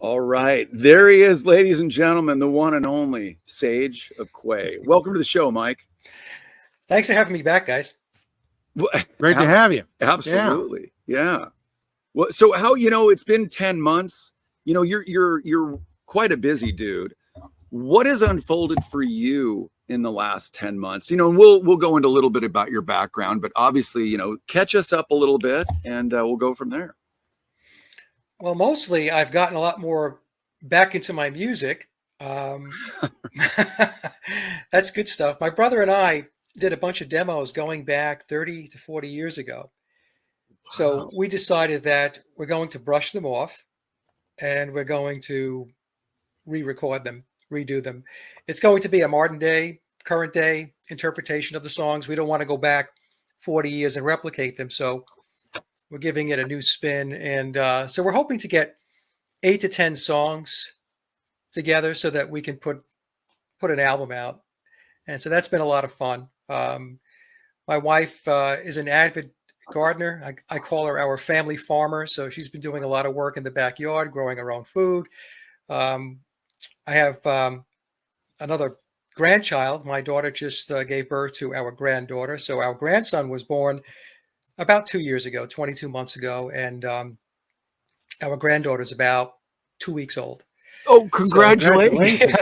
All right. There he is, ladies and gentlemen, the one and only Sage of Quay. Welcome to the show, Mike. Thanks for having me back, guys. Great to have you. Absolutely. Yeah. Well, so how, it's been 10 months. You're quite a busy dude. What has unfolded for you in the last 10 months? And we'll go into a little bit about your background, but obviously, catch us up a little bit and we'll go from there. Well, mostly I've gotten a lot more back into my music. That's good stuff. My brother and I did a bunch of demos going back 30 to 40 years ago. Wow. So we decided that we're going to brush them off and we're going to re-record them, redo them. It's going to be a modern day, current day interpretation of the songs. We don't want to go back 40 years and replicate them. So we're giving it a new spin. And so we're hoping to get 8 to 10 songs together so that we can put an album out. And so that's been a lot of fun. My wife is an avid gardener. I call her our family farmer. So she's been doing a lot of work in the backyard, growing her own food. I have another grandchild. My daughter just gave birth to our granddaughter. So our grandson was born about 2 years ago, 22 months ago. And our granddaughter's about 2 weeks old. Oh, congratulations.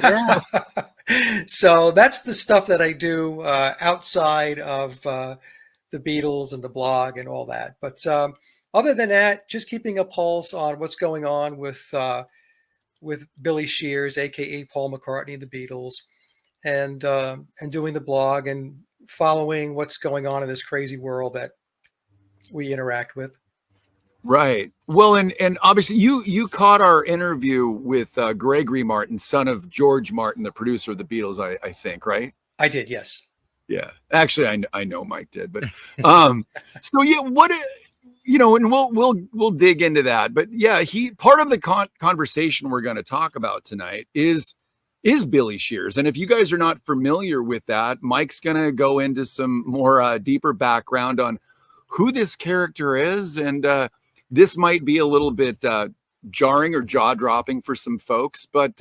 So that's the stuff that I do outside of the Beatles and the blog and all that. But other than that, just keeping a pulse on what's going on with Billy Shears, aka Paul McCartney and the Beatles, and doing the blog and following what's going on in this crazy world that we interact with. Right. Well, and obviously you caught our interview with Gregory Martin, son of George Martin, the producer of the Beatles, I think, right? I did, yes. Yeah. Actually, I know Mike did, but so yeah, and we'll dig into that. But yeah, part of the conversation we're going to talk about tonight is Billy Shears. And if you guys are not familiar with that, Mike's going to go into some more deeper background on who this character is, and this might be a little bit jarring or jaw-dropping for some folks, but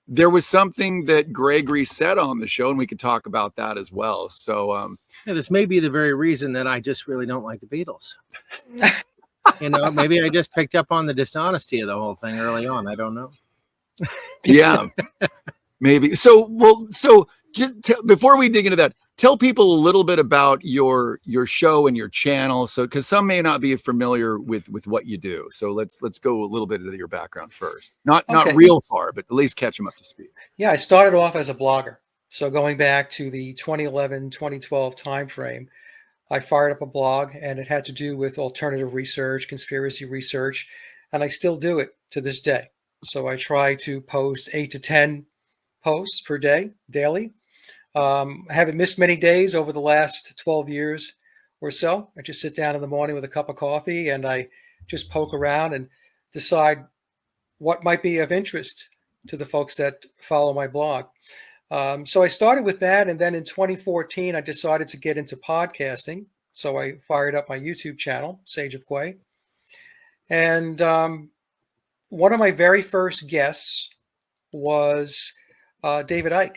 there was something that Gregory said on the show, and we could talk about that as well. So this may be the very reason that I just really don't like the Beatles. Maybe I just picked up on the dishonesty of the whole thing early on. I don't know. Yeah, maybe. So just before we dig into that, tell people a little bit about your show and your channel, because some may not be familiar with what you do. So let's go a little bit into your background first. Not real far, but at least catch them up to speed. Yeah, I started off as a blogger. So going back to the 2011, 2012 timeframe, I fired up a blog, and it had to do with alternative research, conspiracy research, and I still do it to this day. So I try to post 8 to 10 posts per day, daily. I haven't missed many days over the last 12 years or so. I just sit down in the morning with a cup of coffee and I just poke around and decide what might be of interest to the folks that follow my blog. So I started with that. And then in 2014, I decided to get into podcasting. So I fired up my YouTube channel, Sage of Quay. And one of my very first guests was David Icke.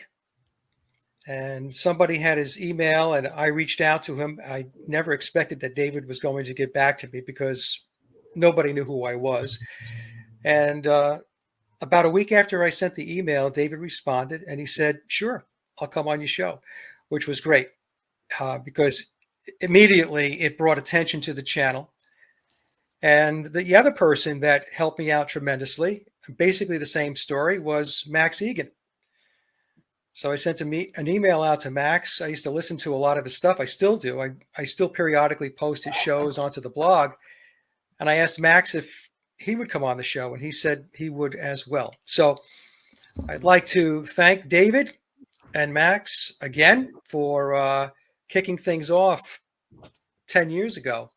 And somebody had his email and I reached out to him. I never expected that David was going to get back to me because nobody knew who I was. And about a week after I sent the email, David responded and he said, "Sure, I'll come on your show," which was great because immediately it brought attention to the channel. And the other person that helped me out tremendously, basically the same story, was Max Egan. So I sent an email out to Max. I used to listen to a lot of his stuff. I still do. I still periodically post his shows onto the blog. And I asked Max if he would come on the show, and he said he would as well. So I'd like to thank David and Max again for kicking things off 10 years ago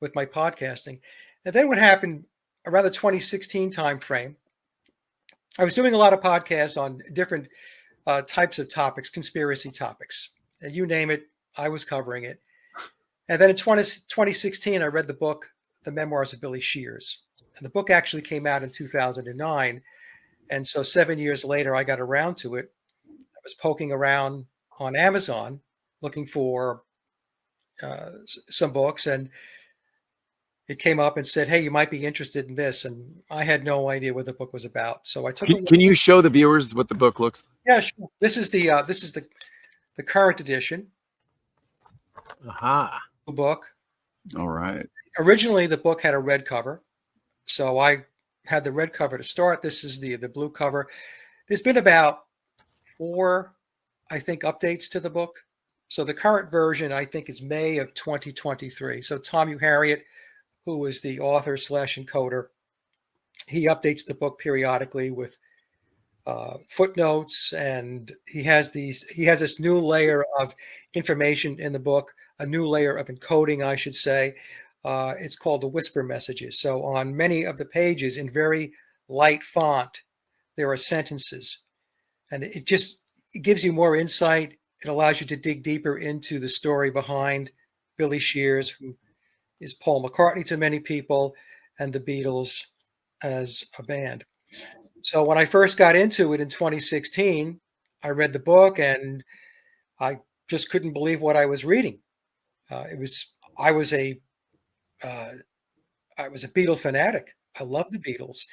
with my podcasting. And then what happened around the 2016 timeframe, I was doing a lot of podcasts on different types of topics, conspiracy topics. And you name it, I was covering it. And then in 2016, I read the book, The Memoirs of Billy Shears. And the book actually came out in 2009. And so 7 years later, I got around to it. I was poking around on Amazon looking for some books, and it came up and said, "Hey, you might be interested in this." And I had no idea what the book was about. So I took a look. Can you show the viewers what the book looks Yeah, sure. This is the current edition Aha. book. like? All right. Originally, the book had a red cover, so I had the red cover to start. This is the blue cover. There's been about 4, I think, updates to the book. So the current version, I think, is May of 2023. So Tom Harriet, who is the author / encoder, he updates the book periodically with footnotes, and he has this new layer of information in the book, a new layer of encoding, I should say. It's called the whisper messages. So on many of the pages, in very light font, there are sentences, and it gives you more insight. It allows you to dig deeper into the story behind Billy Shears, who is Paul McCartney to many people, and the Beatles as a band. So when I first got into it in 2016, I read the book and I just couldn't believe what I was reading. I was a Beatle fanatic. I love the Beatles,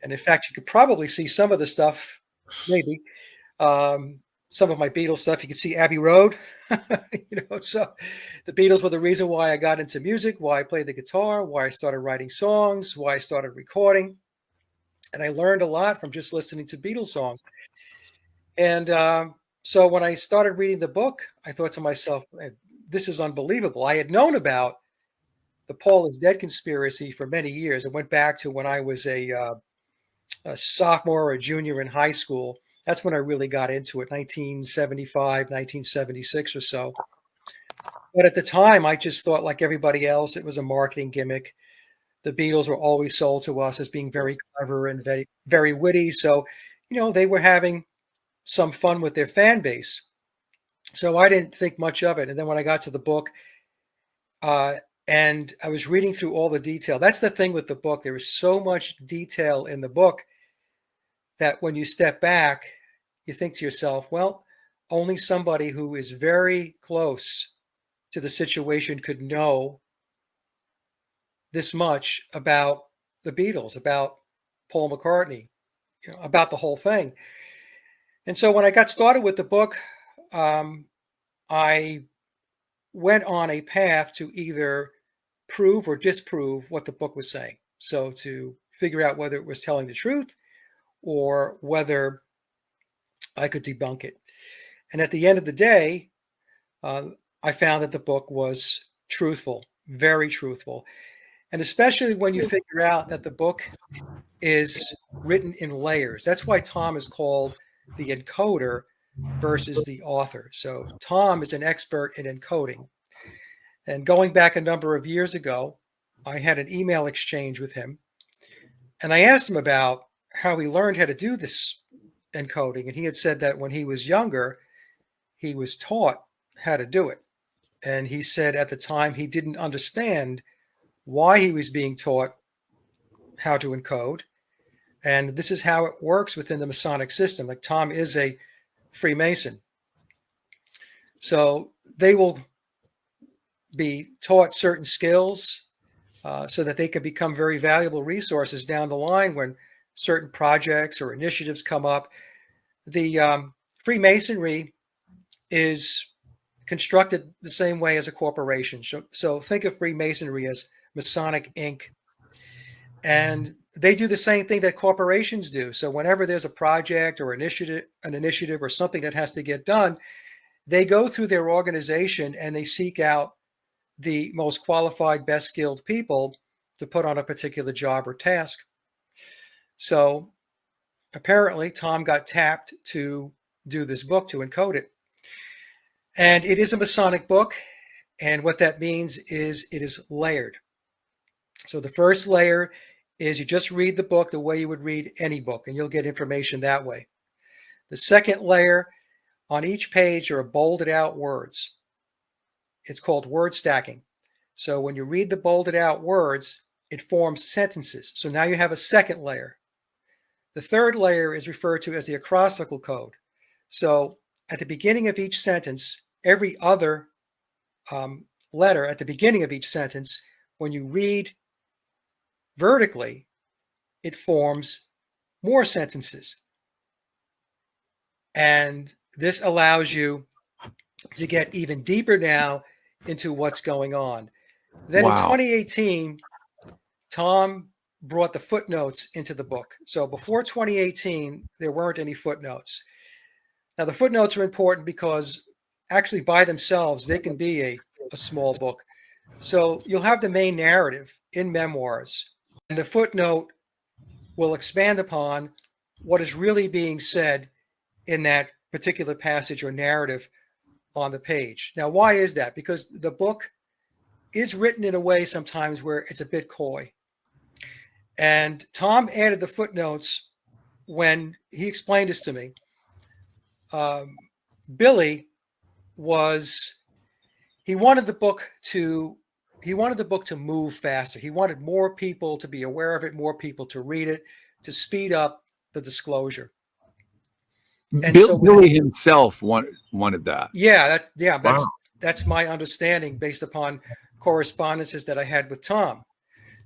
and in fact, you could probably see some of the stuff, maybe some of my Beatles stuff. You could see Abbey Road, So the Beatles were the reason why I got into music, why I played the guitar, why I started writing songs, why I started recording. And I learned a lot from just listening to Beatles songs. And so when I started reading the book, I thought to myself, this is unbelievable. I had known about the Paul is Dead conspiracy for many years. It went back to when I was a sophomore or a junior in high school. That's when I really got into it, 1975, 1976 or so. But at the time, I just thought, like everybody else, it was a marketing gimmick. The Beatles were always sold to us as being very clever and very, very witty. So, they were having some fun with their fan base. So I didn't think much of it. And then when I got to the book, and I was reading through all the detail. That's the thing with the book. There is so much detail in the book that when you step back, you think to yourself, well, only somebody who is very close to the situation could know this much about the Beatles, about Paul McCartney, about the whole thing. And so when I got started with the book, I went on a path to either prove or disprove what the book was saying. So to figure out whether it was telling the truth or whether I could debunk it. And at the end of the day, I found that the book was truthful, very truthful. And especially when you figure out that the book is written in layers. That's why Tom is called the encoder versus the author. So Tom is an expert in encoding. And going back a number of years ago, I had an email exchange with him. And I asked him about how he learned how to do this encoding. And he had said that when he was younger, he was taught how to do it. And he said at the time he didn't understand why he was being taught how to encode. And this is how it works within the Masonic system. Like Tom is a Freemason. So they will be taught certain skills so that they can become very valuable resources down the line when certain projects or initiatives come up. The Freemasonry is constructed the same way as a corporation. So think of Freemasonry as Masonic Inc. And they do the same thing that corporations do. So whenever there's a project or an initiative or something that has to get done, they go through their organization and they seek out the most qualified, best skilled people to put on a particular job or task. So apparently Tom got tapped to do this book, to encode it. And it is a Masonic book. And what that means is it is layered. So the first layer is you just read the book the way you would read any book, and you'll get information that way. The second layer, on each page are bolded out words. It's called word stacking. So when you read the bolded out words, it forms sentences. So now you have a second layer. The third layer is referred to as the acrostical code. So at the beginning of each sentence, every other letter at the beginning of each sentence, when you read vertically, it forms more sentences. And this allows you to get even deeper now into what's going on. Then in 2018, Tom brought the footnotes into the book. So before 2018, there weren't any footnotes. Now, the footnotes are important because actually by themselves, they can be a small book. So you'll have the main narrative in Memoirs, and the footnote will expand upon what is really being said in that particular passage or narrative on the page. Now, why is that? Because the book is written in a way sometimes where it's a bit coy. And Tom added the footnotes when he explained this to me. Billy he wanted the book to move faster. He wanted more people to be aware of it, more people to read it, to speed up the disclosure. And Billy himself wanted that. Yeah, that's my understanding based upon correspondences that I had with Tom.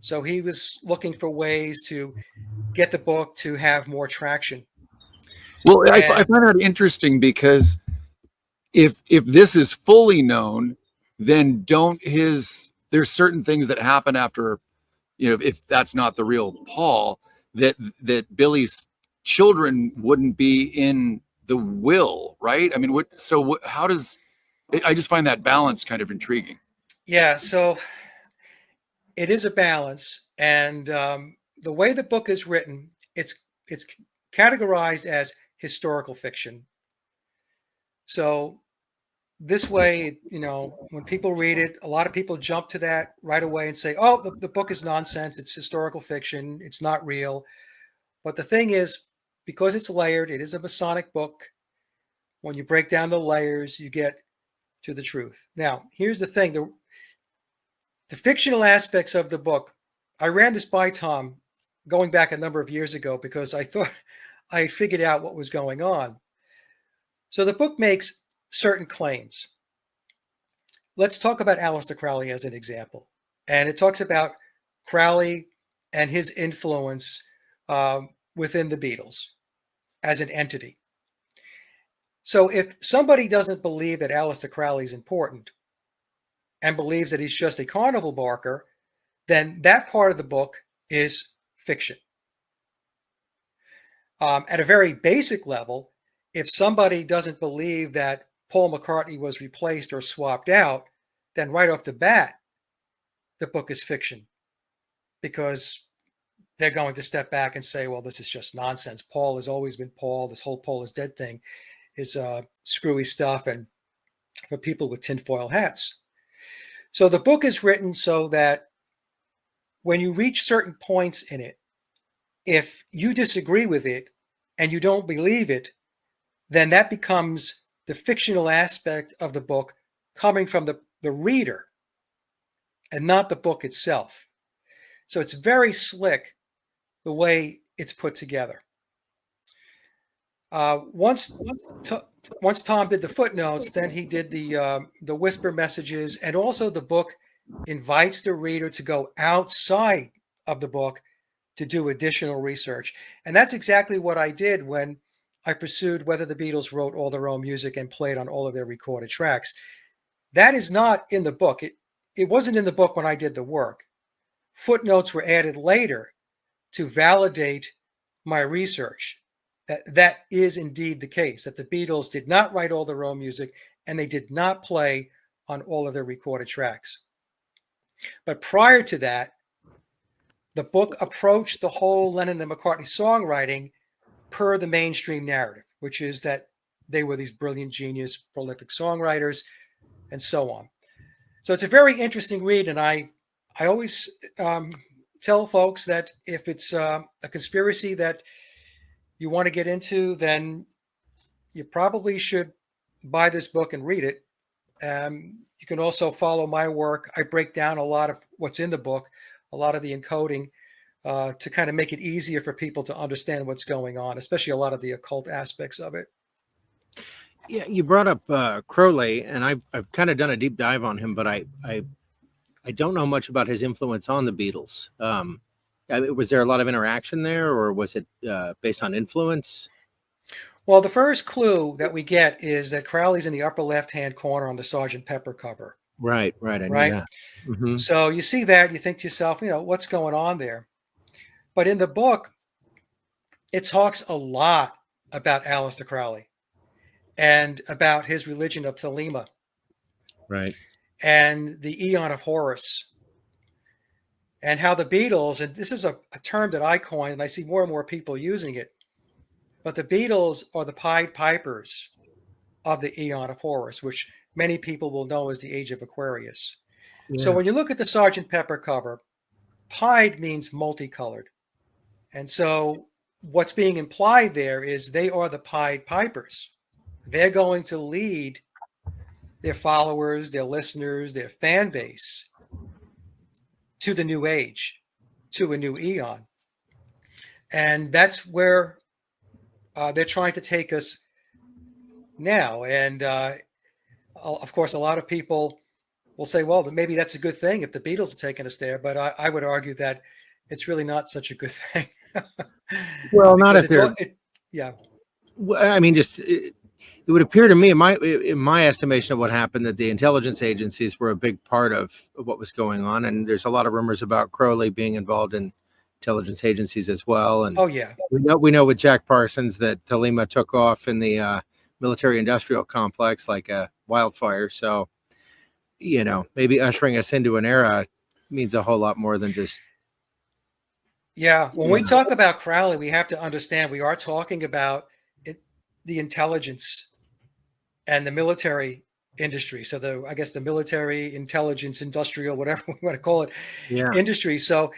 So he was looking for ways to get the book to have more traction. Well, I find that interesting because if this is fully known, then there's certain things that happen after, if that's not the real Paul, that Billy's children wouldn't be in the will, right? I mean, how does, I just find that balance kind of intriguing. Yeah, so it is a balance, and the way the book is written, it's categorized as historical fiction. So this way, when people read it, a lot of people jump to that right away and say, oh, the book is nonsense. It's historical fiction. It's not real. But the thing is, because it's layered, it is a Masonic book. When you break down the layers, you get to the truth. Now, here's the thing. The fictional aspects of the book, I ran this by Tom going back a number of years ago because I thought I figured out what was going on. So the book makes certain claims. Let's talk about Aleister Crowley as an example. And it talks about Crowley and his influence within the Beatles as an entity. So if somebody doesn't believe that Aleister Crowley is important and believes that he's just a carnival barker, then that part of the book is fiction. At a very basic level, if somebody doesn't believe that Paul McCartney was replaced or swapped out, then right off the bat, the book is fiction because they're going to step back and say, well, this is just nonsense. Paul has always been Paul. This whole Paul is dead thing is screwy stuff and for people with tinfoil hats. So the book is written so that when you reach certain points in it, if you disagree with it and you don't believe it, then that becomes the fictional aspect of the book coming from the reader and not the book itself. So it's very slick the way it's put together. Once Tom did the footnotes, then he did the whisper messages, and also the book invites the reader to go outside of the book to do additional research. And that's exactly what I did when I pursued whether the Beatles wrote all their own music and played on all of their recorded tracks. That is not in the book. It wasn't in the book when I did the work. Footnotes were added later to validate my research. That is indeed the case, that the Beatles did not write all their own music and they did not play on all of their recorded tracks. But prior to that, the book approached the whole Lennon and McCartney songwriting per the mainstream narrative, which is that they were these brilliant, genius, prolific songwriters, and so on. So it's a very interesting read, and I always tell folks that if it's a conspiracy that you want to get into, then you probably should buy this book and read it. You can also follow my work. I break down a lot of what's in the book a lot of the encoding to kind of make it easier for people to understand what's going on, especially a lot of the occult aspects of it. Yeah, you brought up Crowley, and I've kind of done a deep dive on him, but I don't know much about his influence on the Beatles. Was there a lot of interaction there, or was it based on influence? Well, the first clue that we get is that Crowley's in the upper left-hand corner on the Sgt. Pepper cover. Right. I knew Right. that. Mm-hmm. So you see that, you think to yourself, what's going on there? But in the book, it talks a lot about Aleister Crowley and about his religion of Thelema. Right. And the Eon of Horus. And how the Beatles, and this is a term that I coined, and I see more and more people using it, but the Beatles are the Pied Pipers of the Eon of Horus, which many people will know as the Age of Aquarius. Yeah. So when you look at the Sgt. Pepper cover, Pied means multicolored. And so what's being implied there is they are the Pied Pipers. They're going to lead their followers, their listeners, their fan base to the new age, to a new eon. And that's where they're trying to take us now. And of course, a lot of people will say, well, maybe that's a good thing if the Beatles are taking us there. But I would argue that it's really not such a good thing. Well, not if they're... Yeah. I mean, just... It would appear to me, in my estimation of what happened, that the intelligence agencies were a big part of what was going on, and there's a lot of rumors about Crowley being involved in intelligence agencies as well. And oh yeah, we know with Jack Parsons that Thelema took off in the military-industrial complex like a wildfire. So, maybe ushering us into an era means a whole lot more than just. Yeah, when we talk about Crowley, we have to understand we are talking about the intelligence and the military industry. So I guess the military, intelligence, industrial, whatever we want to call it, industry. So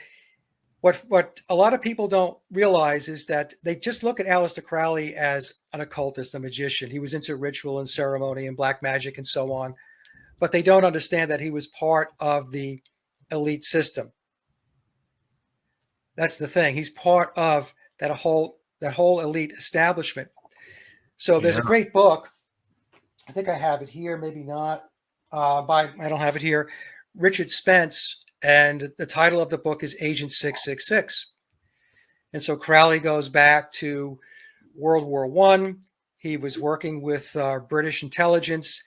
what a lot of people don't realize is that they just look at Aleister Crowley as an occultist, a magician. He was into ritual and ceremony and black magic and so on, but they don't understand that he was part of the elite system. That's the thing. He's part of that whole elite establishment. So there's a great book. I think I have it here, maybe not. I don't have it here. Richard Spence, and the title of the book is Agent 666. And so Crowley goes back to World War I. He was working with British intelligence,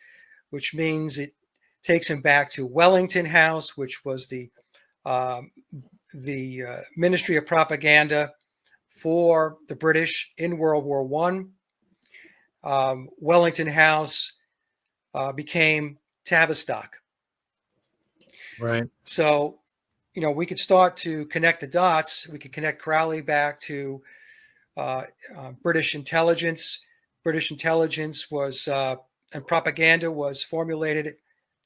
which means it takes him back to Wellington House, which was the Ministry of Propaganda for the British in World War I. Wellington House became Tavistock. Right. So, we could start to connect the dots. We could connect Crowley back to British intelligence. British intelligence was, and propaganda was formulated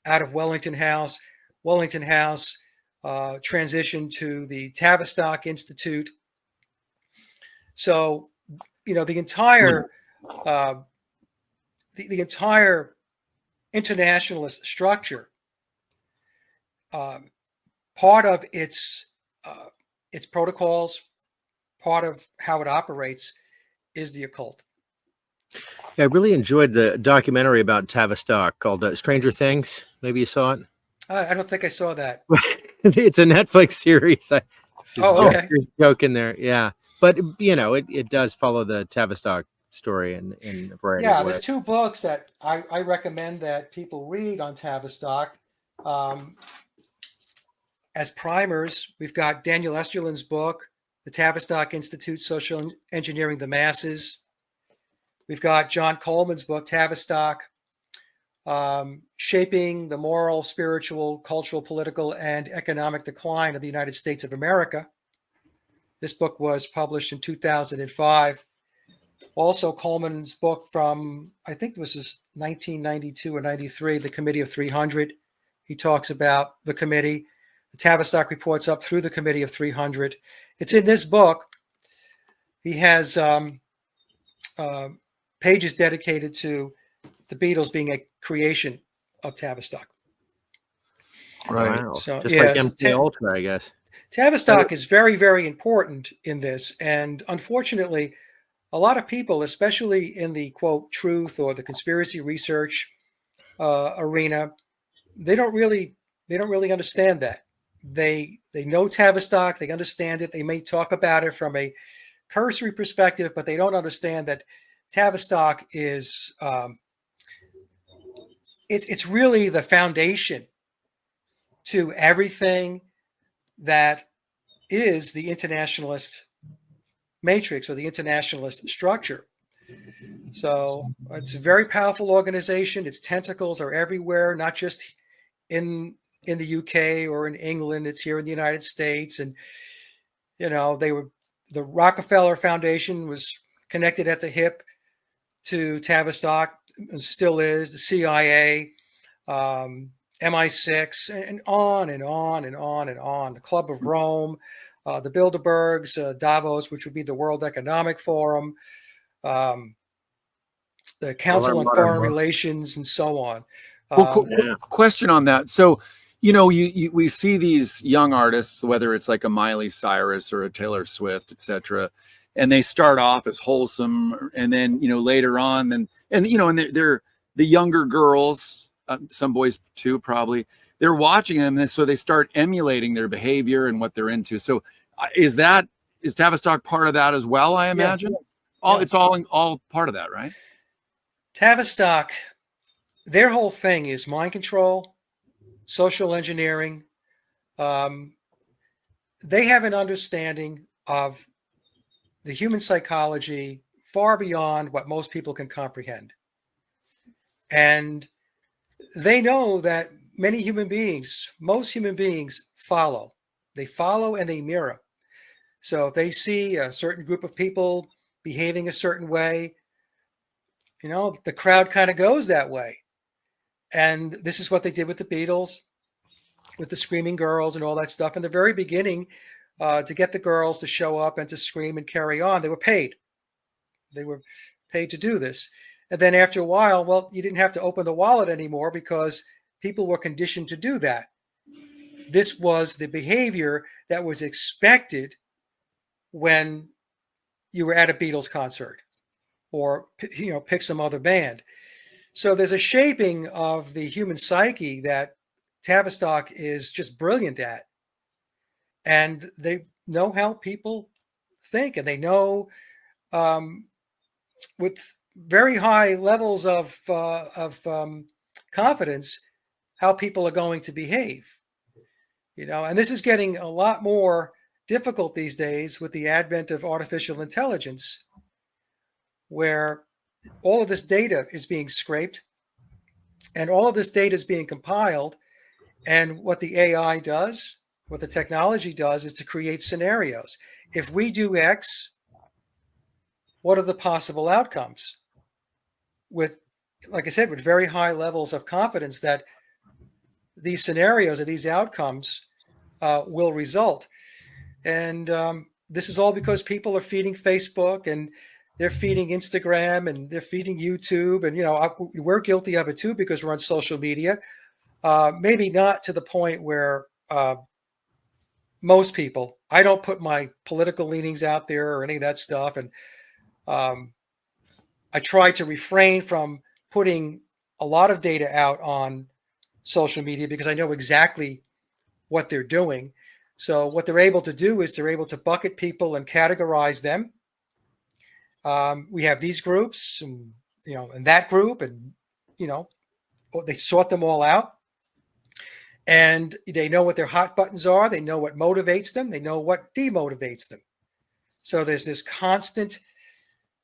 out of Wellington House. Wellington House transitioned to the Tavistock Institute. So, the entire the entire internationalist structure, part of its protocols, part of how it operates, is the occult. Yeah, I really enjoyed the documentary about Tavistock called Stranger Things. Maybe you saw it. I don't think I saw that. It's a Netflix series. Okay. Joke in there, yeah. But it does follow the Tavistock story in a variety of ways. There's two books that I recommend that people read on Tavistock. As primers, we've got Daniel Esterlin's book, The Tavistock Institute, Social Engineering the Masses. We've got John Coleman's book, Tavistock, Shaping the Moral, Spiritual, Cultural, Political, and Economic Decline of the United States of America. This book was published in 2005. Also, Coleman's book from, I think this is 1992 or 93, The Committee of 300. He talks about the committee. The Tavistock reports up through the Committee of 300. It's in this book. He has pages dedicated to the Beatles being a creation of Tavistock. Right. Wow. So, just like MK Ultra, I guess. Tavistock is very, very important in this. And unfortunately, a lot of people, especially in the quote truth or the conspiracy research arena, they don't really understand that. They know Tavistock, they understand it. They may talk about it from a cursory perspective, but they don't understand that Tavistock is it's really the foundation to everything that is the internationalist matrix or the internationalist structure. So it's a very powerful organization. Its tentacles are everywhere, not just in the UK or in England. It's here in the United States. And, you know, the Rockefeller Foundation was connected at the hip to Tavistock, and still is, the CIA, MI6, and on and on and on and on. The Club of Rome, the Bilderbergs, Davos, which would be the World Economic Forum, the Council on Foreign Relations, and so on. Question on that. So, you know, we see these young artists, whether it's like a Miley Cyrus or a Taylor Swift, etc., and they start off as wholesome, and then, you know, later on, and they're the younger girls, some boys too, probably, they're watching them, and so they start emulating their behavior and what they're into. So, is Tavistock part of that as well? I imagine. Yeah. It's all part of that, right? Tavistock, their whole thing is mind control, social engineering. They have an understanding of the human psychology far beyond what most people can comprehend. And they know that most human beings follow. They follow and they mirror. So if they see a certain group of people behaving a certain way, you know, the crowd kind of goes that way. And this is what they did with the Beatles, with the screaming girls and all that stuff. In the very beginning, to get the girls to show up and to scream and carry on, they were paid. They were paid to do this. And then after a while, well, you didn't have to open the wallet anymore because people were conditioned to do that. This was the behavior that was expected when you were at a Beatles concert or, you know, pick some other band. So there's a shaping of the human psyche that Tavistock is just brilliant at. And they know how people think, and they know with very high levels of confidence how people are going to behave. You know, and this is getting a lot more difficult these days with the advent of artificial intelligence, where all of this data is being scraped and all of this data is being compiled. And what the AI does, what the technology does, is to create scenarios. If we do X, what are the possible outcomes? With, like I said, with very high levels of confidence that these scenarios or these outcomes will result. And this is all because people are feeding Facebook, and they're feeding Instagram, and they're feeding YouTube. And, you know, we're guilty of it too because we're on social media. Maybe not to the point where most people, I don't put my political leanings out there or any of that stuff. And I try to refrain from putting a lot of data out on social media because I know exactly what they're doing. So what they're able to do is they're able to bucket people and categorize them. We have these groups, and, you know, and that group, and, you know, they sort them all out. And they know what their hot buttons are. They know what motivates them. They know what demotivates them. So there's this constant,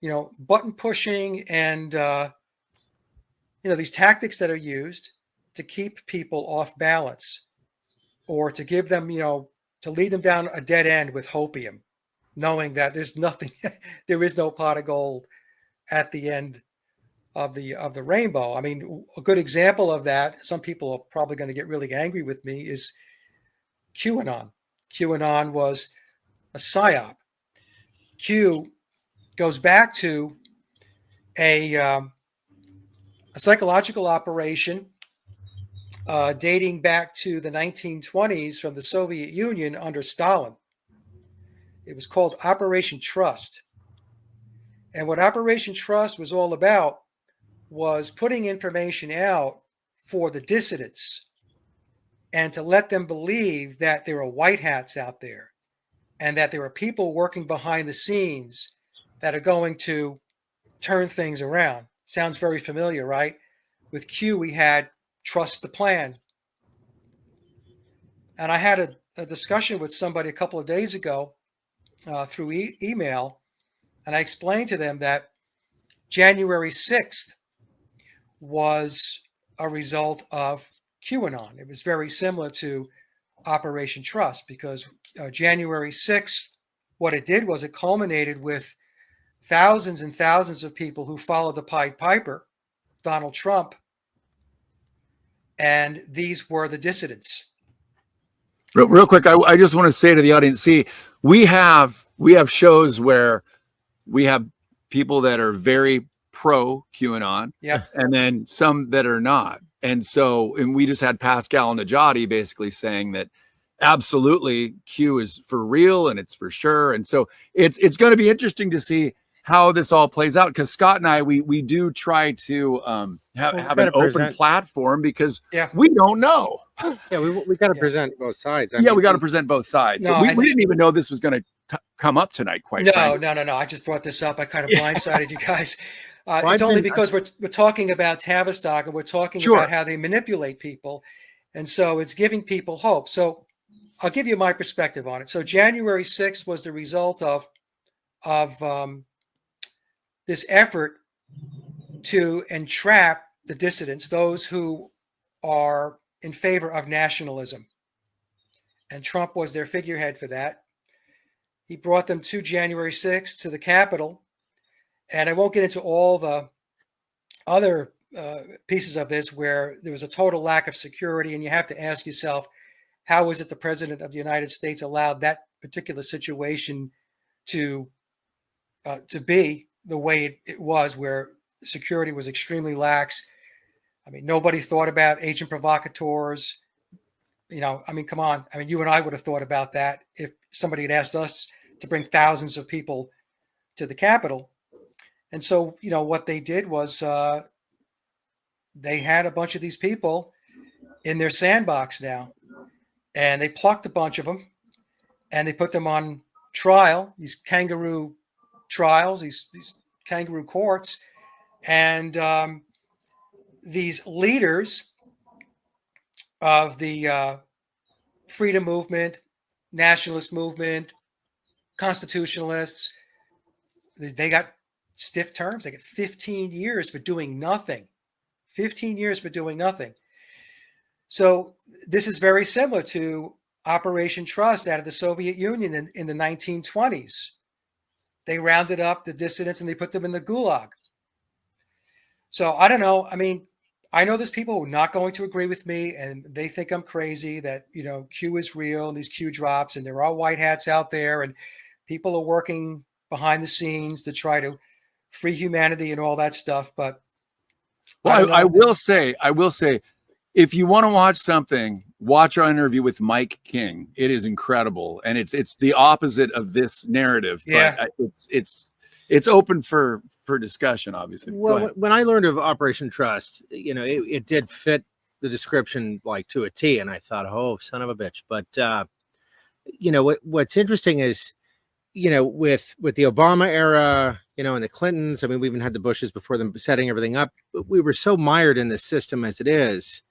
you know, button pushing and, you know, these tactics that are used to keep people off balance, or to give them, you know, to lead them down a dead end with hopium, knowing that there's nothing, there is no pot of gold at the end of the rainbow. I mean, a good example of that, some people are probably going to get really angry with me, is QAnon. QAnon was a psyop. Q goes back to a psychological operation dating back to the 1920s from the Soviet Union under Stalin. It was called Operation Trust. And what Operation Trust was all about was putting information out for the dissidents and to let them believe that there are white hats out there and that there are people working behind the scenes that are going to turn things around. Sounds very familiar, right? With Q, we had trust the plan. And I had a discussion with somebody a couple of days ago through email, and I explained to them that January 6th was a result of QAnon. It was very similar to Operation Trust because January 6th, what it did was it culminated with thousands and thousands of people who followed the Pied Piper, Donald Trump, and these were the dissidents. Real quick, I just want to say to the audience, see, we have shows where we have people that are very pro QAnon, Yep. and then some that are not. And we just had Pascal Najati basically saying that absolutely Q is for real and it's for sure. And so it's going to be interesting to see how this all plays out, because Scott and I, we do try to have an open platform because we don't know. Yeah, we got to present both sides. We got to present both sides. No, we didn't even know this was going to come up tonight, quite frankly. No. I just brought this up. I kind of blindsided you guys. It's only because we're talking about Tavistock and we're talking about how they manipulate people. And so it's giving people hope. So I'll give you my perspective on it. So January 6th was the result of this effort to entrap the dissidents, those who are in favor of nationalism. And Trump was their figurehead for that. He brought them to January 6th to the Capitol. And I won't get into all the other pieces of this where there was a total lack of security. And you have to ask yourself, how is it the president of the United States allowed that particular situation to be the way it was, where security was extremely lax? I mean, nobody thought about agent provocateurs. Come on. I mean, you and I would have thought about that if somebody had asked us to bring thousands of people to the Capitol. And so, what they did was they had a bunch of these people in their sandbox now, and they plucked a bunch of them and they put them on trial, these kangaroo trials, these kangaroo courts. And these leaders of the freedom movement, nationalist movement, constitutionalists, they got stiff terms. They get 15 years for doing nothing. 15 years for doing nothing. So this is very similar to Operation Trust out of the Soviet Union in the 1920s. They rounded up the dissidents and they put them in the gulag. So I don't know. I mean, I know there's people who are not going to agree with me and they think I'm crazy that, Q is real and these Q drops and there are white hats out there and people are working behind the scenes to try to free humanity and all that stuff. But I will say, if you want to watch something, watch our interview with Mike King. It is incredible, and it's the opposite of this narrative. Yeah, but it's open for discussion, obviously. Well, when I learned of Operation Trust, it did fit the description like to a T, and I thought, oh, son of a bitch. But what's interesting is, with the Obama era, and the Clintons, I mean, we even had the Bushes before them setting everything up. But we were so mired in this system as it is.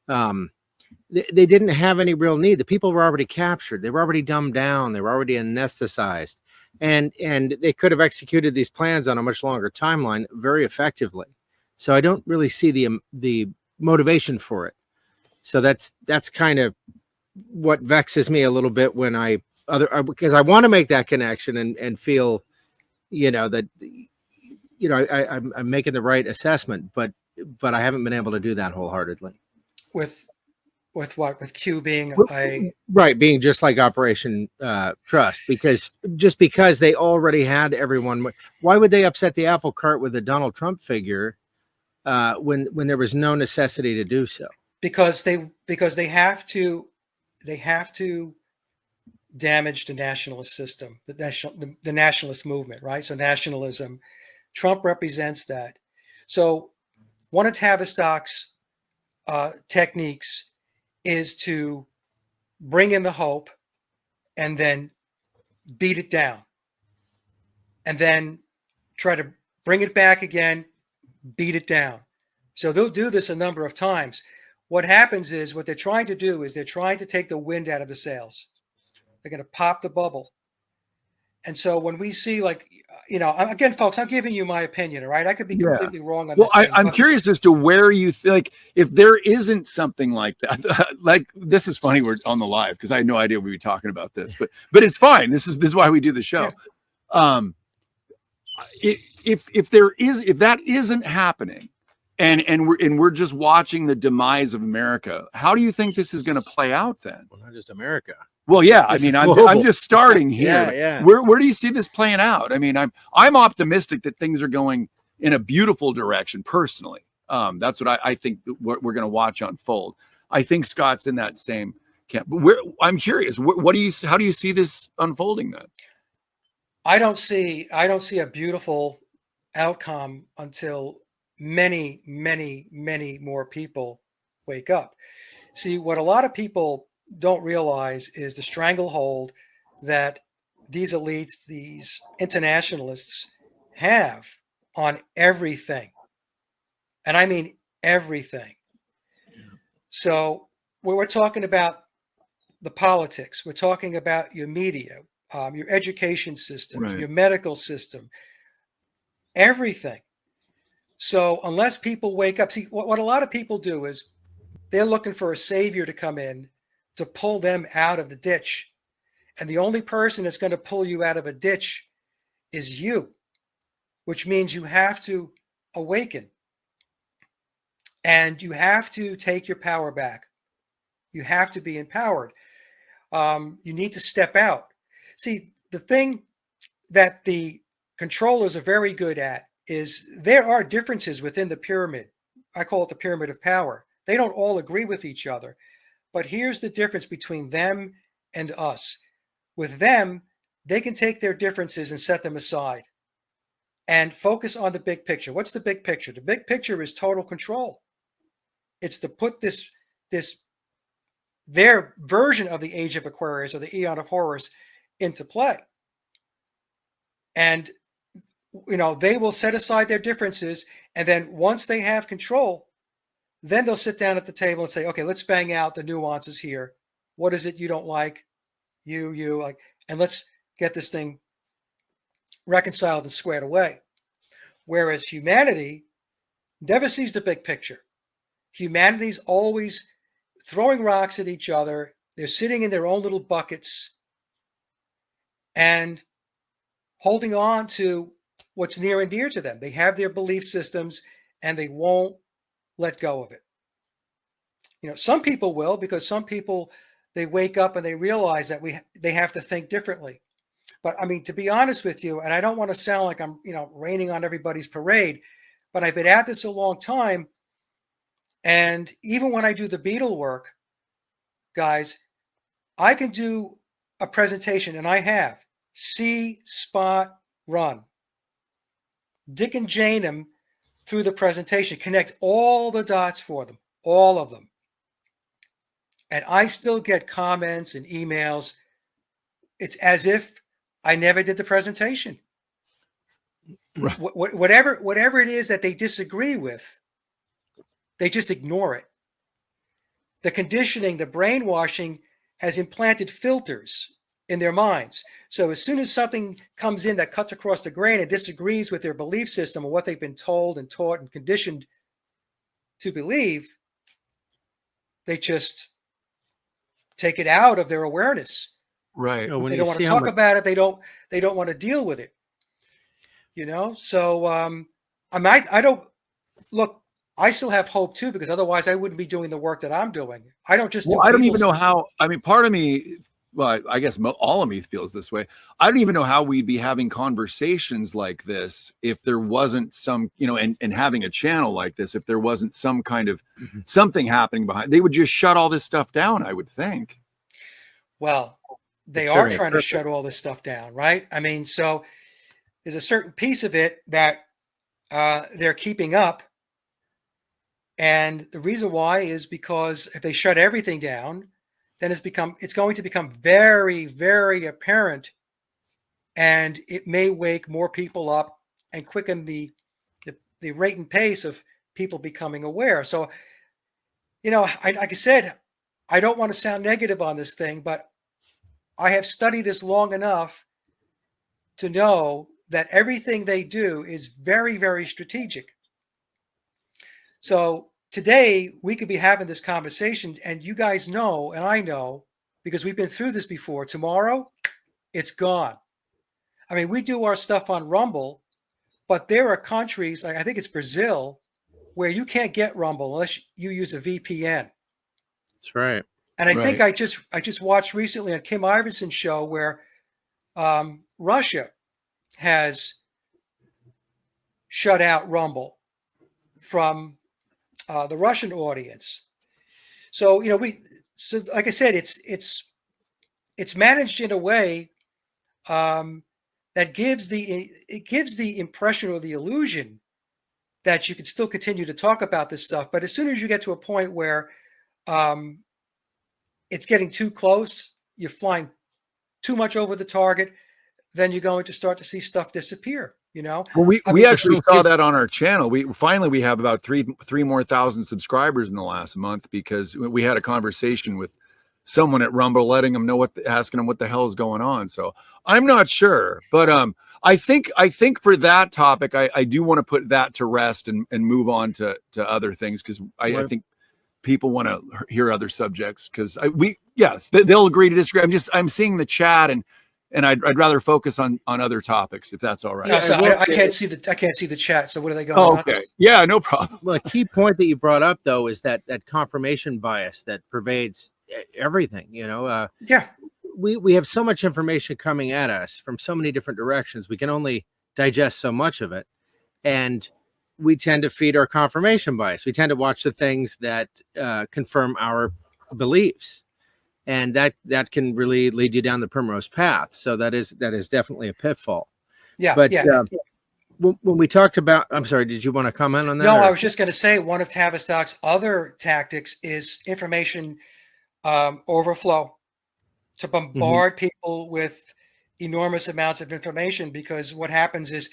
They didn't have any real need. The people were already captured. They were already dumbed down. They were already anesthetized. And they could have executed these plans on a much longer timeline very effectively. So I don't really see the motivation for it. So that's kind of what vexes me a little bit when because I want to make that connection and feel, that, I'm making the right assessment, but I haven't been able to do that wholeheartedly. With what? With Q being being just like Operation Trust, because they already had everyone. Why would they upset the apple cart with a Donald Trump figure when there was no necessity to do so? because they have to damage the nationalist system, the nationalist movement, right? So nationalism, Trump represents that. So one of Tavistock's techniques is to bring in the hope and then beat it down, and then try to bring it back again, beat it down. So they'll do this a number of times. What happens is, what they're trying to do is they're trying to take the wind out of the sails. They're going to pop the bubble. And so when we see, like, again, folks, I'm giving you my opinion, all right? I could be completely wrong on this thing. I'm curious as to where you like, if there isn't something like that. Like, this is funny, we're on the live because I had no idea we'd be talking about this, but it's fine. This is why we do the show. Yeah. If that isn't happening, and we're just watching the demise of America, how do you think this is going to play out then? Well, not just America. Well, yeah, I mean, I'm just starting here. Yeah. Where do you see this playing out? I mean, I'm optimistic that things are going in a beautiful direction. Personally, that's what I think we're going to watch unfold. I think Scott's in that same camp. But I'm curious. How do you see this unfolding then? I don't see a beautiful outcome until many, many, many more people wake up. See, what a lot of people don't realize is the stranglehold that these elites, these internationalists, have on everything. And I mean everything. Yeah. So we're talking about the politics. We're talking about your media, your education system, right, your medical system, everything. So unless people wake up, see, what a lot of people do is they're looking for a savior to come in to pull them out of the ditch. And the only person that's going to pull you out of a ditch is you, which means you have to awaken and you have to take your power back. You have to be empowered. You need to step out. See, the thing that the controllers are very good at is there are differences within the pyramid. I call it the pyramid of power. They don't all agree with each other. But here's the difference between them and us. With them, they can take their differences and set them aside and focus on the big picture. What's the big picture? The big picture is total control. It's to put their version of the Age of Aquarius or the Eon of Horus into play. And, they will set aside their differences. And then once they have control, then they'll sit down at the table and say, okay, let's bang out the nuances here. What is it you don't like? You like, and let's get this thing reconciled and squared away. Whereas humanity never sees the big picture. Humanity's always throwing rocks at each other. They're sitting in their own little buckets and holding on to what's near and dear to them. They have their belief systems and they won't let go of it. Some people will, because some people, they wake up and they realize that they have to think differently. But I mean, to be honest with you, and I don't want to sound like I'm, raining on everybody's parade, but I've been at this a long time. And even when I do the Beatle work, guys, I can do a presentation, and I have see, spot, run. Dick and Jane them through the presentation, connect all the dots for them, all of them. And I still get comments and emails. It's as if I never did the presentation. Right. Whatever it is that they disagree with, they just ignore it. The conditioning, the brainwashing has implanted filters in their minds. So as soon as something comes in that cuts across the grain and disagrees with their belief system or what they've been told and taught and conditioned to believe, they just take it out of their awareness. Right. They don't want to talk about it. They don't want to deal with it. So I don't look, I still have hope too, because otherwise I wouldn't be doing the work that I'm doing. I don't just I don't even know how. I mean, part of me well, I guess all of me feels this way. I don't even know how we'd be having conversations like this if there wasn't some, and having a channel like this, if there wasn't some kind of something happening behind. They would just shut all this stuff down, I would think. Well, they are trying to shut all this stuff down, right? I mean, so there's a certain piece of it that they're keeping up. And the reason why is because if they shut everything down, then it's going to become very, very apparent, and it may wake more people up and quicken the rate and pace of people becoming aware. So, like I said, I don't want to sound negative on this thing, but I have studied this long enough to know that everything they do is very, very strategic. So today we could be having this conversation, and you guys know, and I know, because we've been through this before. Tomorrow, it's gone. I mean, we do our stuff on Rumble, but there are countries, like I think it's Brazil, where you can't get Rumble unless you use a VPN. That's right. And I think I just watched recently on Kim Iverson's show where Russia has shut out Rumble from the Russian audience. So, so like I said, it's managed in a way that gives the impression or the illusion that you can still continue to talk about this stuff. But as soon as you get to a point where it's getting too close, you're flying too much over the target, then you're going to start to see stuff disappear. Well, we actually saw that on our channel. We have about three more thousand subscribers in the last month because we had a conversation with someone at Rumble, asking them what the hell is going on. So I'm not sure, but I think for that topic, I do want to put that to rest and move on to other things, because I think people want to hear other subjects, because they'll agree to disagree. I'm seeing the chat, and I'd rather focus on other topics, if that's all right. No, so I can't see the chat. So what are they going? Oh, okay. Yeah, no problem. Well, a key point that you brought up, though, is that confirmation bias that pervades everything. We have so much information coming at us from so many different directions. We can only digest so much of it, and we tend to feed our confirmation bias. We tend to watch the things that confirm our beliefs. And that can really lead you down the primrose path. So that is definitely a pitfall. Yeah. But when we talked about, I'm sorry, did you want to comment on that? No, I was just going to say one of Tavistock's other tactics is information overflow, to bombard people with enormous amounts of information. Because what happens is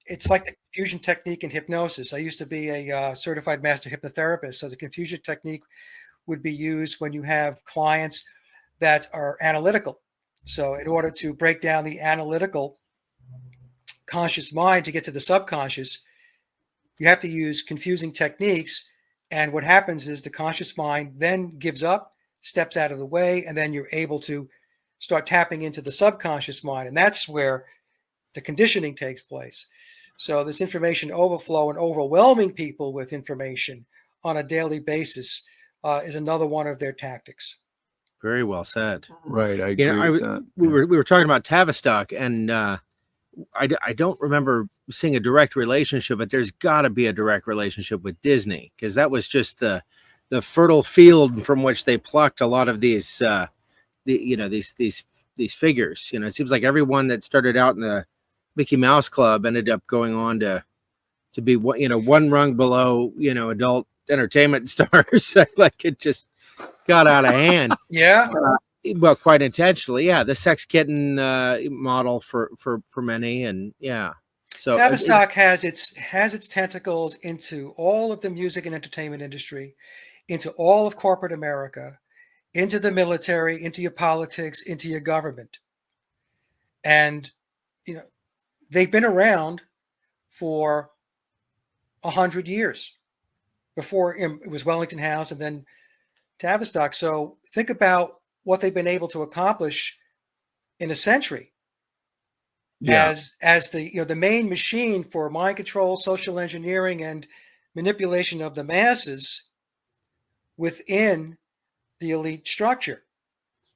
it's like the confusion technique in hypnosis. I used to be a certified master hypnotherapist. So the confusion technique would be used when you have clients that are analytical. So in order to break down the analytical conscious mind to get to the subconscious, you have to use confusing techniques. And what happens is the conscious mind then gives up, steps out of the way, and then you're able to start tapping into the subconscious mind. And that's where the conditioning takes place. So this information overflow and overwhelming people with information on a daily basis is another one of their tactics. Very well said. Right, I agree with that. We were talking about Tavistock, and I don't remember seeing a direct relationship, but there's got to be a direct relationship with Disney, because that was just the fertile field from which they plucked a lot of these these figures. It seems like everyone that started out in the Mickey Mouse Club ended up going on to be one rung below adult entertainment stars. Like, it just got out of hand. Yeah. Well, quite intentionally. Yeah. The sex kitten model for many. And so Tavistock has its tentacles into all of the music and entertainment industry, into all of corporate America, into the military, into your politics, into your government. And, they've been around for 100 years. Before it was Wellington House and then Tavistock. So think about what they've been able to accomplish in a century as the main machine for mind control, social engineering, and manipulation of the masses within the elite structure.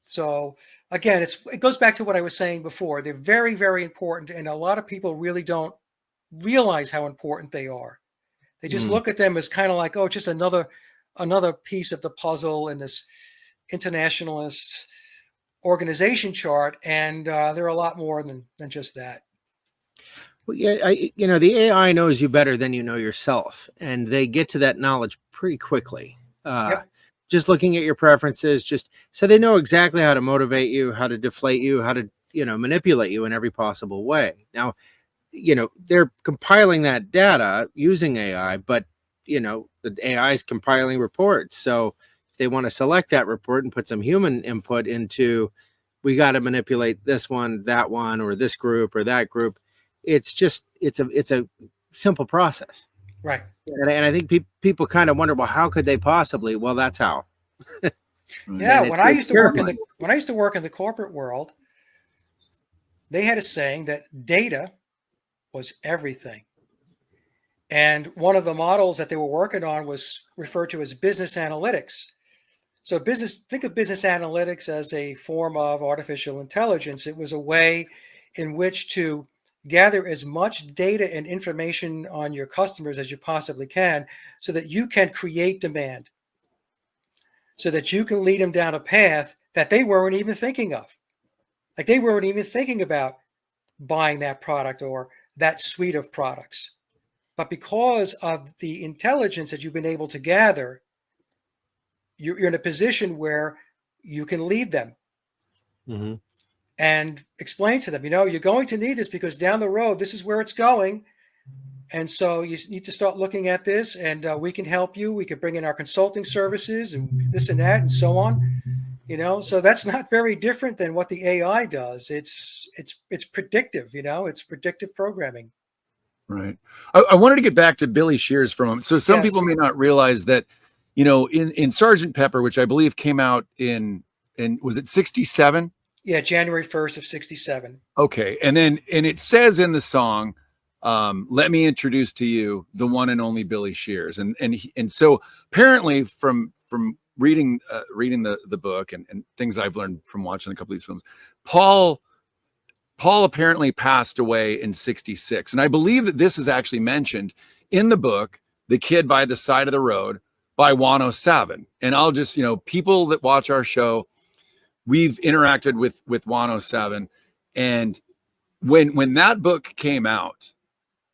So again, it goes back to what I was saying before. They're very, very important, and a lot of people really don't realize how important they are. They just look at them as kind of like, oh, just another piece of the puzzle in this internationalist organization chart, and they're a lot more than just that. Well, yeah, the AI knows you better than you know yourself, and they get to that knowledge pretty quickly. Yep. Just looking at your preferences, just so they know exactly how to motivate you, how to deflate you, how to manipulate you in every possible way. Now, they're compiling that data using AI, but the AI is compiling reports. So if they want to select that report and put some human input into, we got to manipulate this one, that one, or this group or that group. It's a simple process. Right. And I think people kind of wonder, well, how could they possibly? Well, that's how. Yeah. When I used to work in the corporate world, they had a saying that data was everything. And one of the models that they were working on was referred to as business analytics. So think of business analytics as a form of artificial intelligence. It was a way in which to gather as much data and information on your customers as you possibly can so that you can create demand, so that you can lead them down a path that they weren't even thinking of. Like they weren't even thinking about buying that product or that suite of products. But because of the intelligence that you've been able to gather, you're in a position where you can lead them and explain to them, you're going to need this because down the road, this is where it's going. And so you need to start looking at this, and we can help you. We could bring in our consulting services and this and that and so on. So that's not very different than what the AI does. It's predictive, it's predictive programming. Right. I wanted to get back to Billy Shears for a moment. So some people may not realize that, in Sergeant Pepper, which I believe came out in was it 67? Yeah, January 1st of 67. Okay. And it says in the song, let me introduce to you the one and only Billy Shears. And so apparently from reading the book and things I've learned from watching a couple of these films, Paul apparently passed away in 66. And I believe that this is actually mentioned in the book, The Kid by the Side of the Road by 107. And I'll just, people that watch our show, we've interacted with 107. And when that book came out,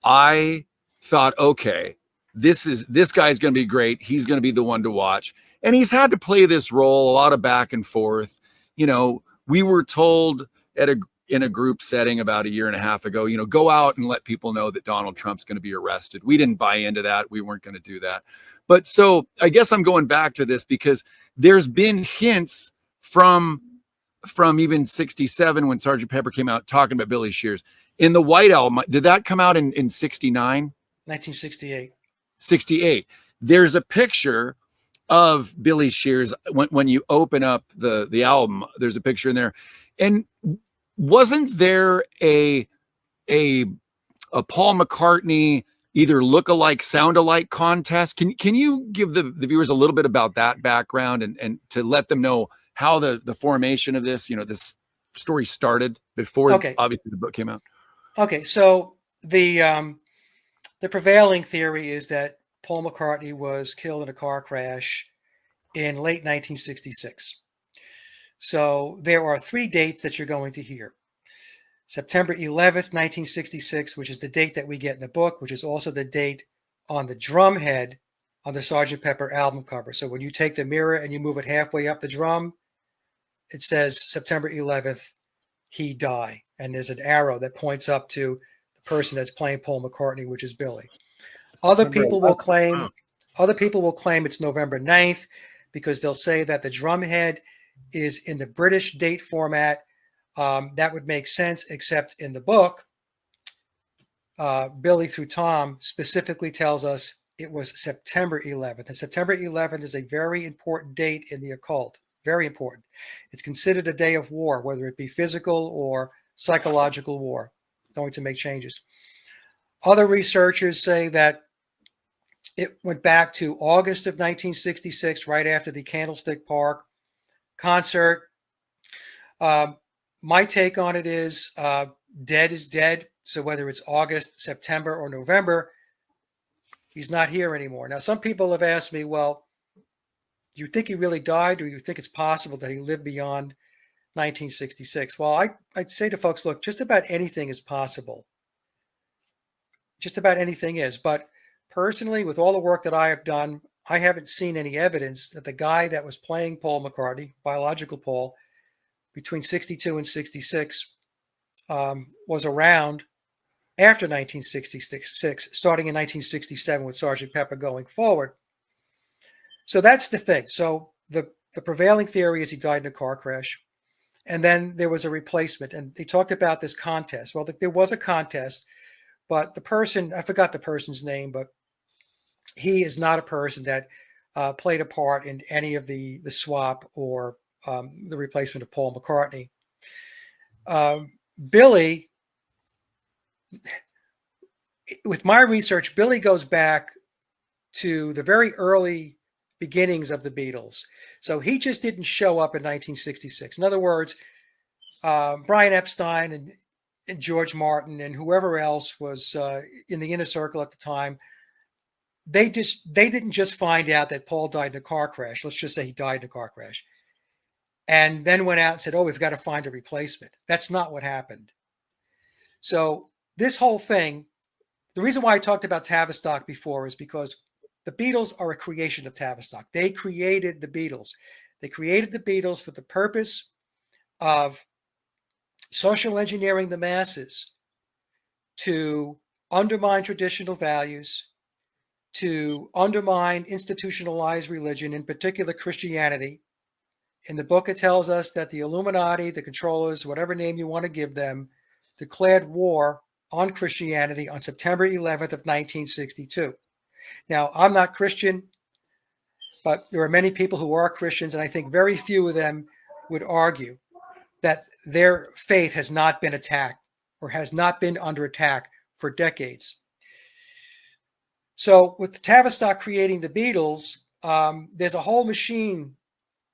I thought, okay, this guy's going to be great. He's going to be the one to watch. And he's had to play this role, a lot of back and forth. We were told in a group setting about a year and a half ago, go out and let people know that Donald Trump's going to be arrested. We didn't buy into that. We weren't going to do that. But so I guess I'm going back to this because there's been hints from even 67 when Sergeant Pepper came out talking about Billy Shears. In the White Album, did that come out in 69? 1968. 68. There's a picture of Billy Shears when you open up the album. There's a picture in there. And wasn't there a Paul McCartney either look-alike, sound-alike contest? Can you give the viewers a little bit about that background and to let them know how the formation of this, this story started before obviously the book came out? Okay, so the prevailing theory is that Paul McCartney was killed in a car crash in late 1966. So there are 3 dates that you're going to hear. September 11th, 1966, which is the date that we get in the book, which is also the date on the drum head on the Sgt. Pepper album cover. So when you take the mirror and you move it halfway up the drum, it says September 11th, he died. And there's an arrow that points up to the person that's playing Paul McCartney, which is Billy. Other people will claim it's November 9th because they'll say that the drum head is in the British date format. That would make sense, except in the book, Billy through Tom specifically tells us it was September 11th. And September 11th is a very important date in the occult. Very important. It's considered a day of war, whether it be physical or psychological war, going to make changes. Other researchers say that it went back to August of 1966, right after the Candlestick Park concert. My take on it is dead is dead. So whether it's August, September, or November, he's not here anymore. Now, some people have asked me, well, do you think he really died, or do you think it's possible that he lived beyond 1966? Well, I'd say to folks, look, just about anything is possible. Just about anything is. But personally, with all the work that I have done, I haven't seen any evidence that the guy that was playing Paul McCartney, biological Paul, between 62 and 66 was around after 1966, starting in 1967 with Sgt. Pepper going forward. So that's the thing. So the prevailing theory is he died in a car crash. And then there was a replacement. And they talked about this contest. Well, there was a contest, but the person, I forgot the person's name, but he is not a person that played a part in any of the swap or the replacement of Paul McCartney. Billy, with my research, Billy goes back to the very early beginnings of the Beatles. So he just didn't show up in 1966. In other words, Brian Epstein and George Martin and whoever else was in the inner circle at the time, they didn't just find out that Paul died in a car crash. Let's just say he died in a car crash, and then went out and said, oh, we've got to find a replacement. That's not what happened. So this whole thing, the reason why I talked about Tavistock before is because the Beatles are a creation of Tavistock. They created the Beatles. They created the Beatles for the purpose of social engineering the masses to undermine traditional values, to undermine institutionalized religion, in particular Christianity. In the book, it tells us that the Illuminati, the controllers, whatever name you want to give them, declared war on Christianity on September 11th of 1962. Now, I'm not Christian, but there are many people who are Christians, and I think very few of them would argue that their faith has not been attacked or has not been under attack for decades. So with Tavistock creating the Beatles, there's a whole machine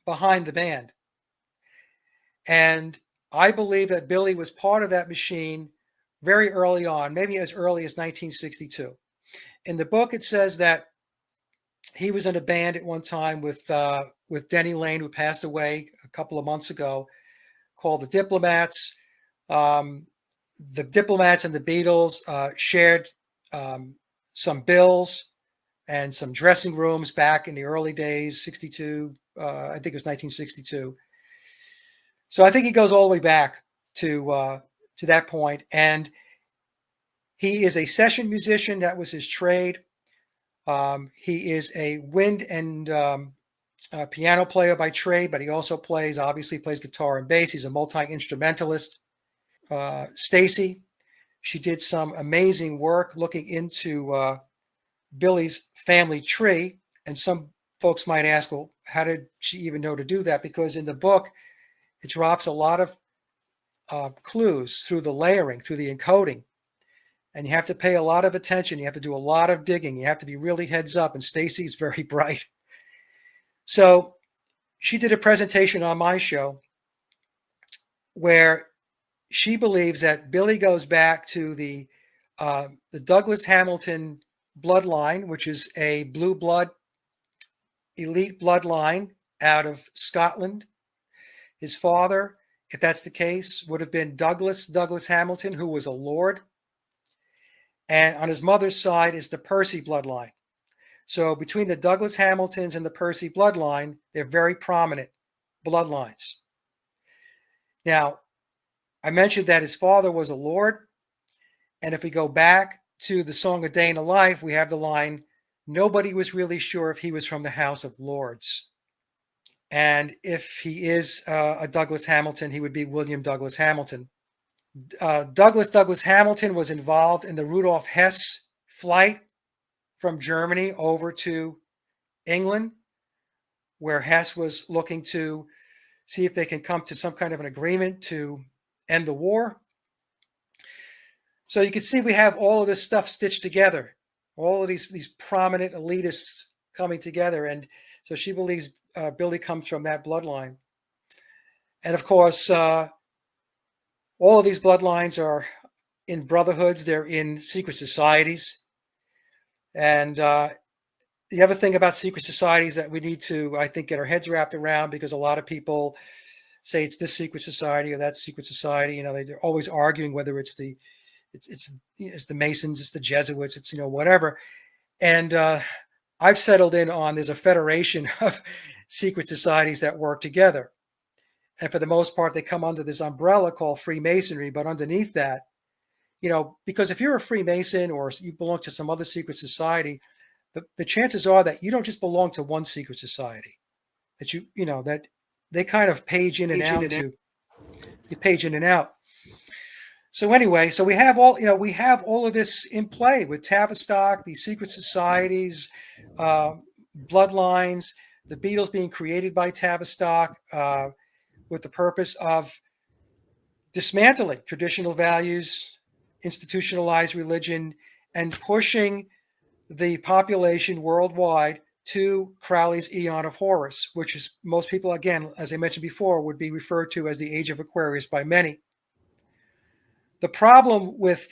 behind the band. And I believe that Billy was part of that machine very early on, maybe as early as 1962. In the book, it says that he was in a band at one time with Denny Lane, who passed away a couple of months ago, called the Diplomats. The Diplomats and the Beatles shared some bills and some dressing rooms back in the early days, 62, I think it was 1962. So I think he goes all the way back to that point. And he is a session musician. That was his trade. He is a wind and piano player by trade, but he also obviously plays guitar and bass. He's a multi-instrumentalist. Stacy, she did some amazing work looking into Billy's family tree. And some folks might ask, well, how did she even know to do that? Because in the book, it drops a lot of clues through the layering, through the encoding. And you have to pay a lot of attention. You have to do a lot of digging. You have to be really heads up. And Stacy's very bright. So she did a presentation on my show where she believes that Billy goes back to the Douglas Hamilton bloodline, which is a blue blood elite bloodline out of Scotland. His father, if that's the case, would have been Douglas Hamilton, who was a lord. And on his mother's side is the Percy bloodline. So between the Douglas Hamiltons and the Percy bloodline, they're very prominent bloodlines. Now, I mentioned that his father was a lord. And if we go back to the Song A Day in the Life, we have the line, nobody was really sure if he was from the House of Lords. And if he is a Douglas Hamilton, he would be William Douglas Hamilton. Douglas Hamilton was involved in the Rudolf Hess flight from Germany over to England, where Hess was looking to see if they can come to some kind of an agreement to end the war. So you can see we have all of this stuff stitched together, all of these prominent elitists coming together. And so she believes Billy comes from that bloodline. And of course, all of these bloodlines are in brotherhoods. They're in secret societies. And the other thing about secret societies that we need to, I think, get our heads wrapped around, because a lot of people say it's this secret society or that secret society. You know, they're always arguing whether it's the Masons, it's the Jesuits, it's, you know, whatever. And I've settled in on there's a federation of secret societies that work together. And for the most part, they come under this umbrella called Freemasonry. But underneath that, you know, because if you're a Freemason or you belong to some other secret society, the chances are that you don't just belong to one secret society, that you know, that they kind of page in and out. You page in and out. So anyway, so we have all of this in play with Tavistock, these secret societies, bloodlines, the Beatles being created by Tavistock with the purpose of dismantling traditional values, institutionalized religion, and pushing the population worldwide to Crowley's Aeon of Horus, which is, most people, again, as I mentioned before, would be referred to as the Age of Aquarius by many. The problem with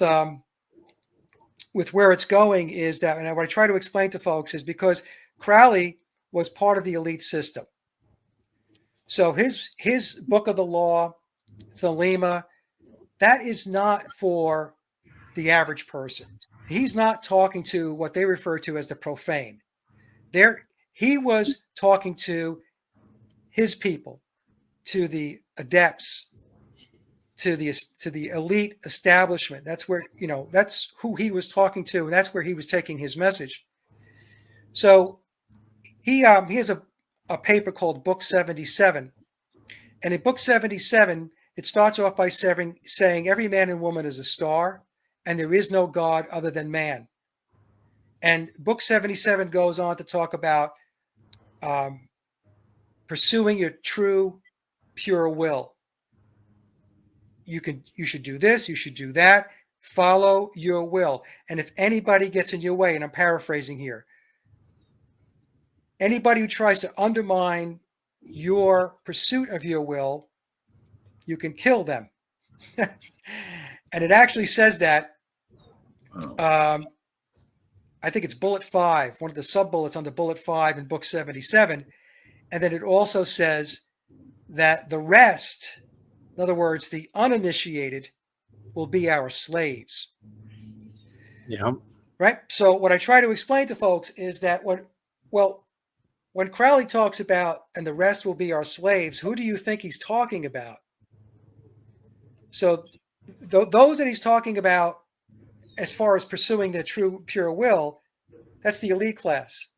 where it's going is that, and what I try to explain to folks, is because Crowley was part of the elite system. So his Book of the Law, Thelema, that is not for the average person. He's not talking to what they refer to as the profane. He was talking to his people, to the adepts, to the elite establishment. That's where, you know, that's who he was talking to, and that's where he was taking his message. So he has a paper called Book 77. And in Book 77, it starts off by saying every man and woman is a star, and there is no God other than man. And Book 77 goes on to talk about pursuing your true, pure will. You should do this, you should do that, follow your will. And if anybody gets in your way, and I'm paraphrasing here, anybody who tries to undermine your pursuit of your will, you can kill them. And it actually says that, I think it's bullet 5, one of the sub-bullets under bullet 5 in Book 77. And then it also says that the rest, in other words, the uninitiated, will be our slaves. Yeah. Right? So what I try to explain to folks is that when Crowley talks about, and the rest will be our slaves, who do you think he's talking about? So those that he's talking about, as far as pursuing the true, pure will, that's the elite class.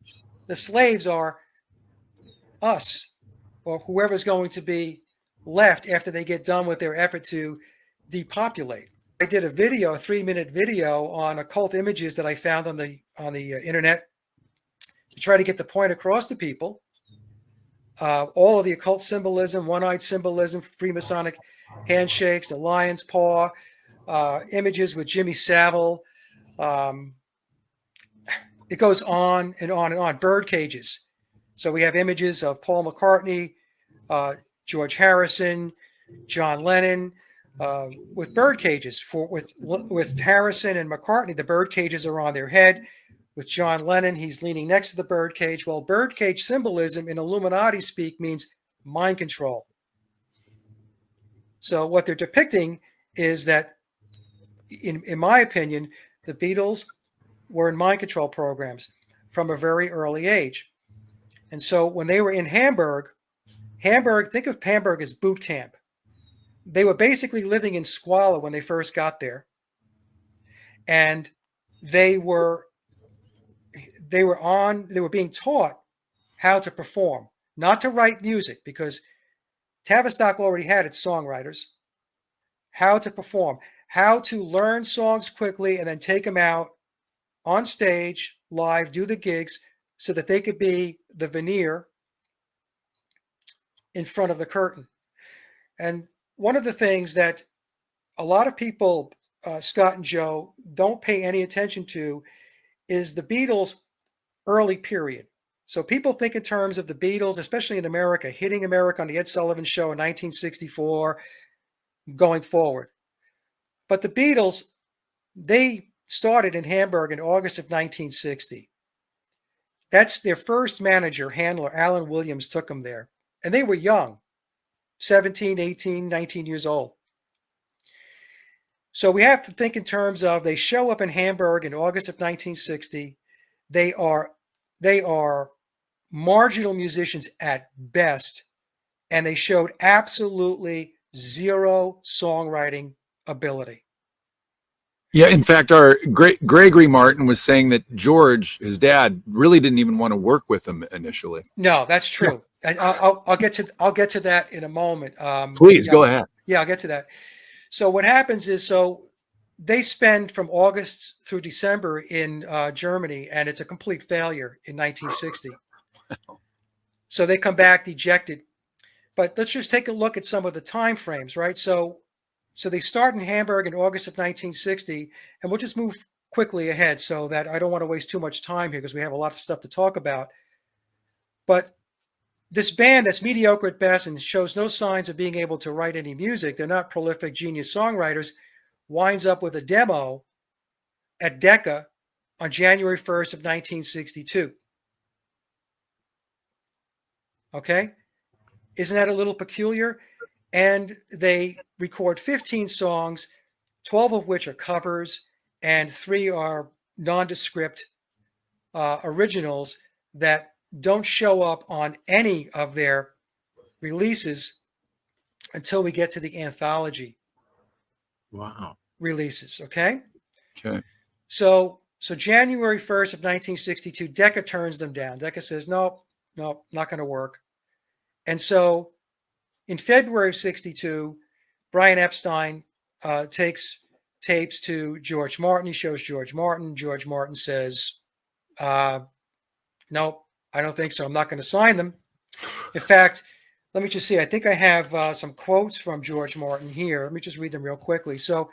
The slaves are us, or whoever's going to be left after they get done with their effort to depopulate. I did a 3-minute video on occult images that I found on the internet to try to get the point across to people. All of the occult symbolism, one-eyed symbolism, Freemasonic handshakes, the lion's paw, images with Jimmy Savile. It goes on and on and on. Bird cages. So we have images of Paul McCartney, George Harrison, John Lennon, with bird cages. With Harrison and McCartney, the bird cages are on their head. With John Lennon, he's leaning next to the bird cage. Well, bird cage symbolism in Illuminati speak means mind control. So what they're depicting is that, in my opinion, the Beatles were in mind control programs from a very early age. And so when they were in Hamburg, think of Hamburg as boot camp. They were basically living in squalor when they first got there. And they were being taught how to perform, not to write music, because Tavistock already had its songwriters, how to perform, how to learn songs quickly and then take them out on stage, live, do the gigs, so that they could be the veneer in front of the curtain. And one of the things that a lot of people, Scott and Joe, don't pay any attention to is the Beatles' early period. So people think in terms of the Beatles, especially in America, hitting America on the Ed Sullivan Show in 1964, going forward. But the Beatles, they started in Hamburg in August of 1960. That's their first manager, handler, Alan Williams, took them there. And they were young, 17, 18, 19 years old. So we have to think in terms of they show up in Hamburg in August of 1960. They are marginal musicians at best, and they showed absolutely zero songwriting ability. Yeah, in fact, our Gregory Martin was saying that George, his dad, really didn't even want to work with him initially. No, that's true. And I'll get to that in a moment. Please go ahead. Yeah, I'll get to that. So what happens is, so they spend from August through December in Germany, and it's a complete failure in 1960. So they come back dejected. But let's just take a look at some of the time frames, right? So they start in Hamburg in August of 1960, and we'll just move quickly ahead so that I don't want to waste too much time here because we have a lot of stuff to talk about. But this band that's mediocre at best and shows no signs of being able to write any music, they're not prolific genius songwriters, winds up with a demo at Decca on January 1st of 1962. Okay? Isn't that a little peculiar? And they record 15 songs, 12 of which are covers, and 3 are nondescript originals that don't show up on any of their releases until we get to the anthology. Wow. Releases, okay? Okay. So January 1st of 1962, Decca turns them down. Decca says, no, not going to work. And so in February of 62, Brian Epstein takes tapes to George Martin. He shows George Martin. George Martin says, nope, I don't think so. I'm not going to sign them. In fact, let me just see. I think I have some quotes from George Martin here. Let me just read them real quickly. So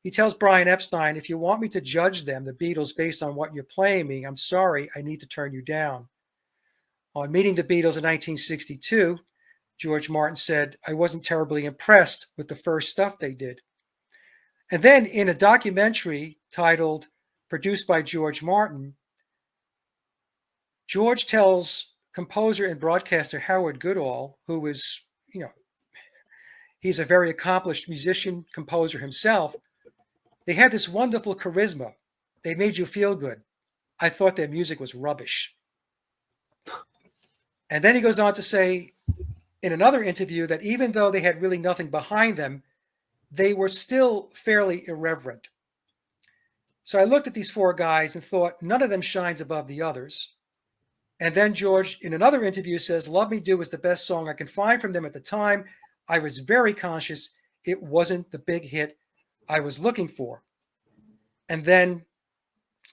he tells Brian Epstein, if you want me to judge them, the Beatles, based on what you're playing me, I'm sorry, I need to turn you down. On meeting the Beatles in 1962, George Martin said, I wasn't terribly impressed with the first stuff they did. And then in a documentary titled Produced by George Martin, George tells composer and broadcaster Howard Goodall, who is, he's a very accomplished musician, composer himself, they had this wonderful charisma. They made you feel good. I thought their music was rubbish. And then he goes on to say in another interview that even though they had really nothing behind them, they were still fairly irreverent. So I looked at these 4 guys and thought none of them shines above the others. And then George, in another interview, says, Love Me Do is the best song I can find from them at the time. I was very conscious it wasn't the big hit I was looking for. And then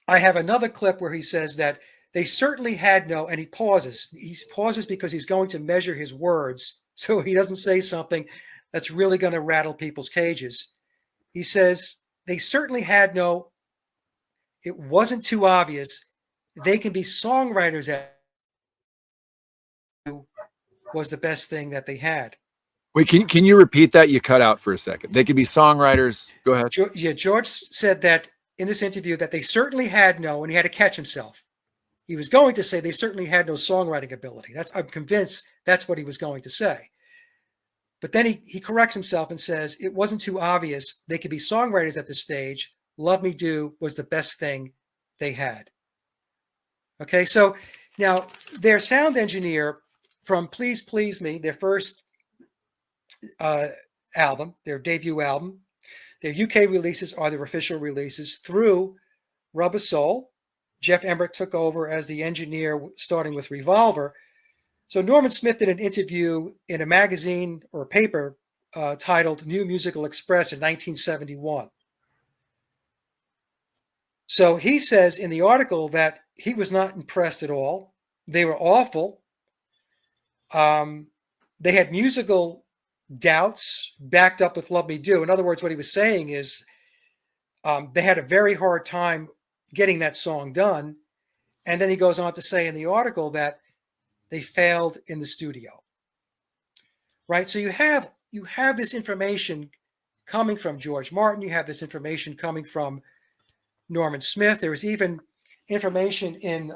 I have another clip where he says that they certainly had no, and he pauses. He pauses because he's going to measure his words so he doesn't say something that's really going to rattle people's cages. He says, they certainly had no, it wasn't too obvious. They can be songwriters at was the best thing that they had. Wait, can you repeat that? You cut out for a second. They could be songwriters. Go ahead. George said that in this interview that they certainly had no, and he had to catch himself. He was going to say they certainly had no songwriting ability. I'm convinced that's what he was going to say. But then he corrects himself and says it wasn't too obvious. They could be songwriters at this stage. Love Me Do was the best thing they had. Okay, so now their sound engineer from Please Please Me, their first album, their debut album, their UK releases are their official releases through Rubber Soul. Jeff Emmerich took over as the engineer, starting with Revolver. So Norman Smith did an interview in a magazine or a paper titled New Musical Express in 1971. So he says in the article that he was not impressed at all. They were awful. They had musical doubts backed up with Love Me Do. In other words, what he was saying is they had a very hard time getting that song done. And then he goes on to say in the article that they failed in the studio. Right? So you have this information coming from George Martin. You have this information coming from Norman Smith. There was even information in,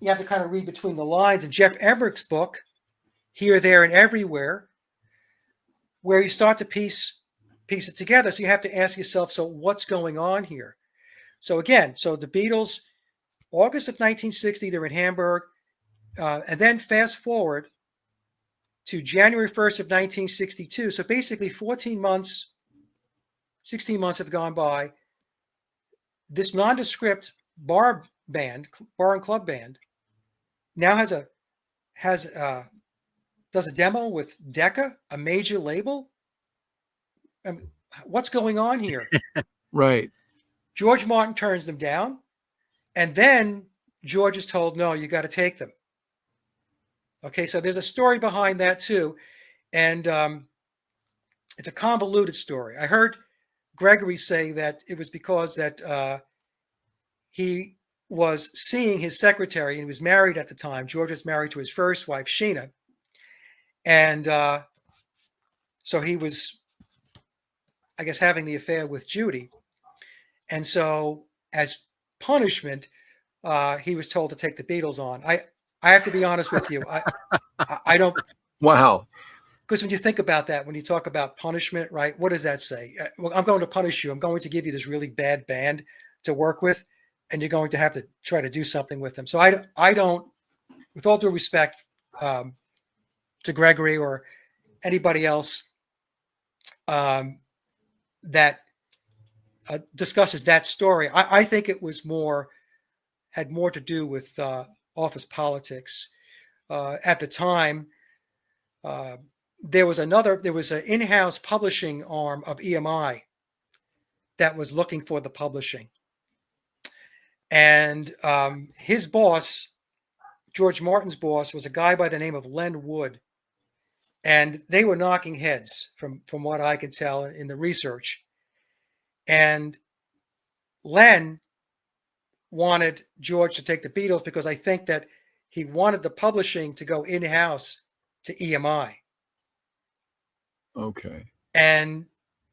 you have to kind of read between the lines in Jeff Emmerich's book, Here, There, and Everywhere, where you start to piece it together. So you have to ask yourself, so what's going on here? So again, so the Beatles, August of 1960, they're in Hamburg. And then fast forward to January 1st of 1962. So basically 16 months have gone by. This nondescript bar and club band now does a demo with Decca, a major label. I mean, what's going on here? Right. George Martin turns them down, and then George is told, no, you got to take them. Okay, so there's a story behind that too, and it's a convoluted story. I heard Gregory say that it was because that he was seeing his secretary, and he was married at the time. George was married to his first wife, Sheena, and so he was, I guess, having the affair with Judy. And so as punishment, he was told to take the Beatles on. I have to be honest with you. I don't. Wow. Because when you think about that, when you talk about punishment, right, what does that say? Well, I'm going to punish you. I'm going to give you this really bad band to work with, and you're going to have to try to do something with them. So I don't, with all due respect to Gregory or anybody else that discusses that story, I think it was had more to do with office politics. At the time, there was an in-house publishing arm of EMI that was looking for the publishing. And his boss, George Martin's boss, was a guy by the name of Len Wood. And they were knocking heads from what I can tell in the research. And Len wanted George to take the Beatles because I think that he wanted the publishing to go in-house to EMI. Okay. And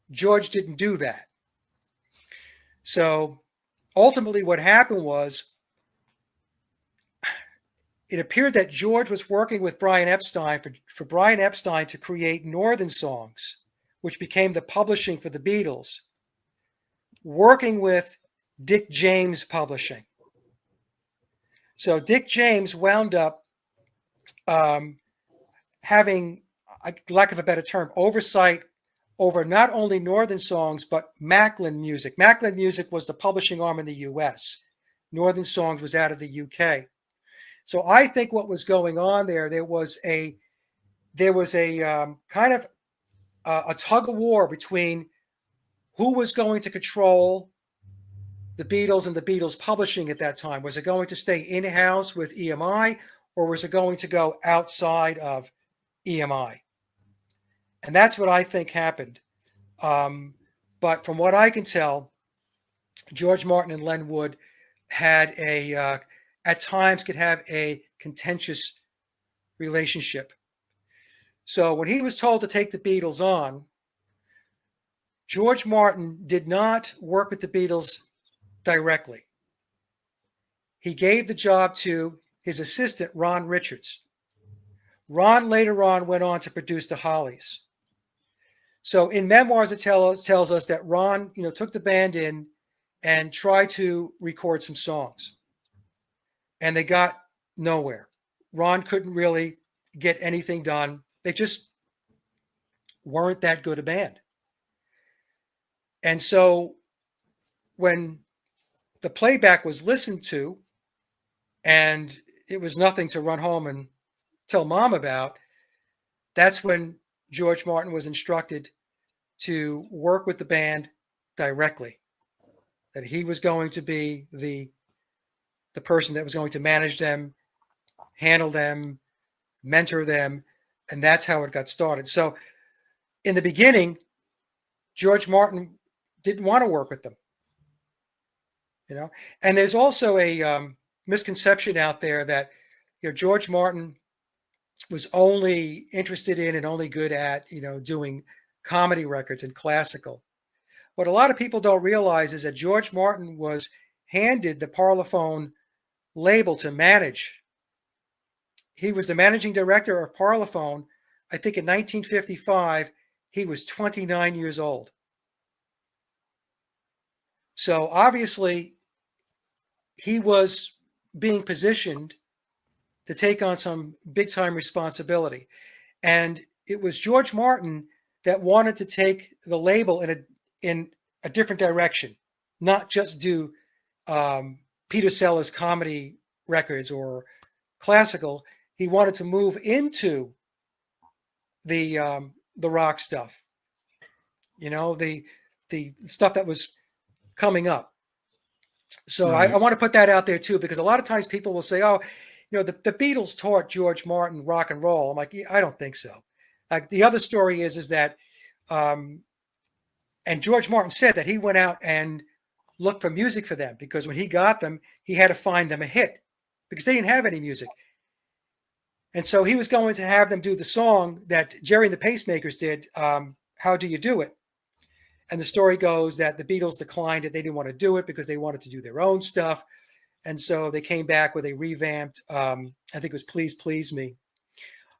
George didn't do that. So ultimately what happened was, it appeared that George was working with Brian Epstein for Brian Epstein to create Northern Songs, which became the publishing for the Beatles, working with Dick James Publishing. So Dick James wound up having, lack of a better term, oversight over not only Northern Songs, but Macklin Music. Macklin Music was the publishing arm in the US. Northern Songs was out of the UK. So I think what was going on there was a kind of a tug of war between who was going to control the Beatles and the Beatles publishing at that time. Was it going to stay in-house with EMI, or was it going to go outside of EMI? And that's what I think happened. But from what I can tell, George Martin and Len Wood had at times could have a contentious relationship. So when he was told to take the Beatles on, George Martin did not work with the Beatles directly. He gave the job to his assistant, Ron Richards. Ron later on went on to produce the Hollies. So in Memoirs, it tells us that Ron, took the band in and tried to record some songs. And they got nowhere. Ron couldn't really get anything done. They just weren't that good a band. And so when the playback was listened to, and it was nothing to run home and tell mom about, that's when George Martin was instructed to work with the band directly, that he was going to be the person that was going to manage them, handle them, mentor them, and that's how it got started. So in the beginning, George Martin didn't want to work with them, and there's also a misconception out there that George Martin was only interested in and only good at, doing comedy records and classical. What a lot of people don't realize is that George Martin was handed the Parlophone label to manage. He was the managing director of Parlophone. I think in 1955, he was 29 years old. So obviously, he was being positioned to take on some big time responsibility. And it was George Martin that wanted to take the label in a different direction, not just do Peter Sellers comedy records or classical. He wanted to move into the rock stuff, the stuff that was coming up. So Right. I want to put that out there too, because a lot of times people will say, oh, the Beatles taught George Martin rock and roll. I'm like, I don't think so. Like the other story is that, and George Martin said that he went out and looked for music for them, because when he got them, he had to find them a hit because they didn't have any music. And so he was going to have them do the song that Jerry and the Pacemakers did, How Do You Do It? And the story goes that the Beatles declined it. They didn't want to do it because they wanted to do their own stuff. And so they came back with a revamped, I think it was Please Please Me.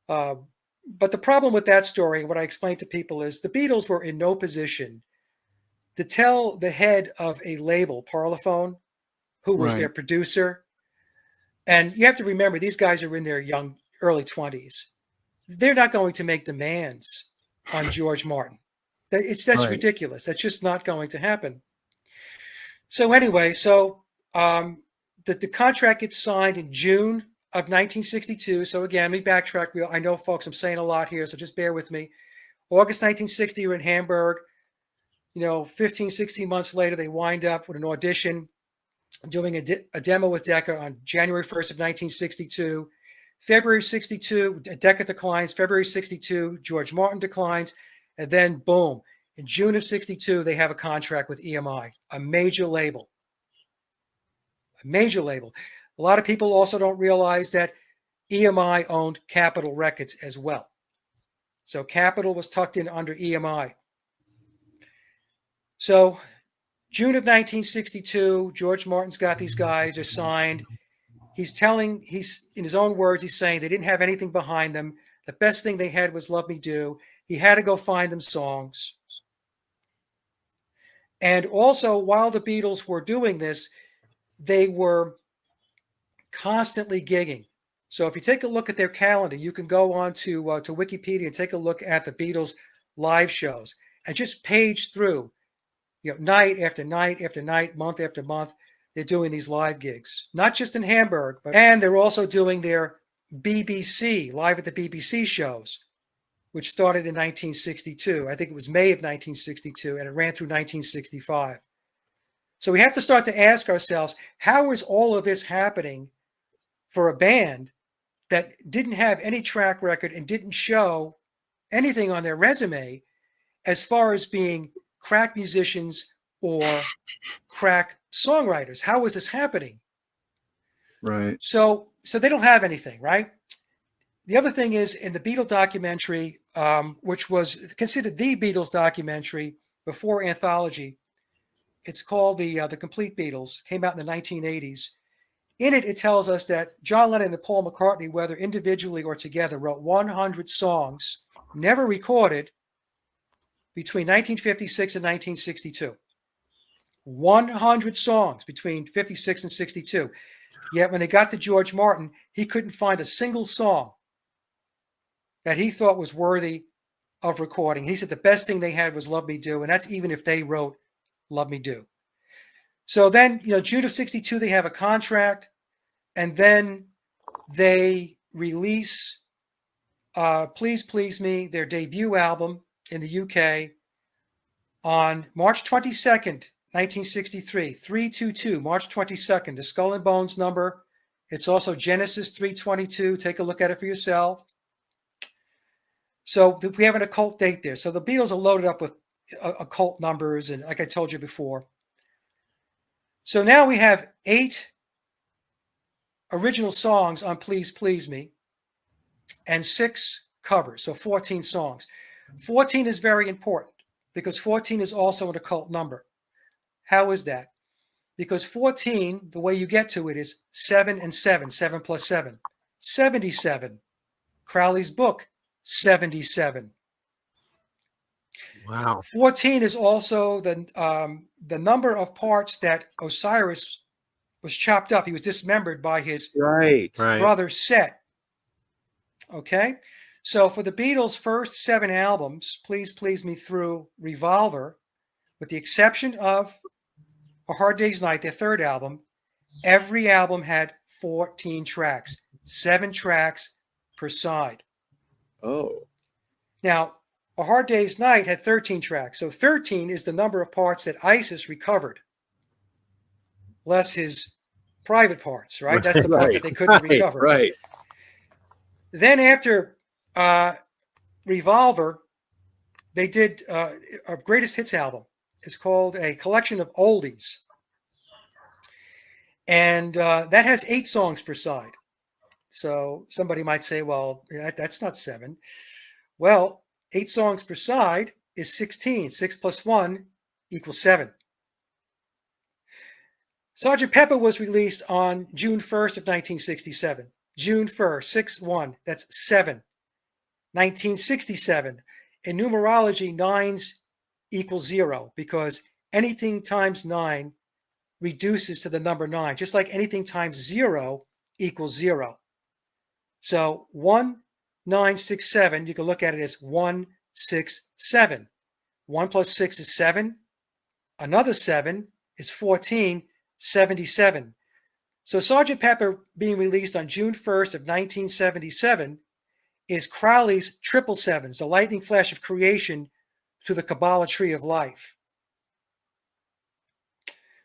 But the problem with that story, what I explained to people, is the Beatles were in no position to tell the head of a label, Parlophone, who was their producer. And you have to remember, these guys are in their early 20s. They're not going to make demands on George Martin. That's ridiculous. That's just not going to happen. So anyway, the contract gets signed in June of 1962. So again, let me backtrack. I know, folks, I'm saying a lot here, so just bear with me. August 1960, you're in Hamburg. 15, 16 months later, they wind up with an audition, doing a demo with Decca on January 1st of 1962. February 62, Decca declines. February 62, George Martin declines. And then, boom, in June of 62, they have a contract with EMI, a major label. A major label. A lot of people also don't realize that EMI owned Capitol Records as well. So Capitol was tucked in under EMI. So June of 1962, George Martin's got these guys, are signed. He's in his own words, he's saying they didn't have anything behind them. The best thing they had was Love Me Do. He had to go find them songs. And also, while the Beatles were doing this, they were constantly gigging. So if you take a look at their calendar, you can go on to Wikipedia and take a look at the Beatles live shows and just page through, night after night after night, month after month. They're doing these live gigs, not just in Hamburg, and they're also doing their BBC, live at the BBC shows, which started in 1962. I think it was May of 1962, and it ran through 1965. So we have to start to ask ourselves, how is all of this happening for a band that didn't have any track record and didn't show anything on their resume as far as being crack musicians or crack songwriters? How is this happening? Right. So they don't have anything, right? The other thing is, in the Beatles documentary, which was considered the Beatles documentary before Anthology, it's called the Complete Beatles, came out in the 1980s. In it, it tells us that John Lennon and Paul McCartney, whether individually or together, wrote 100 songs, never recorded, between 1956 and 1962. 100 songs between 56 and 62. Yet when they got to George Martin, he couldn't find a single song that he thought was worthy of recording. He said the best thing they had was Love Me Do, and that's even if they wrote Love Me Do. So then, June of 62, they have a contract, and then they release Please Please Me, their debut album in the UK, on March 22nd, 1963, 322, March 22nd, the Skull and Bones number. It's also Genesis 322. Take a look at it for yourself. So we have an occult date there. So the Beatles are loaded up with occult numbers, and like I told you before. So now we have 8 original songs on Please Please Me and 6 covers, so 14 songs. 14 is very important because 14 is also an occult number. How is that? Because 14, the way you get to it is 7 and 7, 7 plus 7, 77. Crowley's book, 77. Wow. 14 is also the number of parts that Osiris was chopped up. He was dismembered by his Right. brother Set. Okay? So for the Beatles' first 7 albums, Please Please Me through Revolver, with the exception of A Hard Day's Night, their 3rd album, every album had 14 tracks, 7 tracks per side. Oh. Now, A Hard Day's Night had 13 tracks. So 13 is the number of parts that Isis recovered, less his private parts, right? That's the part that they couldn't recover. Right. Then after Revolver, they did our greatest hits album. It's called A Collection of Oldies. And that has 8 songs per side. So somebody might say, well, that's not 7. Well, 8 songs per side is 16. 6 plus 1 equals 7. Sgt. Pepper was released on June 1st of 1967. June 1st, 6-1, that's 7. 1967. In numerology, 9s equals 0 because anything times 9 reduces to the number 9, just like anything times 0 equals 0. So 1967, you can look at it as 167. 1 plus 6 is 7. Another 7 is 14, 77. So Sgt. Pepper being released on June 1st of 1977 is Crowley's 777s, the lightning flash of creation through the Kabbalah tree of life.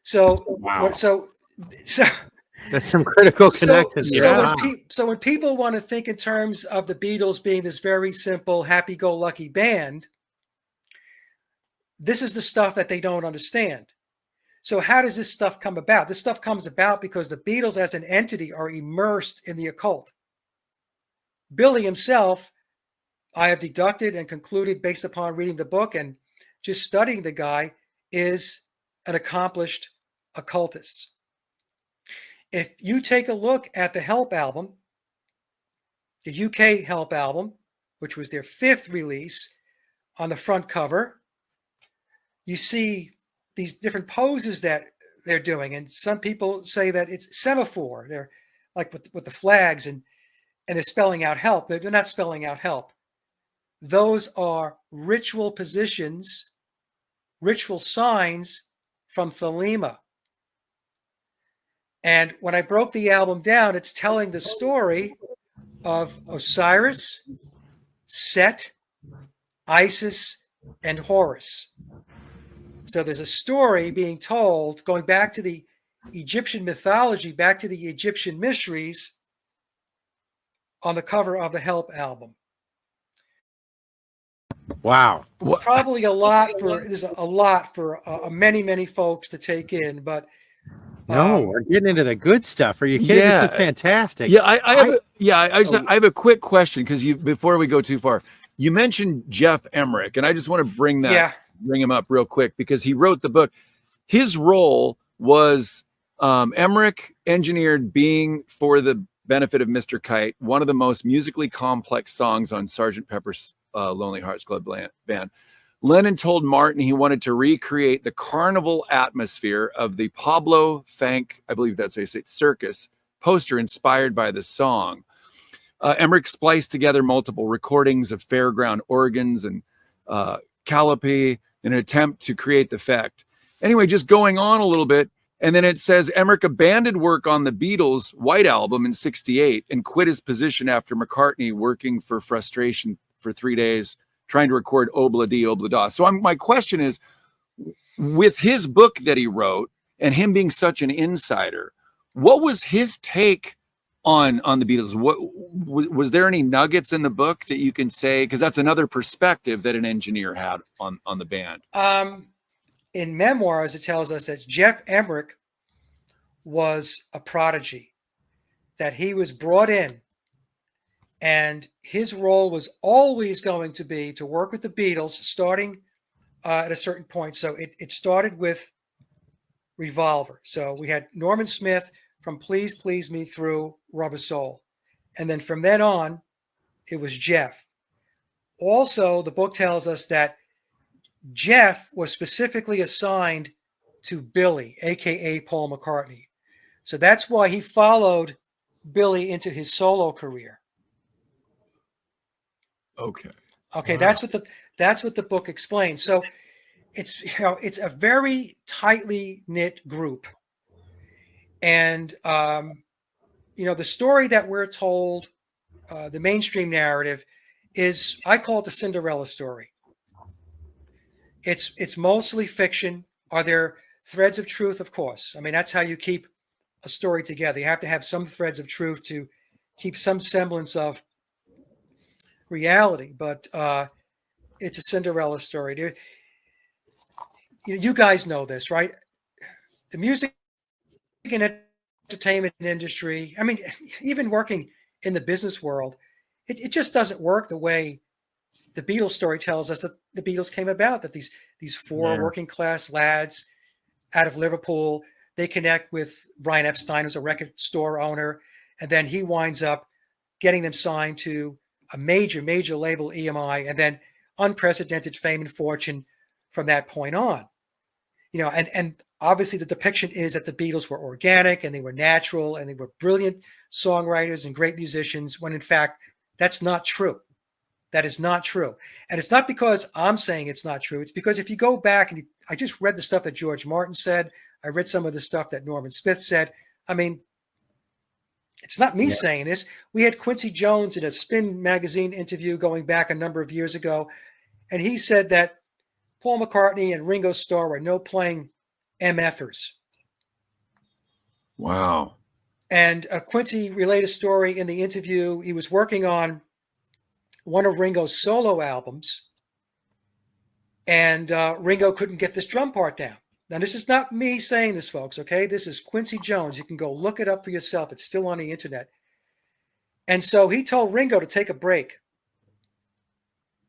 So, Wow. so That's some critical connections. So when people want to think in terms of the Beatles being this very simple, happy-go-lucky band, this is the stuff that they don't understand. So how does this stuff come about? This stuff comes about because the Beatles as an entity are immersed in the occult. Billy himself, I have deducted and concluded based upon reading the book and just studying the guy, is an accomplished occultist. If you take a look at the Help album, the UK Help album, which was their 5th release, on the front cover, you see these different poses that they're doing. And some people say that it's semaphore. They're like with the flags and they're spelling out help. They're not spelling out help. Those are ritual positions, ritual signs from Thelema. And when I broke the album down, it's telling the story of Osiris, Set, Isis, and Horus. So there's a story being told going back to the Egyptian mythology, back to the Egyptian mysteries on the cover of the Help album. Wow. Probably there's a lot for many, many folks to take in, but no, we're getting into the good stuff. Are you kidding? Yeah. This is fantastic. Yeah, I have a quick question because before we go too far, you mentioned Jeff Emmerich, and I just want to bring him up real quick because he wrote the book. His role was Emmerich engineered Being for the Benefit of Mr. Kite, one of the most musically complex songs on Sgt. Pepper's Lonely Hearts Club Band. Lennon told Martin he wanted to recreate the carnival atmosphere of the Pablo Fank, I believe that's how you say it, circus poster inspired by the song. Emmerich spliced together multiple recordings of fairground organs and calliope in an attempt to create the effect. Anyway, just going on a little bit, and then it says Emmerich abandoned work on the Beatles' White Album in '68 and quit his position after McCartney working for frustration for 3 days trying to record Obla Di Obla Da. So my question is, with his book that he wrote and him being such an insider, what was his take on the Beatles? What was there any nuggets in the book that you can say? Because that's another perspective that an engineer had on the band. In Memoirs, it tells us that Jeff Emmerich was a prodigy. that he was brought in, and his role was always going to be to work with the Beatles, starting at a certain point. So it started with Revolver. So we had Norman Smith from Please Please Me through Rubber Soul. And then from then on, it was Jeff. Also, the book tells us that Jeff was specifically assigned to Billy, aka Paul McCartney. So that's why he followed Billy into his solo career. Okay. Okay, Wow. that's what the book explains. So it's it's a very tightly knit group, and the story that we're told, the mainstream narrative, is, I call it the Cinderella story. It's mostly fiction. Are there threads of truth? Of course. I mean, that's how you keep a story together. You have to have some threads of truth to keep some semblance of reality. But it's a Cinderella story. You guys know this, right? The music and entertainment industry, I mean, even working in the business world, it just doesn't work the way the Beatles story tells us that the Beatles came about, that these four working class lads out of Liverpool, they connect with Brian Epstein, who's a record store owner, and then he winds up getting them signed to a major label, EMI, and then unprecedented fame and fortune from that point on. And obviously the depiction is that the Beatles were organic and they were natural and they were brilliant songwriters and great musicians, when in fact, that's not true. That is not true. And it's not because I'm saying it's not true. It's because if you go back and I just read the stuff that George Martin said, I read some of the stuff that Norman Smith said. I mean, it's not me saying this. We had Quincy Jones in a Spin magazine interview going back a number of years ago, and he said that Paul McCartney and Ringo Starr were no-playing MFers. Wow. And Quincy relayed a story in the interview. He was working on one of Ringo's solo albums, and Ringo couldn't get this drum part down. Now, this is not me saying this, folks, okay? This is Quincy Jones. You can go look it up for yourself. It's still on the internet. And so he told Ringo to take a break.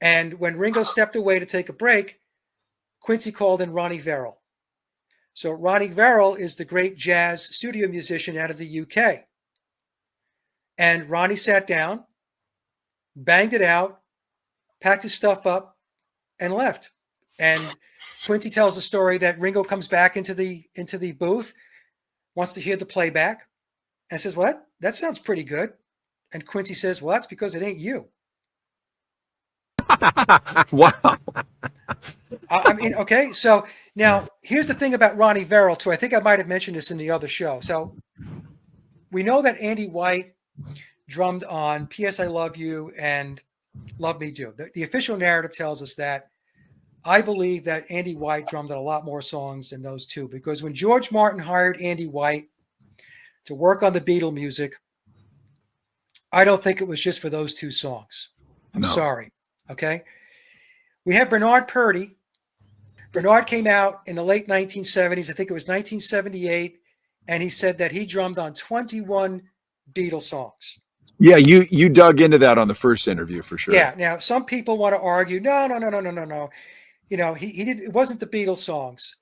And when Ringo stepped away to take a break, Quincy called in Ronnie Verrill. So Ronnie Verrill is the great jazz studio musician out of the UK. And Ronnie sat down, banged it out, packed his stuff up, and left. And Quincy tells the story that Ringo comes back into the booth, wants to hear the playback, and says, "Well, that sounds pretty good." And Quincy says, "Well, that's because it ain't you." Wow. I mean, okay. So now here's the thing about Ronnie Verrill too. I think I might have mentioned this in the other show. So we know that Andy White drummed on P.S. I Love You and Love Me Do. The official narrative tells us that. I believe that Andy White drummed on a lot more songs than those two, because when George Martin hired Andy White to work on the Beatle music, I don't think it was just for those two songs. I'm sorry. Okay. We have Bernard Purdie. Bernard came out in the late 1970s. I think it was 1978. And he said that he drummed on 21 Beatles songs. Yeah, you dug into that on the first interview for sure. Yeah. Now, some people want to argue, no. He didn't. It wasn't the Beatles songs.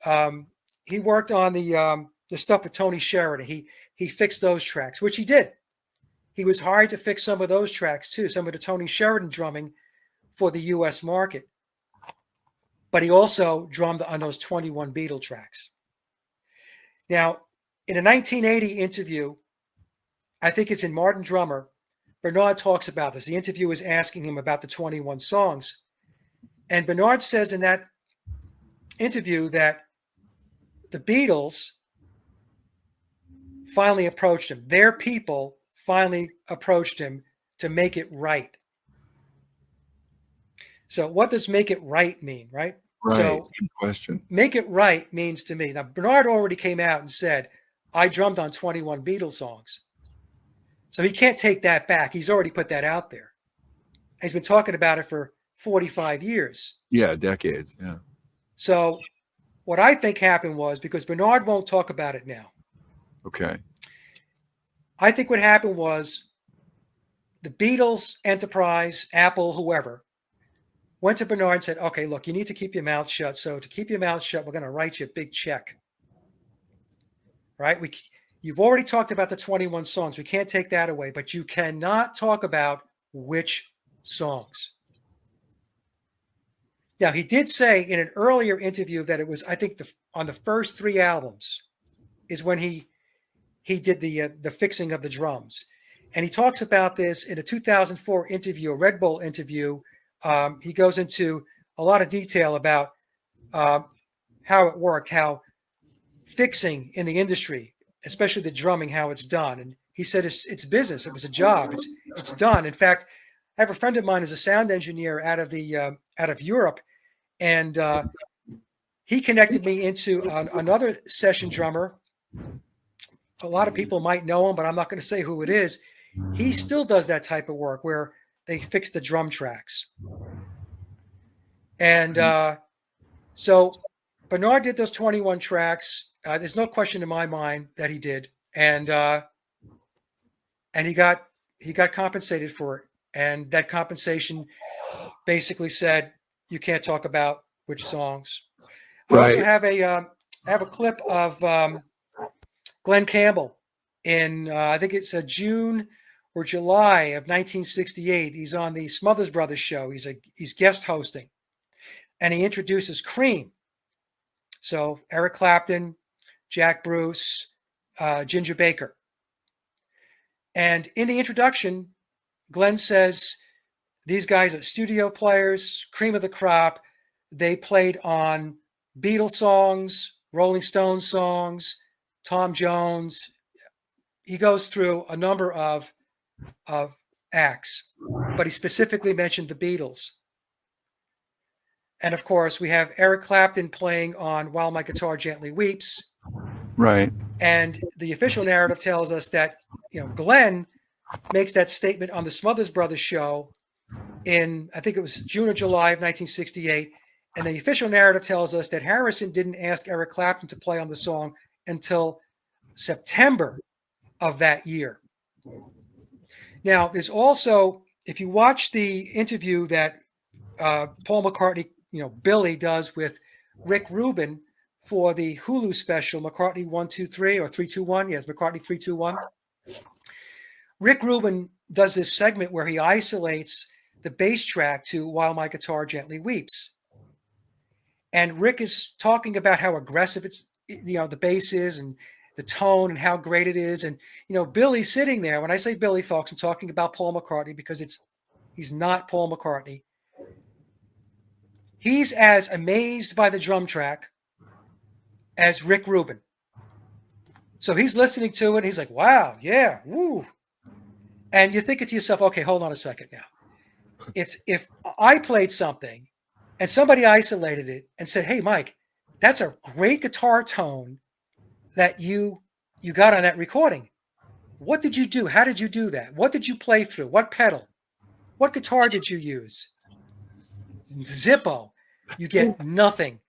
He worked on the stuff with Tony Sheridan. He fixed those tracks, which he did. He was hired to fix some of those tracks too, some of the Tony Sheridan drumming for the U.S. market. But he also drummed on those 21 Beatle tracks. Now, in a 1980 interview, I think it's in Martin Drummer, Bernard talks about this. The interviewer is asking him about the 21 songs. And Bernard says in that interview that the Beatles finally approached him. Their people finally approached him to make it right. So what does make it right mean, right? Right. So good question. Make it right means to me. Now, Bernard already came out and said, I drummed on 21 Beatles songs. So he can't take that back. He's already put that out there. He's been talking about it for 45 years. Yeah, decades. Yeah. So what I think happened was, because Bernard won't talk about it now. Okay. I think what happened was the Beatles, Enterprise, Apple, whoever, went to Bernard and said, okay, look, you need to keep your mouth shut. So to keep your mouth shut, we're going to write you a big check. Right? You've already talked about the 21 songs. We can't take that away, but you cannot talk about which songs. Now, he did say in an earlier interview that it was, I think, on the first 3 albums is when he did the fixing of the drums. And he talks about this in a 2004 interview, a Red Bull interview. He goes into a lot of detail about how it worked, how fixing in the industry, especially the drumming, how it's done. And he said it's business. It was a job. It's done. In fact, I have a friend of mine who's a sound engineer out of Europe, and he connected me into another session drummer. A lot of people might know him, but I'm not going to say who it is. He still does that type of work where they fix the drum tracks. And so Bernard did those 21 tracks. There's no question in my mind that he did. And he got compensated for it. And that compensation basically said, you can't talk about which songs. I also have a clip of Glenn Campbell in I think it's June or July of 1968. He's on the Smothers Brothers show. He's guest hosting, and he introduces Cream. So Eric Clapton, Jack Bruce, Ginger Baker, and in the introduction, Glenn says these guys are studio players, cream of the crop. They played on Beatles songs, Rolling Stones songs, Tom Jones. He goes through a number of acts, but he specifically mentioned the Beatles. And of course, we have Eric Clapton playing on While My Guitar Gently Weeps. Right. And the official narrative tells us that, Glenn makes that statement on the Smothers Brothers show in, I think it was June or July of 1968. And the official narrative tells us that Harrison didn't ask Eric Clapton to play on the song until September of that year. Now, there's also, if you watch the interview that Paul McCartney, Billy does with Rick Rubin for the Hulu special, McCartney 123 or 321. Yes, McCartney 321. Rick Rubin does this segment where he isolates the bass track to While My Guitar Gently Weeps. And Rick is talking about how aggressive the bass is and the tone and how great it is. And, Billy's sitting there. When I say Billy, folks, I'm talking about Paul McCartney because he's not Paul McCartney. He's as amazed by the drum track as Rick Rubin. So he's listening to it. And he's like, wow, yeah, woo. And you're thinking to yourself, okay, hold on a second now. If I played something and somebody isolated it and said, hey, Mike, that's a great guitar tone that you got on that recording. What did you do? How did you do that? What did you play through? What pedal? What guitar did you use? Zippo. You get nothing.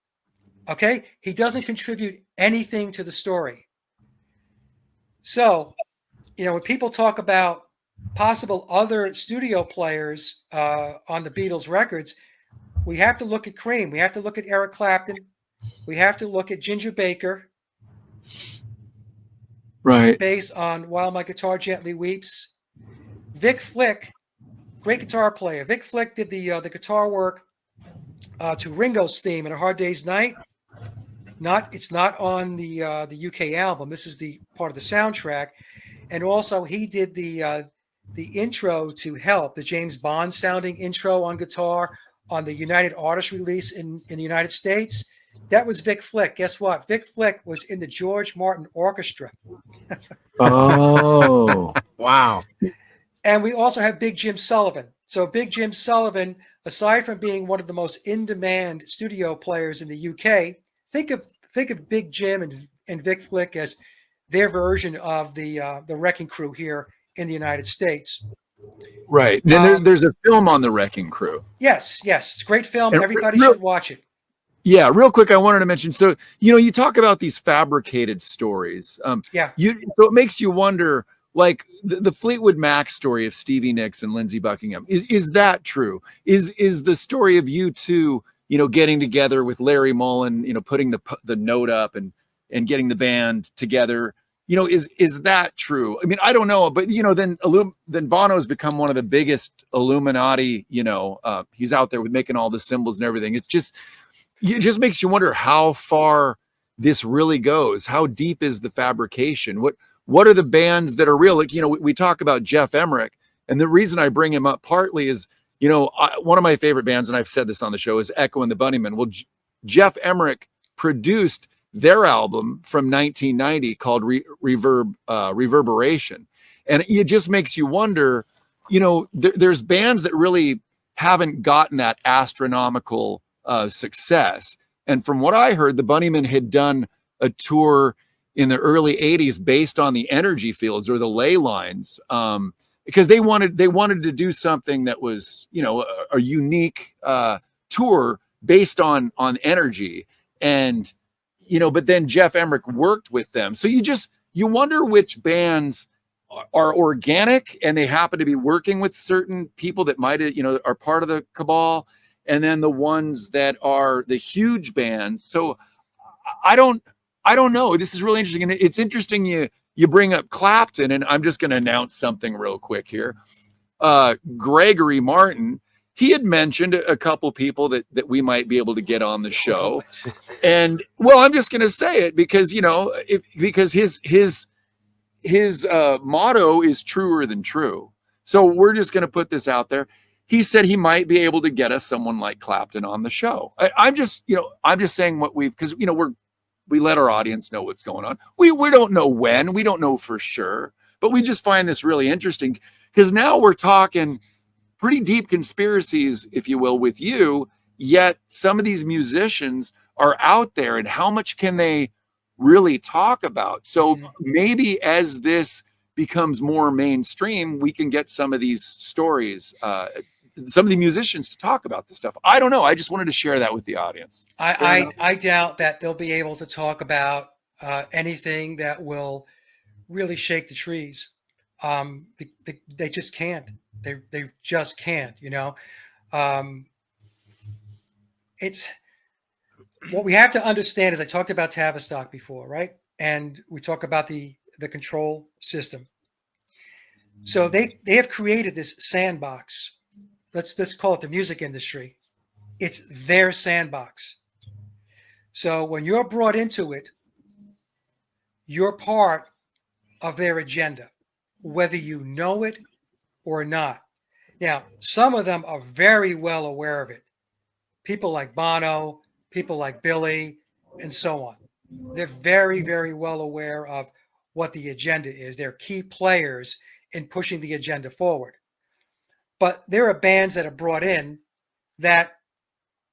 Okay? He doesn't contribute anything to the story. So, when people talk about possible other studio players on the Beatles records, we have to look at Cream. We have to look at Eric Clapton. We have to look at Ginger Baker. Right. Bass on While My Guitar Gently Weeps. Vic Flick, great guitar player. Vic Flick did the guitar work to Ringo's theme in A Hard Day's Night. It's not on the UK album. This is the part of the soundtrack. And also he did the intro to Help, the James Bond sounding intro on guitar on the United Artists release in the United States. That was Vic Flick. Guess what? Vic Flick was in the George Martin Orchestra. Oh, Wow. And we also have Big Jim Sullivan. So Big Jim Sullivan, aside from being one of the most in-demand studio players in the UK, think of Big Jim and Vic Flick as their version of the Wrecking Crew here in the United States. right. Then there's a film on the Wrecking Crew. Yes. It's a great film. And Everybody should watch it. Yeah, real quick, I wanted to mention. So, you talk about these fabricated stories. Yeah. So it makes you wonder, like the Fleetwood Mac story of Stevie Nicks and Lindsey Buckingham, is that true? Is the story of U2, getting together with Larry Mullen, putting the note up and getting the band together, is that true? I mean, I don't know, but then Bono's become one of the biggest Illuminati, he's out there with making all the symbols and everything. It just makes you wonder how far this really goes. How deep is the fabrication? What are the bands that are real? Like, we talk about Jeff Emmerich, and the reason I bring him up partly is, one of my favorite bands, and I've said this on the show, is Echo and the Bunnymen. Well, Jeff Emmerich produced their album from 1990 called Reverberation. And it just makes you wonder, there's bands that really haven't gotten that astronomical success. And from what I heard, the Bunnymen had done a tour in the early 80s based on the energy fields or the ley lines, because they wanted to do something that was, a unique tour based on energy. And but then Jeff Emmerich worked with them. So you wonder which bands are organic and they happen to be working with certain people that might, are part of the cabal, and then the ones that are the huge bands. So I don't know. This is really interesting. And it's interesting you bring up Clapton, and I'm just going to announce something real quick here. Gregory Martin, he had mentioned a couple people that we might be able to get on the show. And well, I'm just going to say it because, because his motto is truer than true. So we're just going to put this out there. He said he might be able to get us someone like Clapton on the show. I'm just saying because we let our audience know what's going on. We don't know when, we don't know for sure, but we just find this really interesting because now we're talking pretty deep conspiracies, if you will, with you, yet some of these musicians are out there, and how much can they really talk about? So maybe as this becomes more mainstream, we can get some of these stories, some of the musicians to talk about this stuff. I don't know. I just wanted to share that with the audience. I doubt that they'll be able to talk about anything that will really shake the trees. They just can't. They just can't. It's what we have to understand. Is I talked about Tavistock before, right? And we talk about the control system. So they have created this sandbox. Let's call it the music industry. It's their sandbox. So when you're brought into it, you're part of their agenda, whether you know it or not. Now, some of them are very well aware of it. People like Bono, people like Billy, and so on. They're very, very well aware of what the agenda is. They're key players in pushing the agenda forward. But there are bands that are brought in that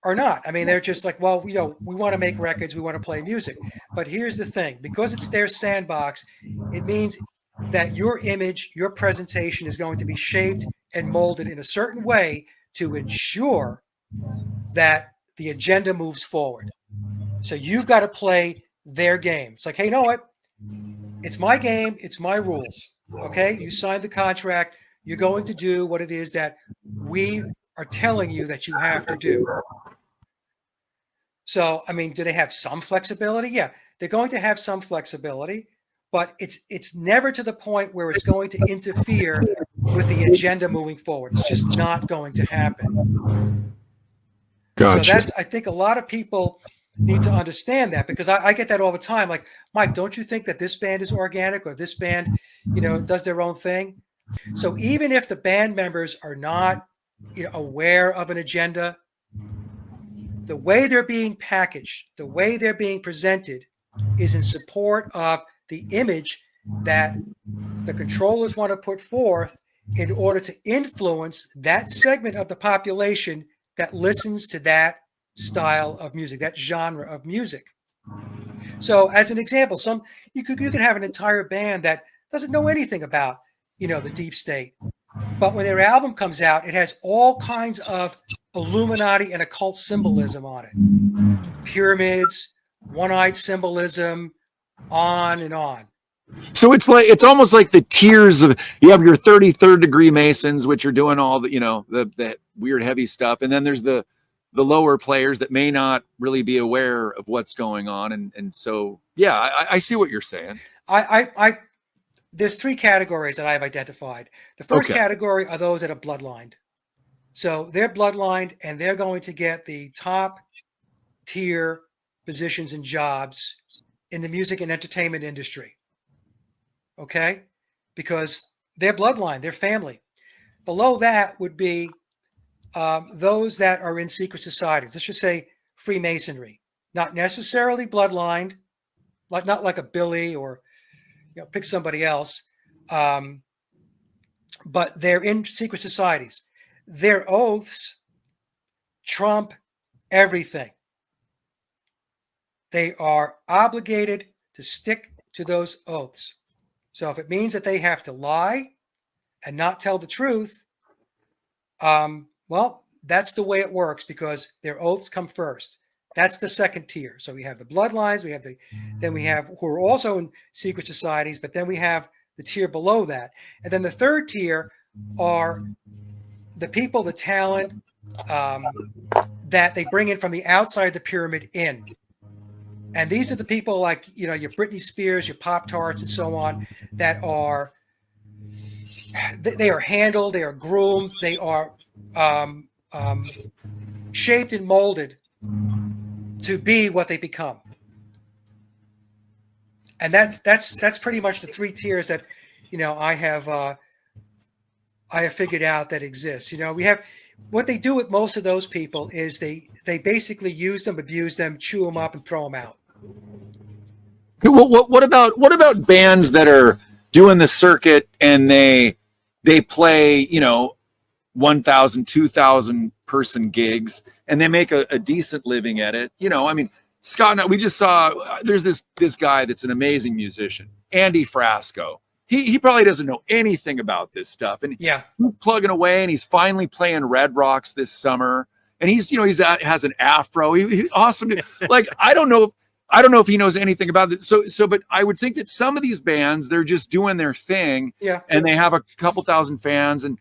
are not. I mean, they're just like, well, we want to make records, we want to play music. But here's the thing, because it's their sandbox, it means that your image, your presentation is going to be shaped and molded in a certain way to ensure that the agenda moves forward. So you've got to play their game. It's like, hey, you know what? It's my game. It's my rules. Okay. You signed the contract. You're going to do what it is that we are telling you that you have to do. So, I mean, do they have some flexibility? Yeah, they're going to have some flexibility, but it's never to the point where it's going to interfere with the agenda moving forward. It's just not going to happen. Gotcha. So that's, I think a lot of people need to understand that, because I get that all the time. Like, Mike, don't you think that this band is organic, or this band, does their own thing? So even if the band members are not, aware of an agenda, the way they're being packaged, the way they're being presented is in support of the image that the controllers want to put forth in order to influence that segment of the population that listens to that style of music, that genre of music. So as an example, you could have an entire band that doesn't know anything about, the deep state. But when their album comes out, it has all kinds of Illuminati and occult symbolism on it. Pyramids, one-eyed symbolism, on and on. So it's almost like the tiers of, you have your 33rd degree Masons, which are doing all the, the weird heavy stuff. And then there's the lower players that may not really be aware of what's going on. And so, yeah, I see what you're saying. There's three categories that I've identified. The first category are those that are bloodlined. So they're bloodlined and they're going to get the top tier positions and jobs in the music and entertainment industry. Okay? Because they're bloodline, they're family. Below that would be those that are in secret societies. Let's just say Freemasonry. Not necessarily bloodlined, not like a Billy or pick somebody else. But they're in secret societies. Their oaths trump everything. They are obligated to stick to those oaths. So if it means that they have to lie and not tell the truth, well, that's the way it works because their oaths come first. That's the second tier. So we have the bloodlines, then we have who are also in secret societies, but then we have the tier below that. And then the third tier are the people, the talent that they bring in from the outside of the pyramid in. And these are the people like, your Britney Spears, your Pop-Tarts and so on that are, they are handled, they are groomed, they are shaped and molded to be what they become. And that's pretty much the three tiers that, I have figured out that exist. We have, what they do with most of those people is they basically use them, abuse them, chew them up, and throw them out. What about bands that are doing the circuit and they play 1,000, 2,000 person gigs and they make a decent living at it? Scott and I, we just saw, there's this guy that's an amazing musician, Andy Frasco. He probably doesn't know anything about this stuff, and he's plugging away, and he's finally playing Red Rocks this summer, and he's has an afro. He's awesome. Like I don't know if he knows anything about it. So, but I would think that some of these bands, they're just doing their thing, and they have a couple thousand fans, and